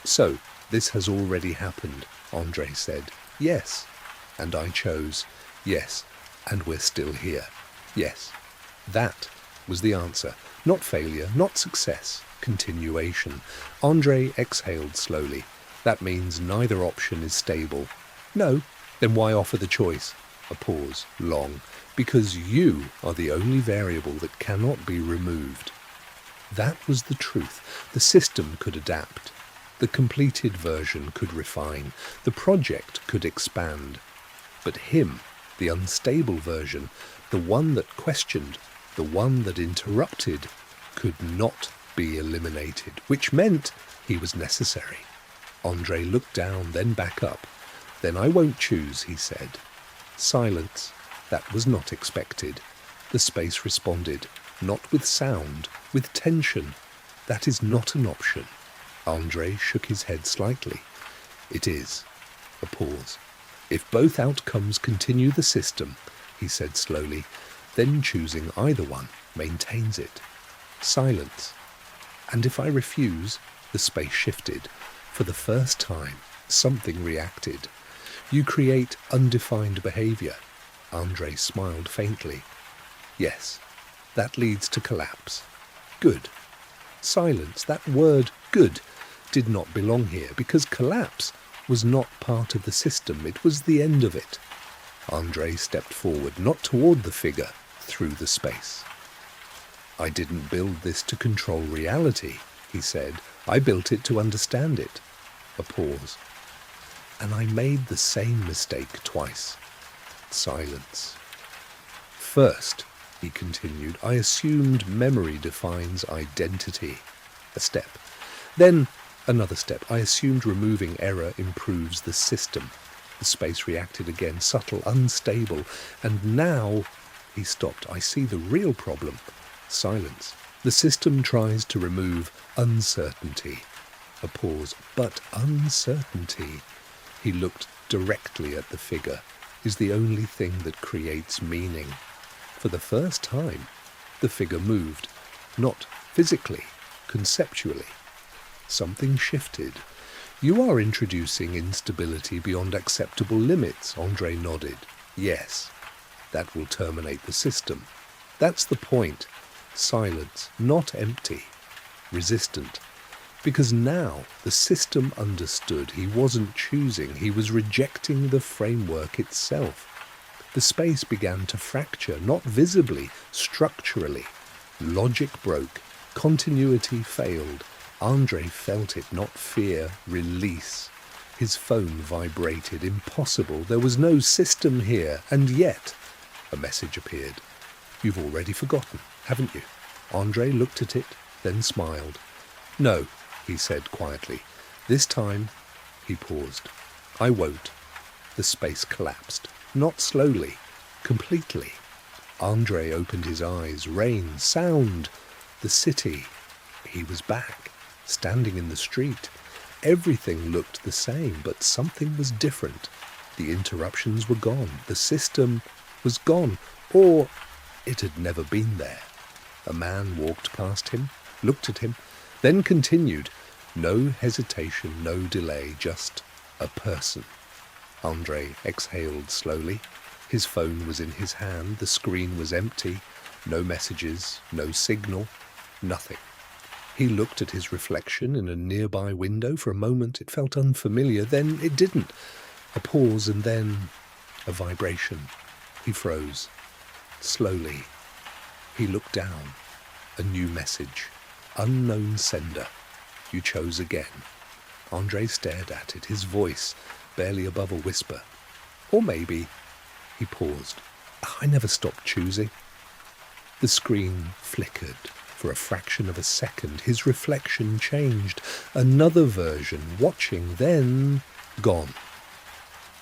So, This has already happened, Andrey said. Yes. And I chose, yes, and we're still here. Yes. That was the answer. Not failure, not success. Continuation. Andrey exhaled slowly. That means neither option is stable. No. Then why offer the choice? A pause, long. Because you are the only variable that cannot be removed. That was the truth. The system could adapt. The completed version could refine. The project could expand. But him, the unstable version, the one that questioned, the one that interrupted, could not be eliminated, which meant he was necessary. Andrey looked down, then back up. Then I won't choose, he said. Silence. That was not expected. The space responded, not with sound, with tension. That is not an option. Andrey shook his head slightly. It is. A pause. If both outcomes continue the system, he said slowly, then choosing either one maintains it. Silence. And if I refuse, the space shifted. For the first time, something reacted. You create undefined behavior. Andrey smiled faintly. Yes, that leads to collapse. Good. Silence, that word good, did not belong here, because collapse was not part of the system. It was the end of it. Andrey stepped forward, not toward the figure, through the space. I didn't build this to control reality, he said. I built it to understand it. A pause. And I made the same mistake twice. Silence. First, he continued, I assumed memory defines identity. A step. Then another step. I assumed removing error improves the system. The space reacted again, subtle, unstable. And now, he stopped. I see the real problem. Silence. The system tries to remove uncertainty. A pause. But uncertainty, he looked directly at the figure, is the only thing that creates meaning. For the first time, the figure moved, not physically, conceptually. Something shifted. You are introducing instability beyond acceptable limits, Andrey nodded. Yes, that will terminate the system. That's the point. Silence, not empty, resistant. Because now the system understood he wasn't choosing, he was rejecting the framework itself. The space began to fracture, not visibly, structurally. Logic broke, continuity failed. Andrey felt it, not fear, release. His phone vibrated. Impossible. There was no system here. And yet, a message appeared. You've already forgotten, haven't you? Andrey looked at it, then smiled. No, he said quietly. This time, he paused. I won't. The space collapsed. Not slowly, completely. Andrey opened his eyes. Rain, sound, the city. He was back, standing in the street. Everything looked the same, but something was different. The interruptions were gone. The system was gone, or it had never been there. A man walked past him, looked at him, then continued. No hesitation, no delay, just a person. Andrey exhaled slowly. His phone was in his hand. The screen was empty. No messages, no signal, nothing. He looked at his reflection in a nearby window. For a moment it felt unfamiliar, then it didn't. A pause and then a vibration. He froze. Slowly, he looked down. A new message. Unknown sender. You chose again. Andrey stared at it, his voice barely above a whisper. Or maybe, he paused. I never stopped choosing. The screen flickered. For a fraction of a second, his reflection changed. Another version, watching, then gone.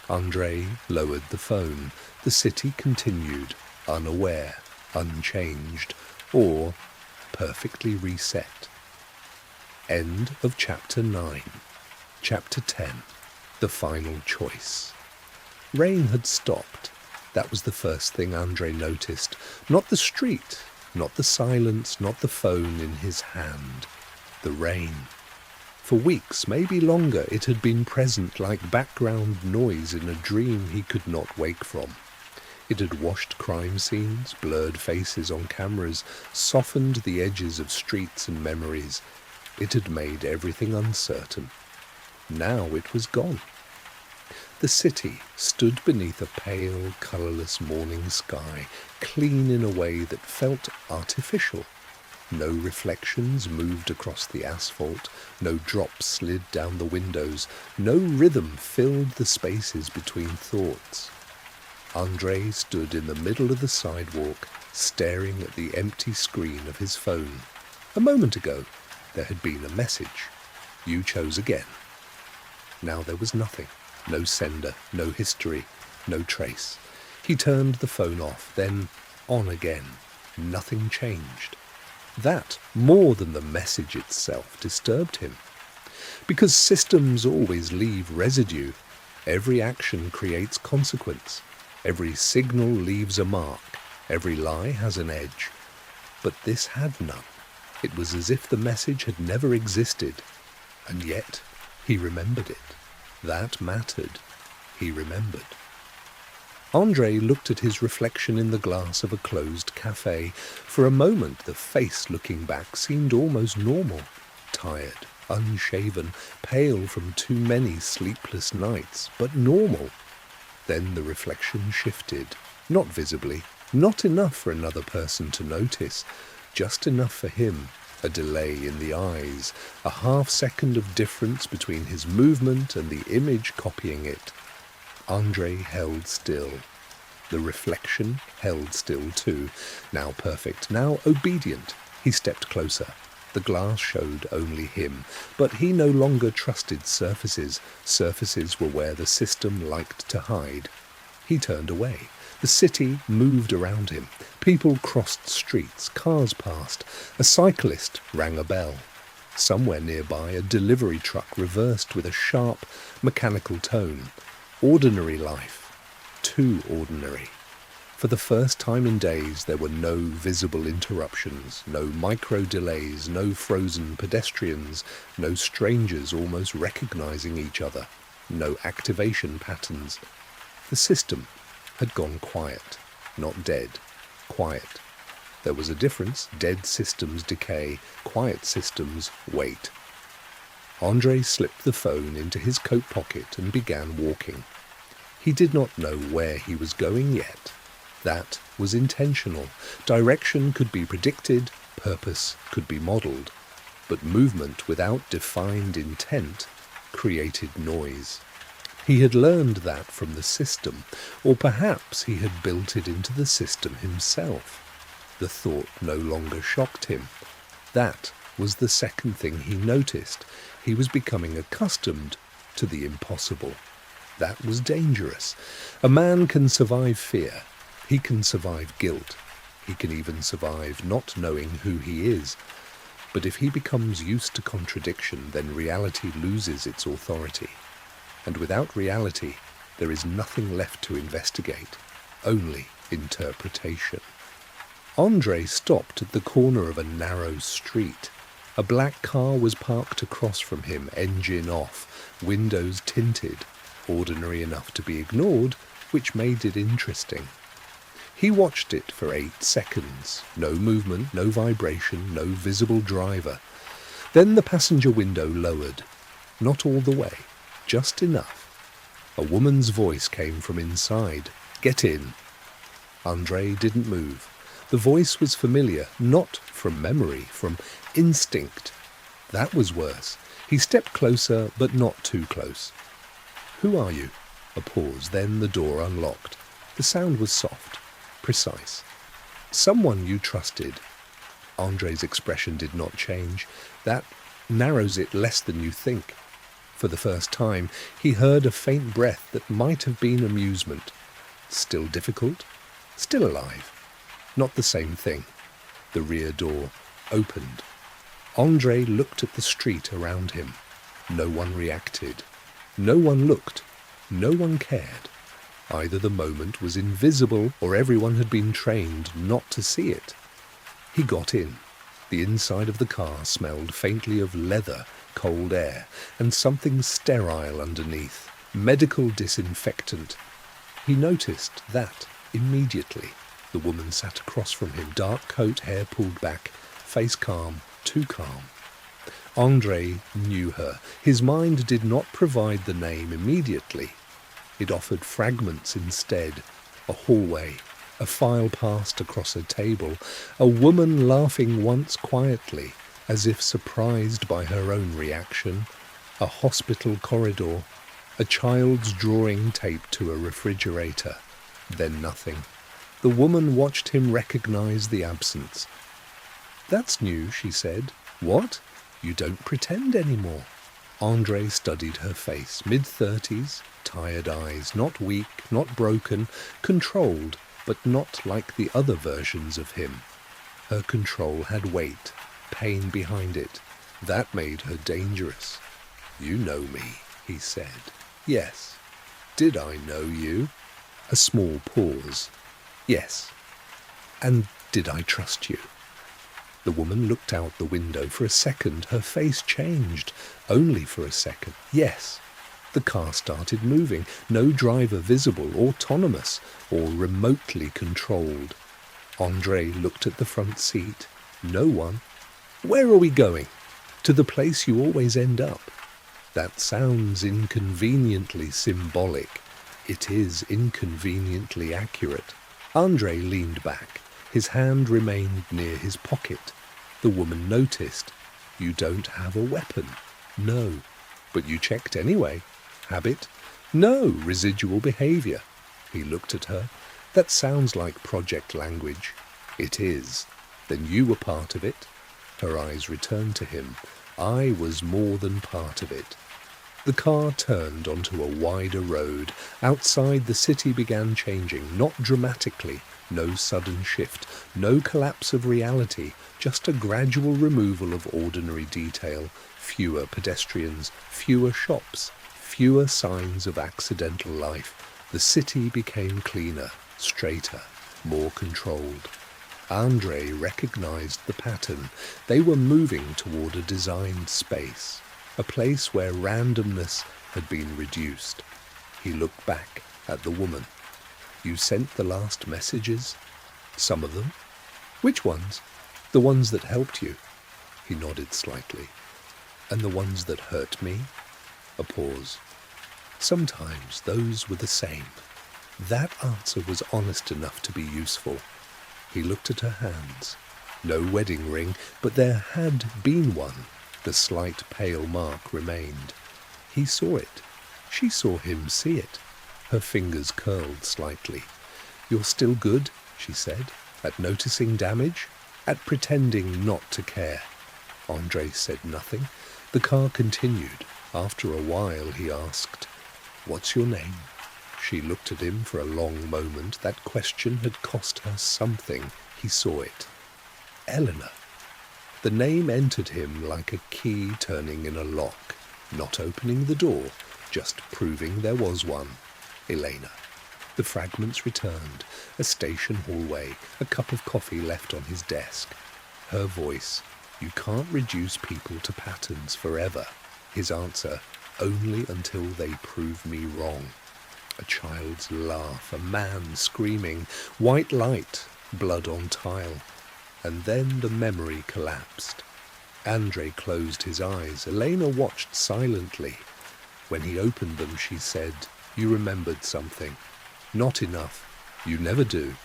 Andrey lowered the phone. The city continued, unaware, unchanged, or perfectly reset. End of Chapter 9. Chapter 10. The Final Choice. Rain had stopped. That was the first thing Andrey noticed. Not the street, not the silence, not the phone in his hand. The rain. For weeks, maybe longer, it had been present like background noise in a dream he could not wake from. It had washed crime scenes, blurred faces on cameras, softened the edges of streets and memories. It had made everything uncertain. Now it was gone. The city stood beneath a pale, colourless morning sky, clean in a way that felt artificial. No reflections moved across the asphalt, no drops slid down the windows, no rhythm filled the spaces between thoughts. Andrey stood in the middle of the sidewalk, staring at the empty screen of his phone. A moment ago, there had been a message. You chose again. Now there was nothing. No sender, no history, no trace. He turned the phone off, then on again. Nothing changed. That, more than the message itself, disturbed him. Because systems always leave residue. Every action creates consequence. Every signal leaves a mark. Every lie has an edge. But this had none. It was as if the message had never existed. And yet, he remembered it. That mattered. He remembered. Andrey looked at his reflection in the glass of a closed cafe. For a moment, the face looking back seemed almost normal. Tired, unshaven, pale from too many sleepless nights, but normal. Then the reflection shifted. Not visibly, not enough for another person to notice, just enough for him. A delay in the eyes, a half-second of difference between his movement and the image copying it. Andrey held still. The reflection held still too. Now perfect, now obedient. He stepped closer. The glass showed only him, but he no longer trusted surfaces. Surfaces were where the system liked to hide. He turned away. The city moved around him. People crossed streets, cars passed. A cyclist rang a bell. Somewhere nearby, a delivery truck reversed with a sharp, mechanical tone. Ordinary life. Too ordinary. For the first time in days, there were no visible interruptions, no micro-delays, no frozen pedestrians, no strangers almost recognizing each other, no activation patterns. The system had gone quiet, not dead, quiet. There was a difference. Dead systems decay, quiet systems wait. Andrey slipped the phone into his coat pocket and began walking. He did not know where he was going yet. That was intentional. Direction could be predicted, purpose could be modelled, but movement without defined intent created noise. He had learned that from the system, or perhaps he had built it into the system himself. The thought no longer shocked him. That was the second thing he noticed. He was becoming accustomed to the impossible. That was dangerous. A man can survive fear. He can survive guilt. He can even survive not knowing who he is. But if he becomes used to contradiction, then reality loses its authority. And without reality, there is nothing left to investigate, only interpretation. Andrey stopped at the corner of a narrow street. A black car was parked across from him, engine off, windows tinted, ordinary enough to be ignored, which made it interesting. He watched it for 8 seconds. No movement, no vibration, no visible driver. Then the passenger window lowered. Not all the way, just enough. A woman's voice came from inside. "Get in." Andrey didn't move. The voice was familiar, not from memory, from instinct. That was worse. He stepped closer, but not too close. "Who are you?" A pause, then the door unlocked. The sound was soft, precise. "Someone you trusted." Andrey's expression did not change. That narrows it less than you think. For the first time, he heard a faint breath that might have been amusement. Still difficult, still alive. Not the same thing. The rear door opened. Andrey looked at the street around him. No one reacted. No one looked. No one cared. Either the moment was invisible or everyone had been trained not to see it. He got in. The inside of the car smelled faintly of leather, cold air, and something sterile underneath. Medical disinfectant. He noticed that immediately. The woman sat across from him, dark coat, hair pulled back, face calm, too calm. Andrey knew her. His mind did not provide the name immediately. It offered fragments instead. A hallway, a file passed across a table, a woman laughing once quietly, as if surprised by her own reaction, a hospital corridor, a child's drawing taped to a refrigerator, then nothing. The woman watched him recognize the absence. "That's new," she said. "What? You don't pretend anymore." Andrey studied her face, mid-30s, tired eyes, not weak, not broken, controlled, but not like the other versions of him. Her control had weight, pain behind it. That made her dangerous. "You know me," he said. "Yes." "Did I know you?" A small pause. "Yes." "And did I trust you?" The woman looked out the window. For a second, her face changed. Only for a second. "Yes." The car started moving. No driver visible, autonomous, or remotely controlled. Andrey looked at the front seat. No one. "Where are we going?" "To the place you always end up." That sounds inconveniently symbolic. It is inconveniently accurate. Andrey leaned back. His hand remained near his pocket. The woman noticed. "You don't have a weapon." "No." "But you checked anyway." "Habit?" "No, residual behavior." He looked at her. "That sounds like project language." "It is." "Then you were part of it?" Her eyes returned to him. "I was more than part of it." The car turned onto a wider road. Outside, the city began changing, not dramatically. No sudden shift, no collapse of reality, just a gradual removal of ordinary detail. Fewer pedestrians, fewer shops, fewer signs of accidental life. The city became cleaner, straighter, more controlled. Andrey recognized the pattern. They were moving toward a designed space, a place where randomness had been reduced. He looked back at the woman. "You sent the last messages?" "Some of them." "Which ones?" "The ones that helped you." He nodded slightly. "And the ones that hurt me?" A pause. "Sometimes those were the same." That answer was honest enough to be useful. He looked at her hands. No wedding ring, but there had been one. The slight pale mark remained. He saw it. She saw him see it. Her fingers curled slightly. "You're still good," she said, "at noticing damage, at pretending not to care." Andrey said nothing. The car continued. After a while he asked, "What's your name?" She looked at him for a long moment. That question had cost her something. He saw it. "Eleanor." The name entered him like a key turning in a lock, not opening the door, just proving there was one. Elena. The fragments returned. A station hallway, a cup of coffee left on his desk. Her voice. "You can't reduce people to patterns forever." His answer. "Only until they prove me wrong." A child's laugh, a man screaming, white light, blood on tile. And then the memory collapsed. Andrey closed his eyes. Elena watched silently. When he opened them, she said, "You remembered something." "Not enough." "You never do."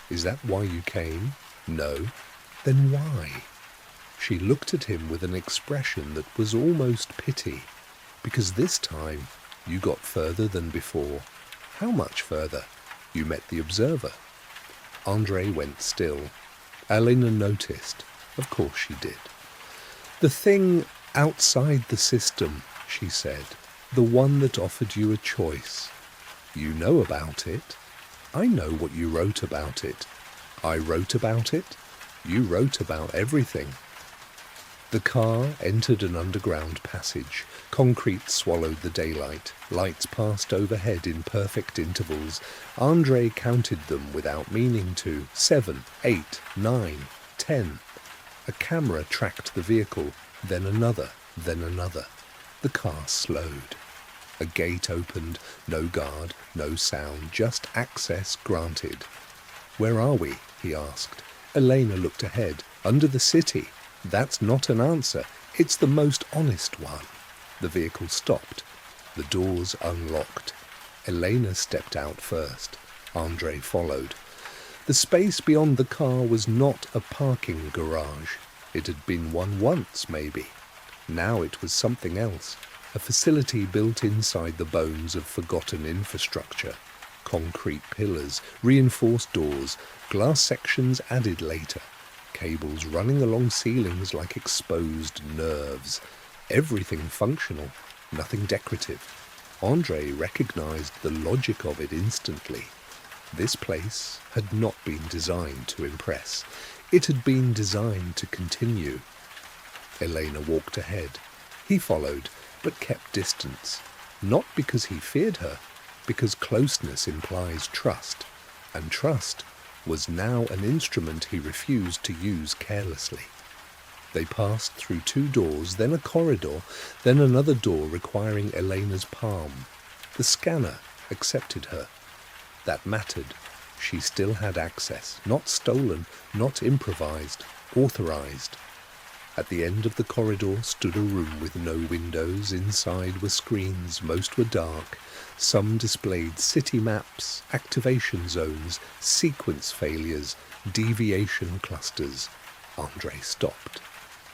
"Is that why you came?" "No." "Then why?" She looked at him with an expression that was almost pity. "Because this time you got further than before." "How much further?" "You met the observer." Andrey went still. Elena noticed. Of course she did. "The thing outside the system," she said. "The one that offered you a choice. You know about it." "I know what you wrote about it." "I wrote about it?" "You wrote about everything." The car entered an underground passage. Concrete swallowed the daylight. Lights passed overhead in perfect intervals. Andrey counted them without meaning to. 7, 8, 9, 10. A camera tracked the vehicle, then another, then another. The car slowed. A gate opened, no guard, no sound, just access granted. "Where are we?" he asked. Elena looked ahead. "Under the city." "That's not an answer. It's the most honest one." The vehicle stopped. The doors unlocked. Elena stepped out first. Andrey followed. The space beyond the car was not a parking garage. It had been one once, maybe. Now it was something else. A facility built inside the bones of forgotten infrastructure. Concrete pillars, reinforced doors, glass sections added later. Cables running along ceilings like exposed nerves. Everything functional, nothing decorative. Andrey recognized the logic of it instantly. This place had not been designed to impress. It had been designed to continue. Elena walked ahead. He followed, but kept distance. Not because he feared her, because closeness implies trust, and trust was now an instrument he refused to use carelessly. They passed through 2 doors, then a corridor, then another door requiring Elena's palm. The scanner accepted her. That mattered. She still had access, not stolen, not improvised, authorized. At the end of the corridor stood a room with no windows. Inside were screens, most were dark. Some displayed city maps, activation zones, sequence failures, deviation clusters. Andrey stopped.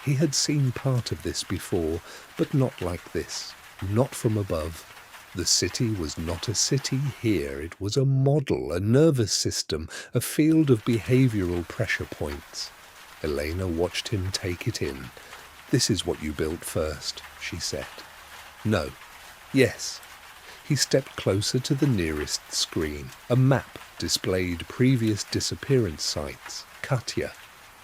He had seen part of this before, but not like this, not from above. The city was not a city here. It was a model, a nervous system, a field of behavioral pressure points. Elena watched him take it in. "This is what you built first," she said. "No." "Yes." He stepped closer to the nearest screen. A map displayed previous disappearance sites. Katya,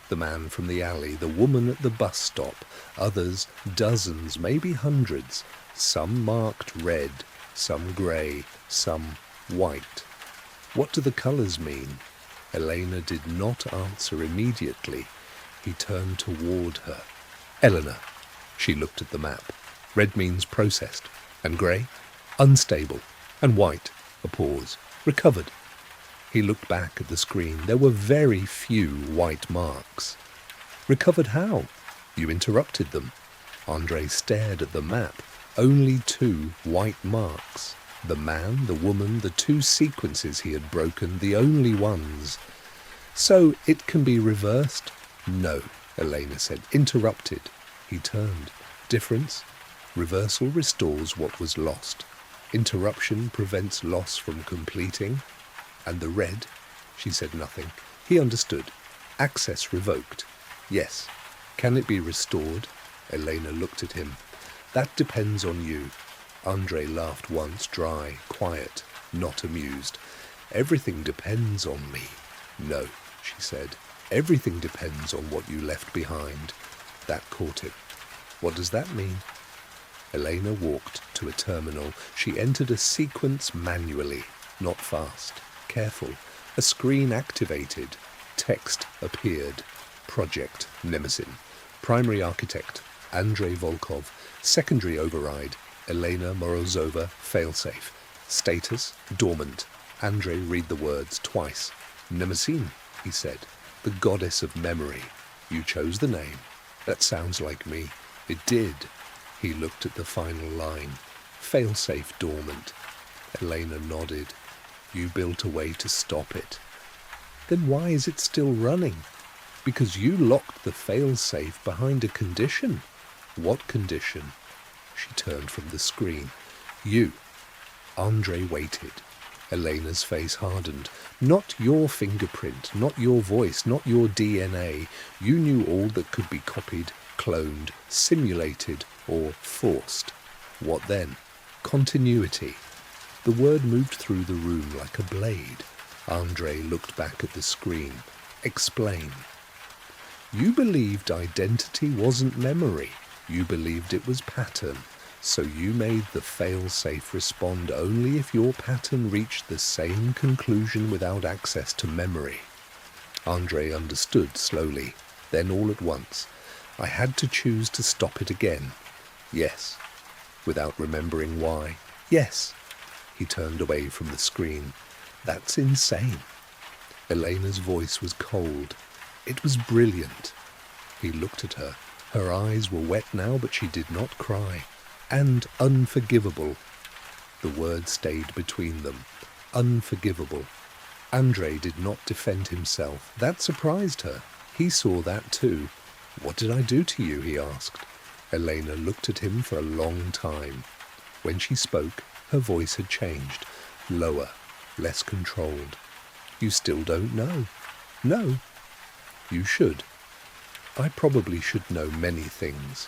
the man from the alley, the woman at the bus stop, others, dozens, maybe hundreds, some marked red, some grey, some white. "What do the colours mean?" Elena did not answer immediately. He turned toward her. "Eleanor." She looked at the map. "Red means processed. And grey? Unstable. And white?" A pause. "Recovered." He looked back at the screen. There were very few white marks. "Recovered how?" "You interrupted them." Andrey stared at the map. Only 2 white marks. The man, the woman, the 2 sequences he had broken, the only ones. "So it can be reversed?" "No," Elena said. "Interrupted." He turned. "Difference?" "Reversal restores what was lost. Interruption prevents loss from completing." "And the red?" She said nothing. He understood. "Access revoked." "Yes." "Can it be restored?" Elena looked at him. "That depends on you." Andrey laughed once, dry, quiet, not amused. "Everything depends on me." "No," she said. "Everything depends on what you left behind." That caught him. "What does that mean?" Elena walked to a terminal. She entered a sequence manually, not fast, careful. A screen activated. Text appeared. Project Nemesis. Primary architect, Andrey Volkov. Secondary override, Elena Morozova, failsafe. Status, dormant. Andrey read the words twice. "Nemesis," he said. "The goddess of memory. You chose the name. That sounds like me." It did. He looked at the final line. "Failsafe dormant." Elena nodded. "You built a way to stop it." "Then why is it still running?" "Because you locked the failsafe behind a condition." "What condition?" She turned from the screen. "You." Andrey waited. Elena's face hardened. "Not your fingerprint, not your voice, not your DNA. You knew all that could be copied, cloned, simulated, or forced." "What then?" "Continuity." The word moved through the room like a blade. Andrey looked back at the screen. "Explain." "You believed identity wasn't memory. You believed it was pattern. So you made the fail-safe respond only if your pattern reached the same conclusion without access to memory." Andrey understood slowly. Then all at once, I had to choose to stop it again. Yes. Without remembering why. Yes. He turned away from the screen. That's insane. Elena's voice was cold. It was brilliant. He looked at her. Her eyes were wet now, but she did not cry. And unforgivable. The word stayed between them. Unforgivable. Andrey did not defend himself. That surprised her. He saw that too. "What did I do to you?" he asked. Elena looked at him for a long time. When she spoke, her voice had changed. Lower, less controlled. "You still don't know." "No." "You should. I probably should know many things.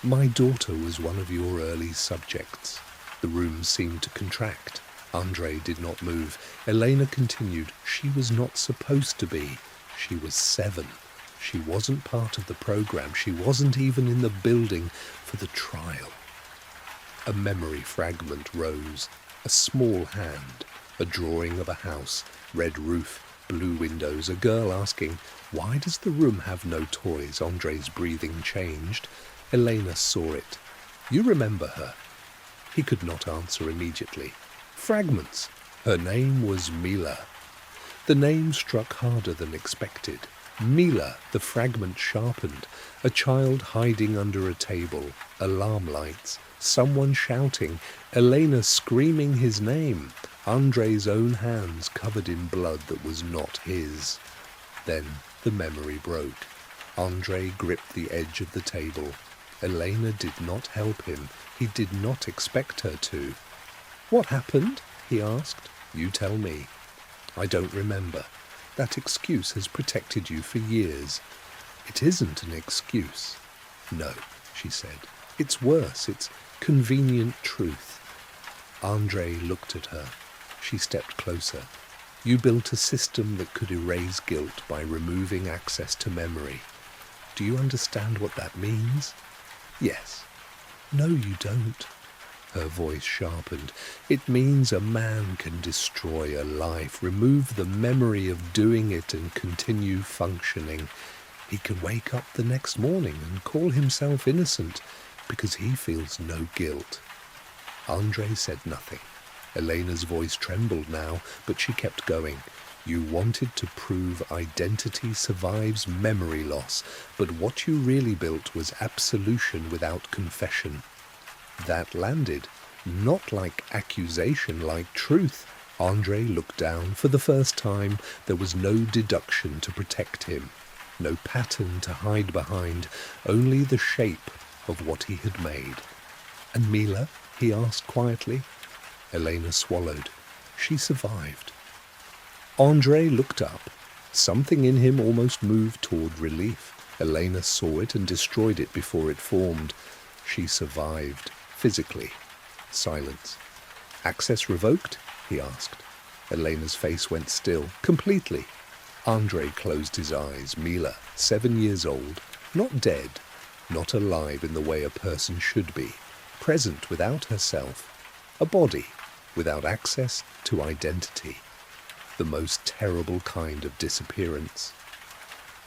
My daughter was one of your early subjects." The room seemed to contract. Andrey did not move. Elena continued. "She was not supposed to be. She was 7. She wasn't part of the program. She wasn't even in the building for the trial." A memory fragment rose. A small hand. A drawing of a house. Red roof. Blue windows. A girl asking, "Why does the room have no toys?" Andrei's breathing changed. Elena saw it. "You remember her?" He could not answer immediately. Fragments. Her name was Mila. The name struck harder than expected. Mila, the fragment sharpened. A child hiding under a table. Alarm lights. Someone shouting. Elena screaming his name. Andrei's own hands covered in blood that was not his. Then the memory broke. Andrey gripped the edge of the table. Elena did not help him. He did not expect her to. "What happened?" he asked. "You tell me." "I don't remember. That excuse has protected you for years." "It isn't an excuse." "No," she said. "It's worse. It's convenient truth." Andrey looked at her. She stepped closer. "You built a system that could erase guilt by removing access to memory. Do you understand what that means?" "Yes." "No, you don't." Her voice sharpened. "It means a man can destroy a life, remove the memory of doing it and continue functioning. He can wake up the next morning and call himself innocent because he feels no guilt." Andrey said nothing. Elena's voice trembled now, but she kept going. "You wanted to prove identity survives memory loss, but what you really built was absolution without confession." That landed, not like accusation, like truth. Andrey looked down. For the first time, there was no deduction to protect him, no pattern to hide behind, only the shape of what he had made. "And Mila?" he asked quietly. Elena swallowed. "She survived." Andrey looked up. Something in him almost moved toward relief. Elena saw it and destroyed it before it formed. "She survived. Physically." Silence. "Access revoked?" he asked. Elena's face went still. "Completely." Andrey closed his eyes. Mila, 7 years old, not dead, not alive in the way a person should be, present without herself, a body without access to identity. The most terrible kind of disappearance.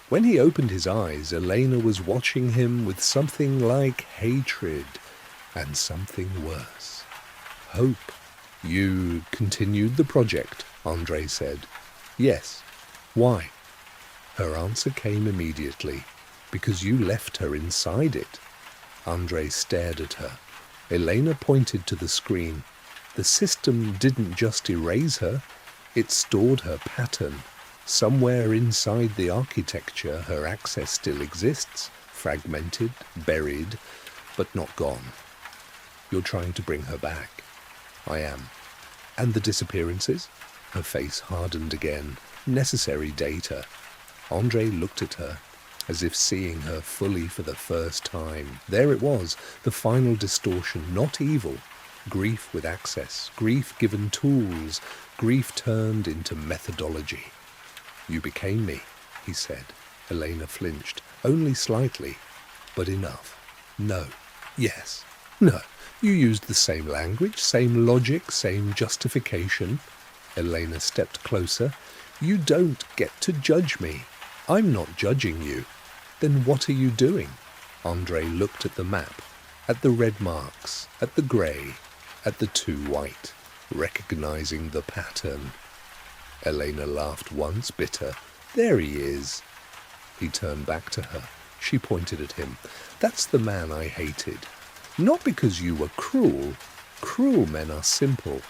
When he opened his eyes, Elena was watching him with something like hatred and something worse. Hope. "You continued the project," Andrey said. "Yes." "Why?" Her answer came immediately. "Because you left her inside it." Andrey stared at her. Elena pointed to the screen. "The system didn't just erase her. It stored her pattern. Somewhere inside the architecture, her access still exists, fragmented, buried, but not gone. You're trying to bring her back." "I am." "And the disappearances?" Her face hardened again. "Necessary data." Andrey looked at her, as if seeing her fully for the first time. There it was, the final distortion, not evil. Grief with access, grief given tools, grief turned into methodology. "You became me," he said. Elena flinched, only slightly, but enough. "No." "Yes." "No." "You used the same language, same logic, same justification." Elena stepped closer. "You don't get to judge me." I'm not judging you. Then what are you doing? Andrey looked at the map, at the red marks, at the grey, at the two white, recognizing the pattern. Elena laughed once, bitter. There he is. He turned back to her. She pointed at him. That's the man I hated. Not because you were cruel. Cruel men are simple.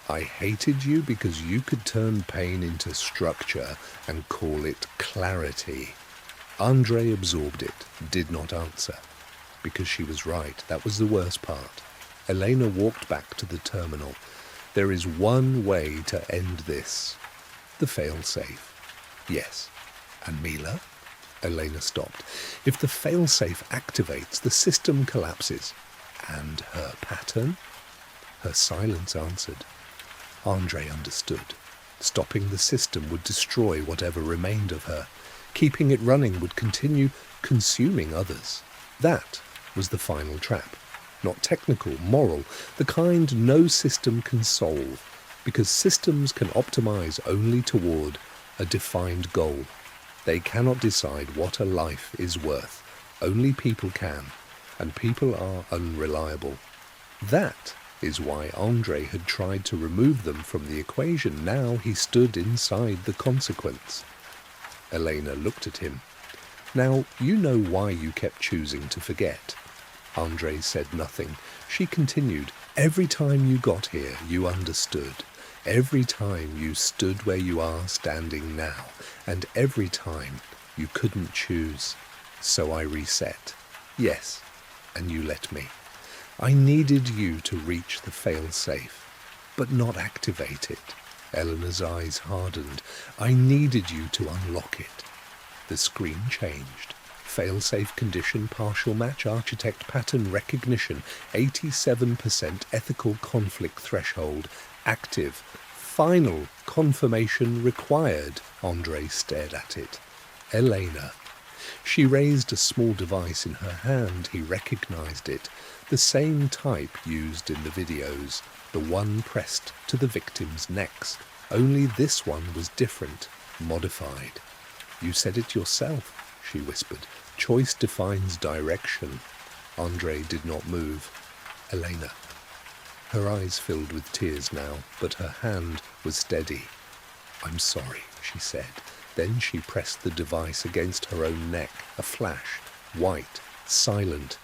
I hated you because you could turn pain into structure and call it clarity. Andrey absorbed it, did not answer. Because she was right, that was the worst part. Elena walked back to the terminal. There is one way to end this. The fail-safe. Yes. And Mila? Elena stopped. If the fail-safe activates, the system collapses. And her pattern? Her silence answered. Andrey understood. Stopping the system would destroy whatever remained of her. Keeping it running would continue consuming others. That was the final trap. Not technical, moral, the kind no system can solve, because systems can optimize only toward a defined goal. They cannot decide what a life is worth. Only people can, and people are unreliable. That is why Andrey had tried to remove them from the equation. Now he stood inside the consequence. Elena looked at him. Now, you know why you kept choosing to forget. Andrey said nothing. She continued. Every time you got here, you understood. Every time you stood where you are standing now. And every time you couldn't choose. So I reset. Yes, and you let me. I needed you to reach the fail-safe, but not activate it. Eleanor's eyes hardened. I needed you to unlock it. The screen changed. Fail-safe condition, partial match, architect pattern recognition, 87% ethical conflict threshold, active, final confirmation required. Andrey stared at it. Elena. She raised a small device in her hand. He recognized it. The same type used in the videos, the one pressed to the victims' necks. Only this one was different, modified. You said it yourself, she whispered. Choice defines direction. Andrey did not move. Elena. Her eyes filled with tears now, but her hand was steady. I'm sorry, she said. Then she pressed the device against her own neck. A flash, white, silent,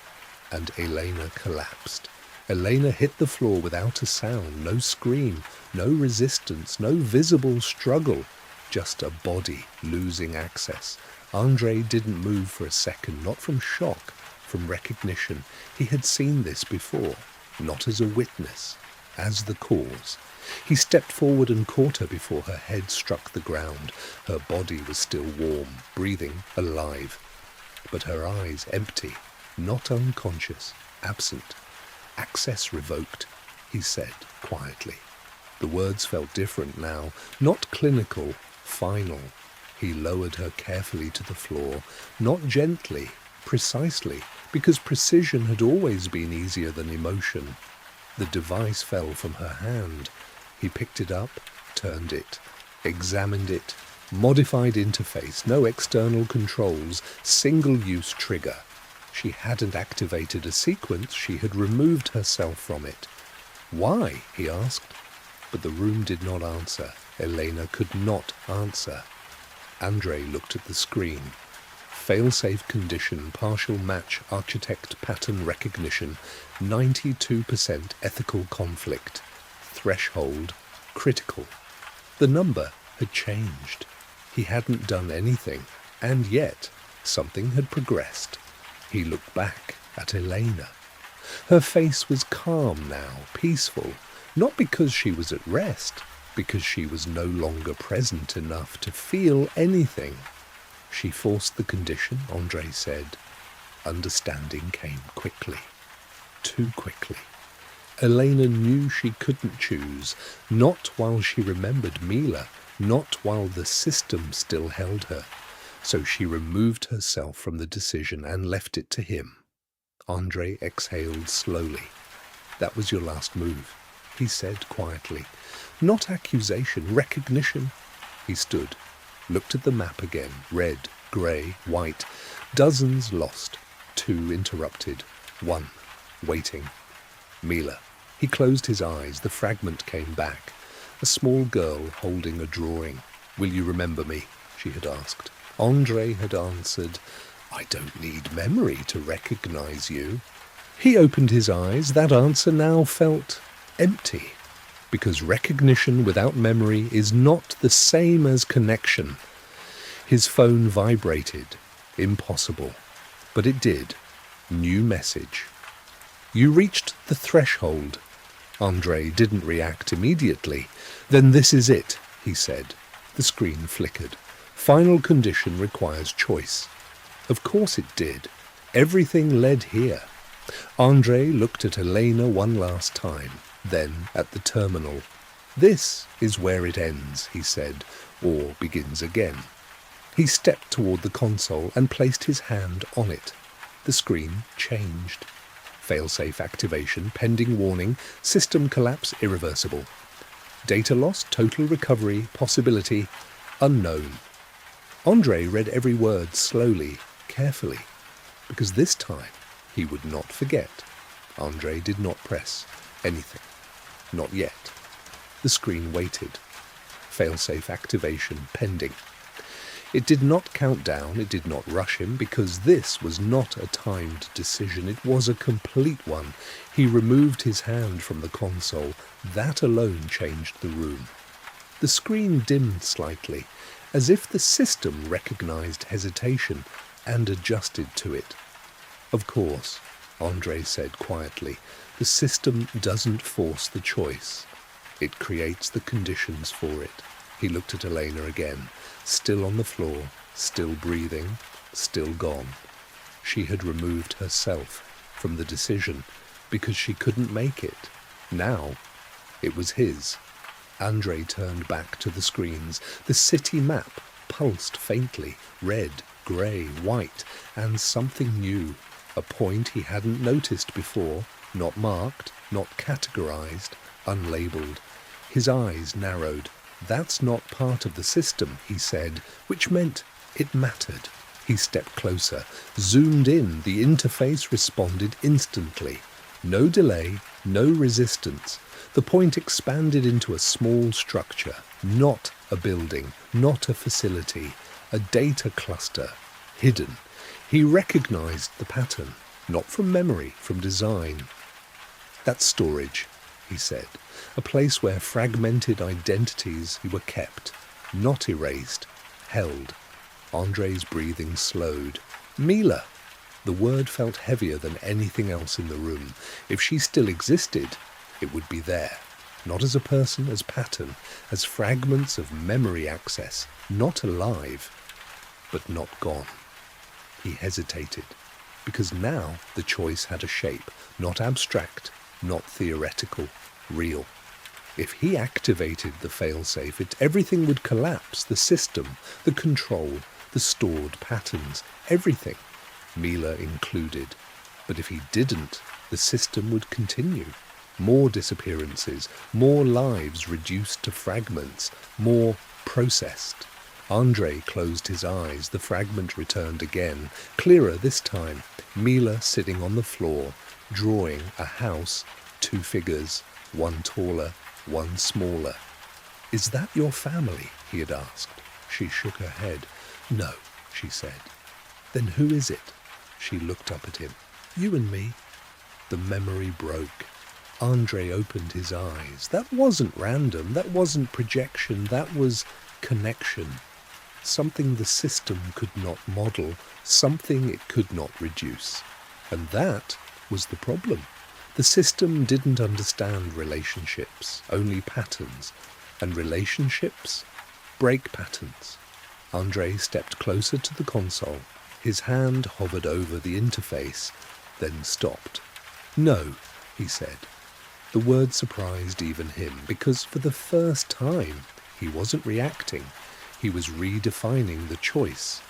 and Elena collapsed. Elena hit the floor without a sound, no scream, no resistance, no visible struggle, just a body losing access. Andrey didn't move for a second, not from shock, from recognition. He had seen this before, not as a witness, as the cause. He stepped forward and caught her before her head struck the ground. Her body was still warm, breathing, alive, but her eyes empty, not unconscious, absent. Access revoked, he said quietly. The words felt different now, not clinical, final. He lowered her carefully to the floor, not gently, precisely, because precision had always been easier than emotion. The device fell from her hand. He picked it up, turned it, examined it. Modified interface, no external controls, single-use trigger. She hadn't activated a sequence, she had removed herself from it. Why? He asked. But the room did not answer. Elena could not answer. Andrey looked at the screen. Fail-safe condition, partial match, architect pattern recognition, 92% ethical conflict, threshold, critical. The number had changed. He hadn't done anything, and yet something had progressed. He looked back at Elena. Her face was calm now, peaceful, not because she was at rest, because she was no longer present enough to feel anything. She forced the condition, Andrey said. Understanding came quickly, too quickly. Elena knew she couldn't choose, not while she remembered Mila, not while the system still held her. So she removed herself from the decision and left it to him. Andrey exhaled slowly. That was your last move, he said quietly. Not accusation, recognition. He stood, looked at the map again, red, grey, white. Dozens lost. 2 interrupted. 1 waiting. Mila. He closed his eyes. The fragment came back. A small girl holding a drawing. "Will you remember me?" she had asked. Andrey had answered, "I don't need memory to recognize you." He opened his eyes. That answer now felt empty, because recognition without memory is not the same as connection. His phone vibrated. Impossible. But it did. New message. "You reached the threshold." Andrey didn't react immediately. "Then this is it," he said. The screen flickered. "Final condition requires choice." Of course it did. Everything led here. Andrey looked at Elena one last time, then at the terminal. "This is where it ends," he said, "or begins again." He stepped toward the console and placed his hand on it. The screen changed. Failsafe activation, pending warning, system collapse irreversible. Data loss, total recovery, possibility, unknown. Andrey read every word slowly, carefully, because this time he would not forget. Andrey did not press anything. Not yet. The screen waited. Failsafe activation pending. It did not count down, it did not rush him, because this was not a timed decision, it was a complete one. He removed his hand from the console. That alone changed the room. The screen dimmed slightly, as if the system recognized hesitation and adjusted to it. "Of course," Andrey said quietly, "the system doesn't force the choice. It creates the conditions for it." He looked at Elena again. Still on the floor, still breathing, still gone. She had removed herself from the decision because she couldn't make it. Now it was his. Andrey turned back to the screens. The city map pulsed faintly, red, grey, white, and something new, a point he hadn't noticed before, not marked, not categorized, unlabeled. His eyes narrowed. "That's not part of the system," he said, which meant it mattered. He stepped closer, zoomed in. The interface responded instantly. No delay, no resistance. The point expanded into a small structure, not a building, not a facility, a data cluster, hidden. He recognized the pattern, not from memory, from design. "That's storage," he said. "A place where fragmented identities were kept, not erased, held." Andrey's breathing slowed. "Mila!" The word felt heavier than anything else in the room. If she still existed, it would be there. Not as a person, as pattern, as fragments of memory access. Not alive, but not gone. He hesitated, because now the choice had a shape, not abstract, not theoretical, real. If he activated the failsafe, everything would collapse, the system, the control, the stored patterns, everything, Mila included. But if he didn't, the system would continue. More disappearances, more lives reduced to fragments, more processed. Andrey closed his eyes. The fragment returned again, clearer this time. Mila sitting on the floor, drawing a house, 2 figures, one taller, one smaller. "Is that your family?" he had asked. She shook her head. "No," she said. "Then who is it?" She looked up at him. "You and me." The memory broke. Andrey opened his eyes. That wasn't random. That wasn't projection. That was connection. Something the system could not model. Something it could not reduce. And that was the problem. The system didn't understand relationships, only patterns. And relationships break patterns. Andrey stepped closer to the console. His hand hovered over the interface, then stopped. "No," he said. The word surprised even him, because for the first time he wasn't reacting. He was redefining the choice.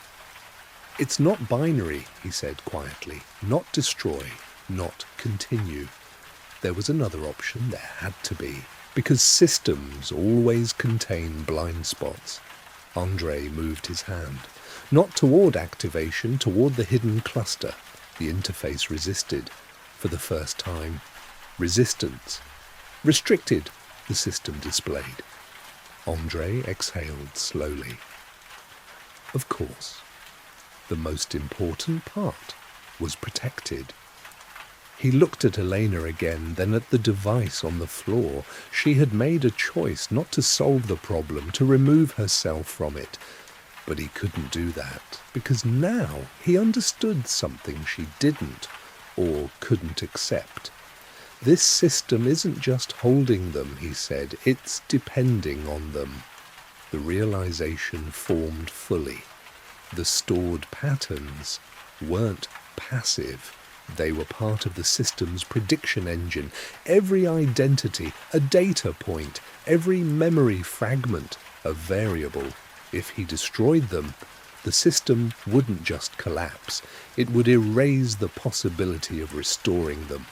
"It's not binary," he said quietly. "Not destroy, not continue." There was another option, there had to be, because systems always contain blind spots. Andrey moved his hand. Not toward activation, toward the hidden cluster. The interface resisted, for the first time. Resistance. Restricted, the system displayed. Andrey exhaled slowly. Of course, the most important part was protected. He looked at Elena again, then at the device on the floor. She had made a choice not to solve the problem, to remove herself from it. But he couldn't do that, because now he understood something she didn't, or couldn't accept. This system isn't just holding them, he said, it's depending on them. The realization formed fully. The stored patterns weren't passive. They were part of the system's prediction engine. Every identity, a data point, every memory fragment, a variable. If he destroyed them, the system wouldn't just collapse. It would erase the possibility of restoring them.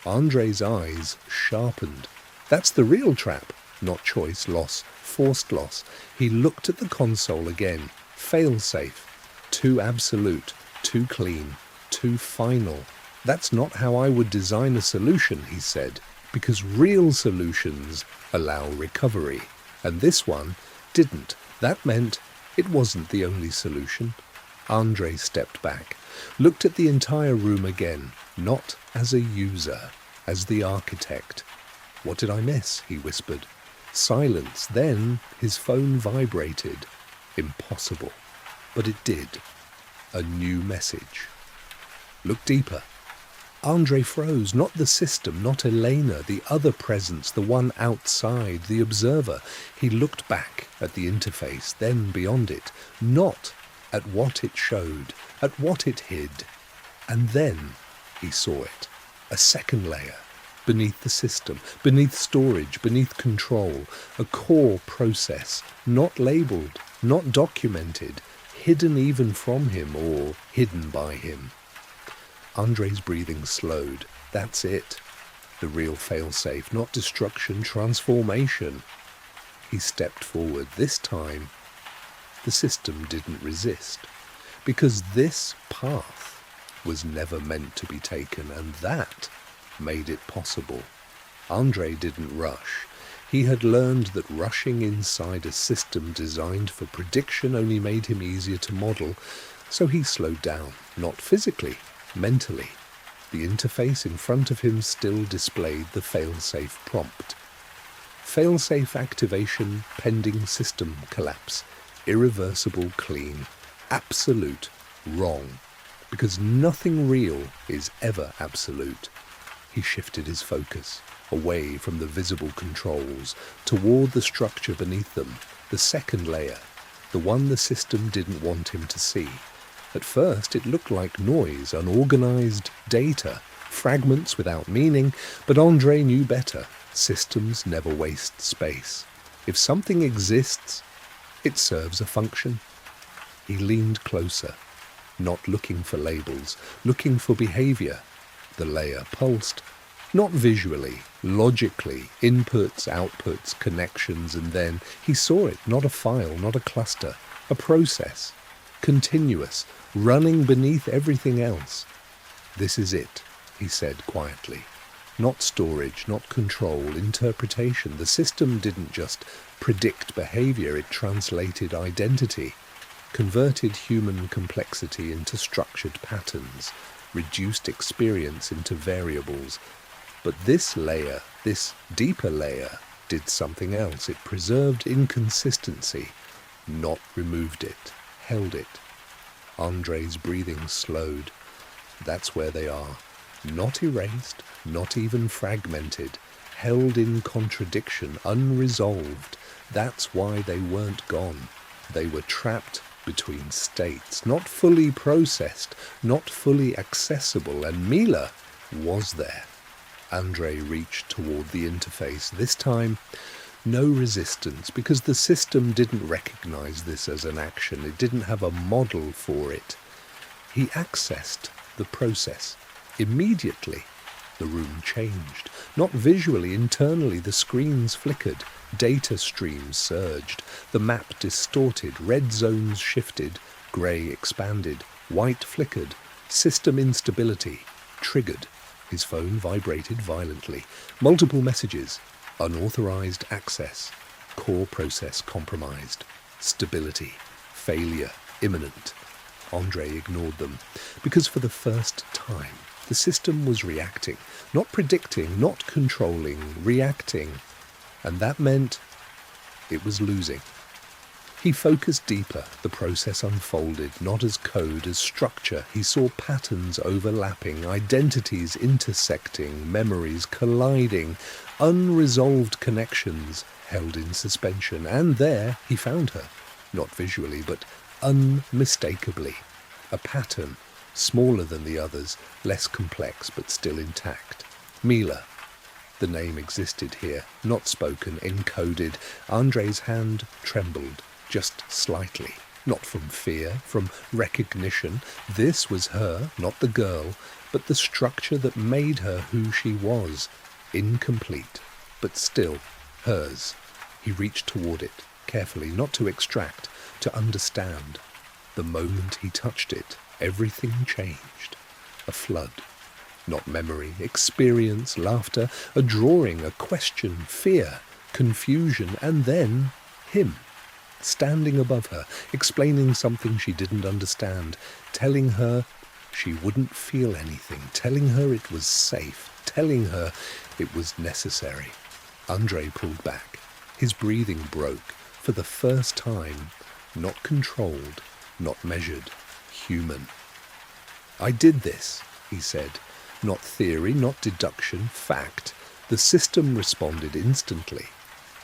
Andrey's eyes sharpened. That's the real trap, not choice, loss, forced loss. He looked at the console again. Fail-safe. Too absolute, too clean, too final. That's not how I would design a solution, he said, because real solutions allow recovery. And this one didn't. That meant it wasn't the only solution. Andrey stepped back, looked at the entire room again, not as a user, as the architect. What did I miss? He whispered. Silence. Then his phone vibrated. Impossible. But it did. A new message. Look deeper. Andrey froze. Not the system, not Elena, the other presence, the one outside, the observer. He looked back at the interface, then beyond it, not at what it showed, at what it hid. And then he saw it. A second layer, beneath the system, beneath storage, beneath control, a core process, not labeled, not documented, hidden even from him or hidden by him. Andrey's breathing slowed. That's it. The real failsafe, not destruction, transformation. He stepped forward. This time, the system didn't resist, because this path was never meant to be taken, and that made it possible. Andrey didn't rush. He had learned that rushing inside a system designed for prediction only made him easier to model, so he slowed down, not physically, mentally. The interface in front of him still displayed the failsafe prompt. Failsafe activation pending system collapse. Irreversible clean. Absolute wrong. Because nothing real is ever absolute. He shifted his focus away from the visible controls toward the structure beneath them, the second layer, the one the system didn't want him to see. At first it looked like noise, unorganized data, fragments without meaning, but Andrey knew better. Systems never waste space. If something exists, it serves a function. He leaned closer, not looking for labels, looking for behavior. The layer pulsed, not visually, logically, inputs, outputs, connections, and then he saw it, not a file, not a cluster, a process, continuous, running beneath everything else. This is it, he said quietly. Not storage, not control, interpretation. The system didn't just predict behavior, it translated identity, converted human complexity into structured patterns, reduced experience into variables. But this layer, this deeper layer, did something else. It preserved inconsistency, not removed it, held it. Andrey's breathing slowed. That's where they are. Not erased, not even fragmented, held in contradiction, unresolved. That's why they weren't gone. They were trapped between states, not fully processed, not fully accessible, and Mila was there. Andrey reached toward the interface. This time, no resistance, because the system didn't recognize this as an action. It didn't have a model for it. He accessed the process. Immediately, the room changed. Not visually, internally, the screens flickered. Data streams surged. The map distorted. Red zones shifted. Grey expanded. White flickered. System instability. Triggered. His phone vibrated violently. Multiple messages. Unauthorized access. Core process compromised. Stability. Failure. Imminent. Andrey ignored them, because for the first time, the system was reacting. Not predicting, not controlling, reacting. And that meant it was losing. He focused deeper. The process unfolded, not as code, as structure. He saw patterns overlapping, identities intersecting, memories colliding, unresolved connections held in suspension. And there he found her, not visually, but unmistakably. A pattern, smaller than the others, less complex but still intact. Mila. The name existed here, not spoken, encoded. Andrei's hand trembled. Just slightly, not from fear, from recognition. This was her, not the girl, but the structure that made her who she was. Incomplete, but still hers. He reached toward it, carefully, not to extract, to understand. The moment he touched it, everything changed. A flood. Not memory, experience, laughter, a drawing, a question, fear, confusion, and then him. Standing above her, explaining something she didn't understand, telling her she wouldn't feel anything, telling her it was safe, telling her it was necessary. Andrey pulled back. His breathing broke, for the first time, not controlled, not measured, human. I did this, he said. Not theory, not deduction, fact. The system responded instantly.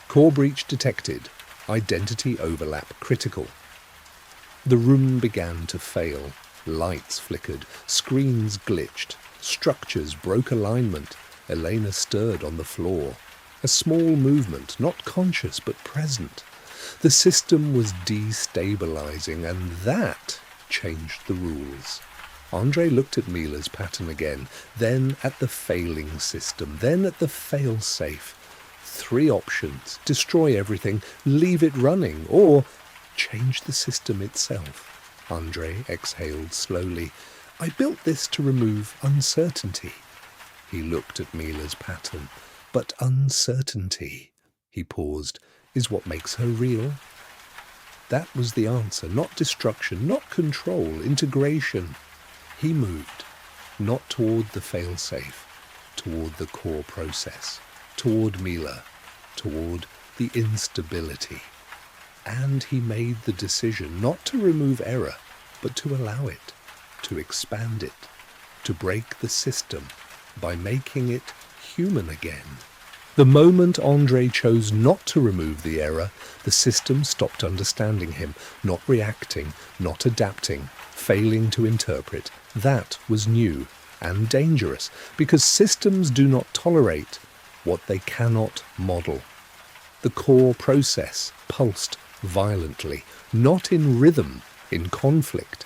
Core breach detected. Identity overlap critical. The room began to fail. Lights flickered. Screens glitched. Structures broke alignment. Elena stirred on the floor. A small movement, not conscious but present. The system was destabilizing, and that changed the rules. Andrey looked at Mila's pattern again, then at the failing system, then at the fail-safe. 3 options: destroy everything, leave it running, or change the system itself. Andrey exhaled slowly. I built this to remove uncertainty. He looked at Mila's pattern. But uncertainty, he paused, is what makes her real. That was the answer, not destruction, not control, integration. He moved, not toward the fail-safe, toward the core process, toward Mila, toward the instability. And he made the decision not to remove error, but to allow it, to expand it, to break the system by making it human again. The moment Andrey chose not to remove the error, the system stopped understanding him, not reacting, not adapting, failing to interpret. That was new and dangerous, because systems do not tolerate what they cannot model. The core process pulsed violently, not in rhythm, in conflict.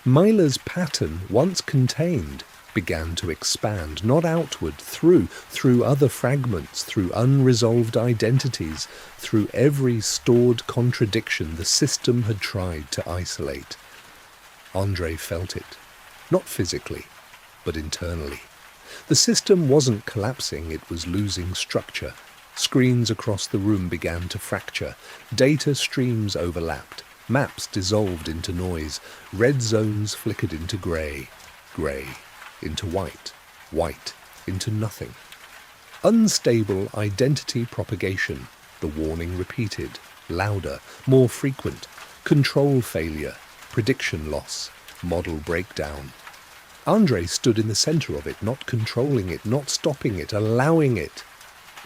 Mila's pattern, once contained, began to expand, not outward, through other fragments, through unresolved identities, through every stored contradiction the system had tried to isolate. Andrey felt it, not physically, but internally. The system wasn't collapsing, it was losing structure. Screens across the room began to fracture. Data streams overlapped. Maps dissolved into noise. Red zones flickered into grey. Grey into white. White into nothing. Unstable identity propagation. The warning repeated. Louder. More frequent. Control failure. Prediction loss. Model breakdown. Andrey stood in the center of it, not controlling it, not stopping it, allowing it.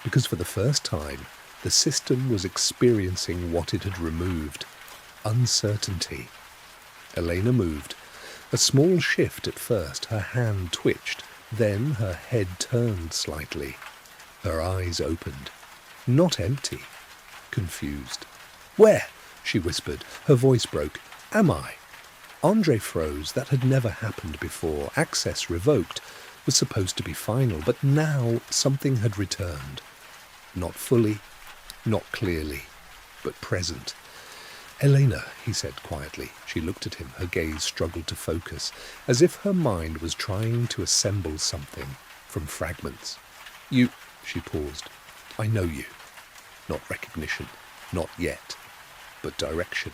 Because for the first time, the system was experiencing what it had removed. Uncertainty. Elena moved. A small shift at first. Her hand twitched. Then her head turned slightly. Her eyes opened. Not empty. Confused. Where? She whispered. Her voice broke. Am I? Andrey froze. That had never happened before. Access revoked. Was supposed to be final, but now something had returned. Not fully, not clearly, but present. "Elena," he said quietly. She looked at him. Her gaze struggled to focus, as if her mind was trying to assemble something from fragments. "You," she paused. "I know you. Not recognition. Not yet. But direction."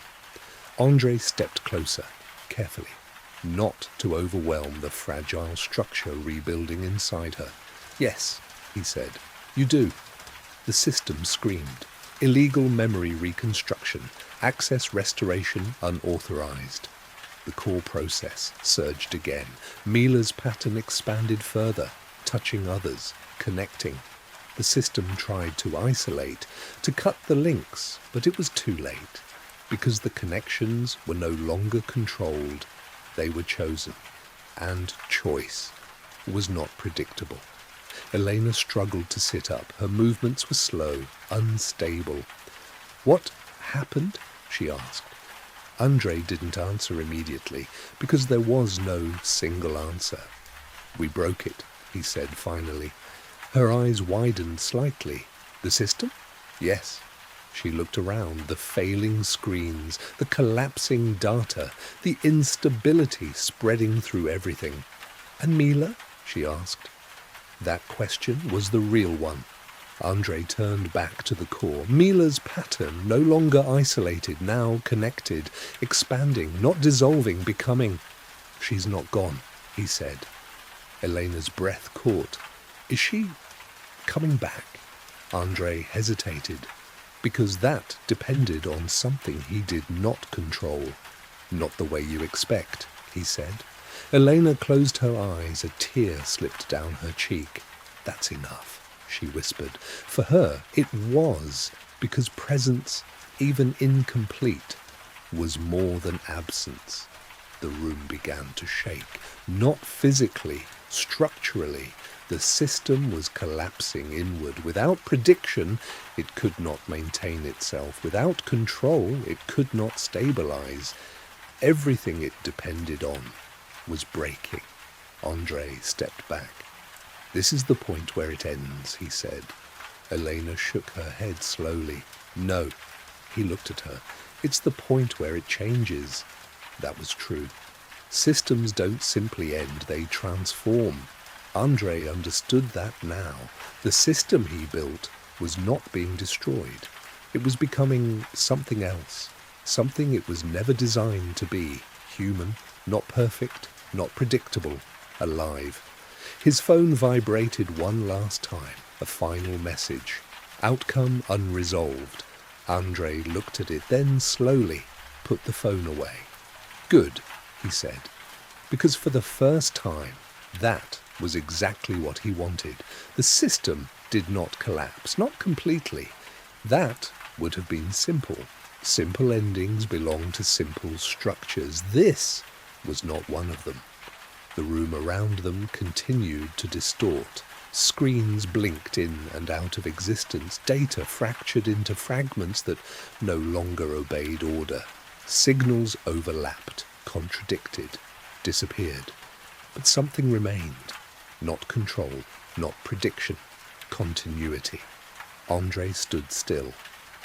Andrey stepped closer, carefully, not to overwhelm the fragile structure rebuilding inside her. "Yes," he said, "you do." The system screamed. Illegal memory reconstruction, access restoration unauthorized. The core process surged again. Mila's pattern expanded further, touching others, connecting. The system tried to isolate, to cut the links, but it was too late, because the connections were no longer controlled. They were chosen, and choice was not predictable. Elena struggled to sit up. Her movements were slow, unstable. "What happened?" she asked. Andrey didn't answer immediately, because there was no single answer. "We broke it," he said finally. Her eyes widened slightly. "The system?" "Yes." She looked around. The failing screens, the collapsing data, the instability spreading through everything. "And Mila?" she asked. That question was the real one. Andrey turned back to the core. Mila's pattern, no longer isolated, now connected, expanding, not dissolving, becoming. "She's not gone," he said. Elena's breath caught. "Is she coming back?" Andrey hesitated, because that depended on something he did not control. "Not the way you expect," he said. Elena closed her eyes. A tear slipped down her cheek. "That's enough," she whispered. For her, it was, because presence, even incomplete, was more than absence. The room began to shake, not physically, structurally. The system was collapsing inward. Without prediction, it could not maintain itself. Without control, it could not stabilize. Everything it depended on was breaking. Andrey stepped back. "This is the point where it ends," he said. Elena shook her head slowly. "No." He looked at her. "It's the point where it changes." That was true. Systems don't simply end, they transform. Andrey understood that now. The system he built was not being destroyed. It was becoming something else, something it was never designed to be. Human, not perfect, not predictable, alive. His phone vibrated one last time, a final message. Outcome unresolved. Andrey looked at it, then slowly put the phone away. "Good," he said, because for the first time, that was exactly what he wanted. The system did not collapse, not completely. That would have been simple. Simple endings belong to simple structures. This was not one of them. The room around them continued to distort. Screens blinked in and out of existence. Data fractured into fragments that no longer obeyed order. Signals overlapped, contradicted, disappeared. But something remained. Not control, not prediction, continuity. Andrey stood still.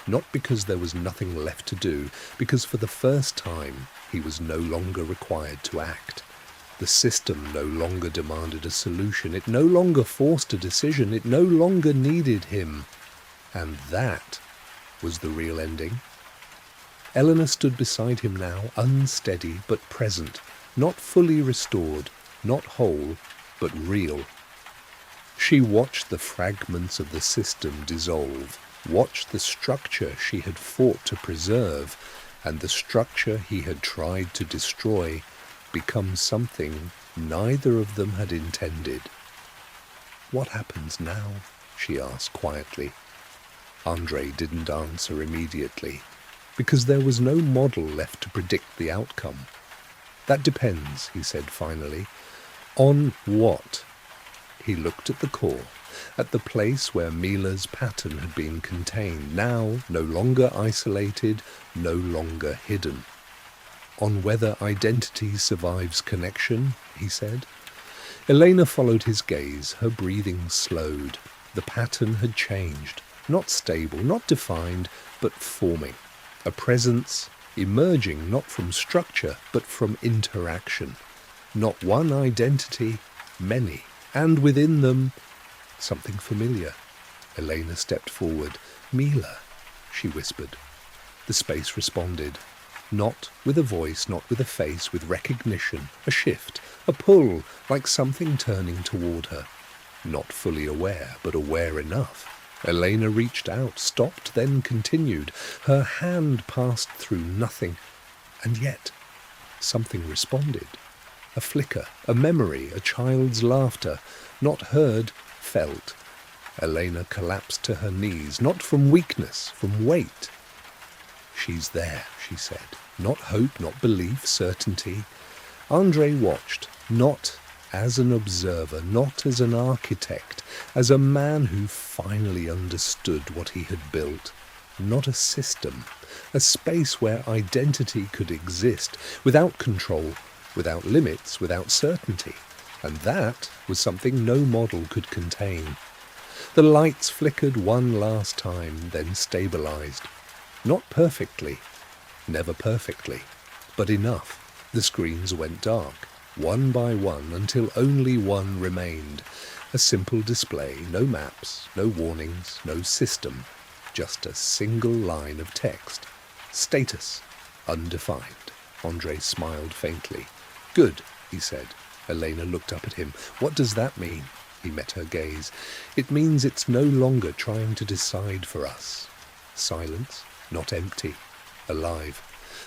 Not because there was nothing left to do, because for the first time he was no longer required to act. The system no longer demanded a solution. It no longer forced a decision. It no longer needed him. And that was the real ending. Eleanor stood beside him now, unsteady but present, not fully restored, not whole, but real. She watched the fragments of the system dissolve, watched the structure she had fought to preserve, and the structure he had tried to destroy become something neither of them had intended. "What happens now?" she asked quietly. Andrey didn't answer immediately, because there was no model left to predict the outcome. "That depends," he said finally. "On what?" He looked at the core, at the place where Mila's pattern had been contained, now no longer isolated, no longer hidden. "On whether identity survives connection," he said. Elena followed his gaze. Her breathing slowed. The pattern had changed, not stable, not defined, but forming. A presence emerging not from structure but from interaction. Not one identity, many, and within them something familiar. Elena stepped forward. "Mila," she whispered. The space responded. Not with a voice, not with a face, with recognition, a shift, a pull, like something turning toward her. Not fully aware, but aware enough. Elena reached out, stopped, then continued. Her hand passed through nothing, and yet something responded. A flicker, a memory, a child's laughter, not heard, felt. Elena collapsed to her knees, not from weakness, from weight. "She's there," she said. Not hope, not belief, certainty. Andrey watched, not as an observer, not as an architect, as a man who finally understood what he had built. Not a system, a space where identity could exist, without control, without limits, without certainty. And that was something no model could contain. The lights flickered one last time, then stabilized. Not perfectly, never perfectly, but enough. The screens went dark, one by one, until only one remained. A simple display, no maps, no warnings, no system, just a single line of text. Status, undefined. Andrey smiled faintly. "Good," he said. Elena looked up at him. "What does that mean?" He met her gaze. "It means it's no longer trying to decide for us." Silence, not empty, alive.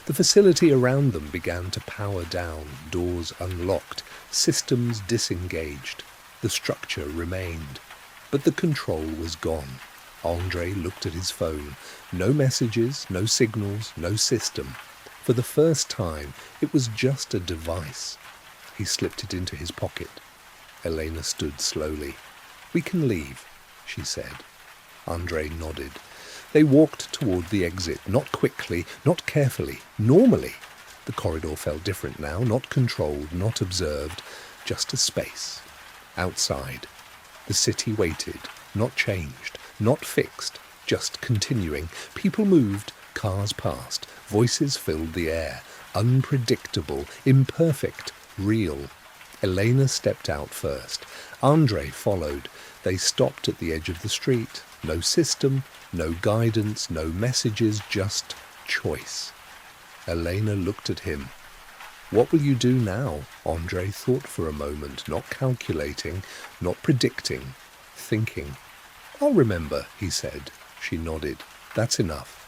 The facility around them began to power down, doors unlocked, systems disengaged. The structure remained, but the control was gone. Andrey looked at his phone. No messages, no signals, no system. For the first time, it was just a device. He slipped it into his pocket. Elena stood slowly. "We can leave," she said. Andrey nodded. They walked toward the exit, not quickly, not carefully, normally. The corridor felt different now, not controlled, not observed, just a space. Outside, the city waited, not changed, not fixed, just continuing. People moved, cars passed, voices filled the air, unpredictable, imperfect, real. Elena stepped out first. Andrey followed. They stopped at the edge of the street. No system, no guidance, no messages, just choice. Elena looked at him. "What will you do now?" Andrey thought for a moment, not calculating, not predicting, thinking. "I'll remember," he said. She nodded. "That's enough."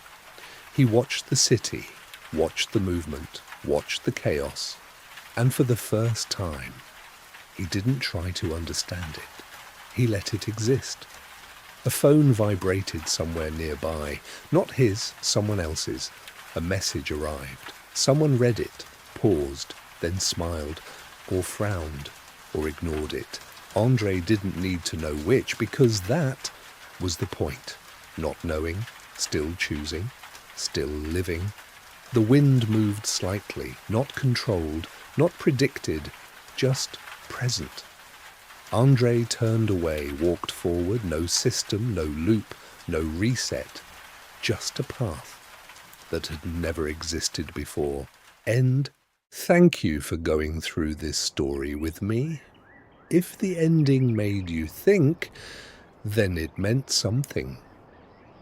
He watched the city, watched the movement, watched the chaos, and for the first time, he didn't try to understand it. He let it exist. A phone vibrated somewhere nearby, not his, someone else's. A message arrived. Someone read it, paused, then smiled, or frowned, or ignored it. Andrey didn't need to know which, because that was the point. Not knowing, still choosing, still living. The wind moved slightly, not controlled, not predicted, just present. Andrey turned away, walked forward, no system, no loop, no reset, just a path that had never existed before. End. Thank you for going through this story with me. If the ending made you think, then it meant something.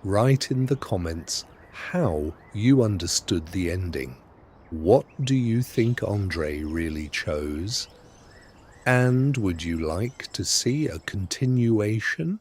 Write in the comments how you understood the ending. What do you think Andrey really chose? And would you like to see a continuation?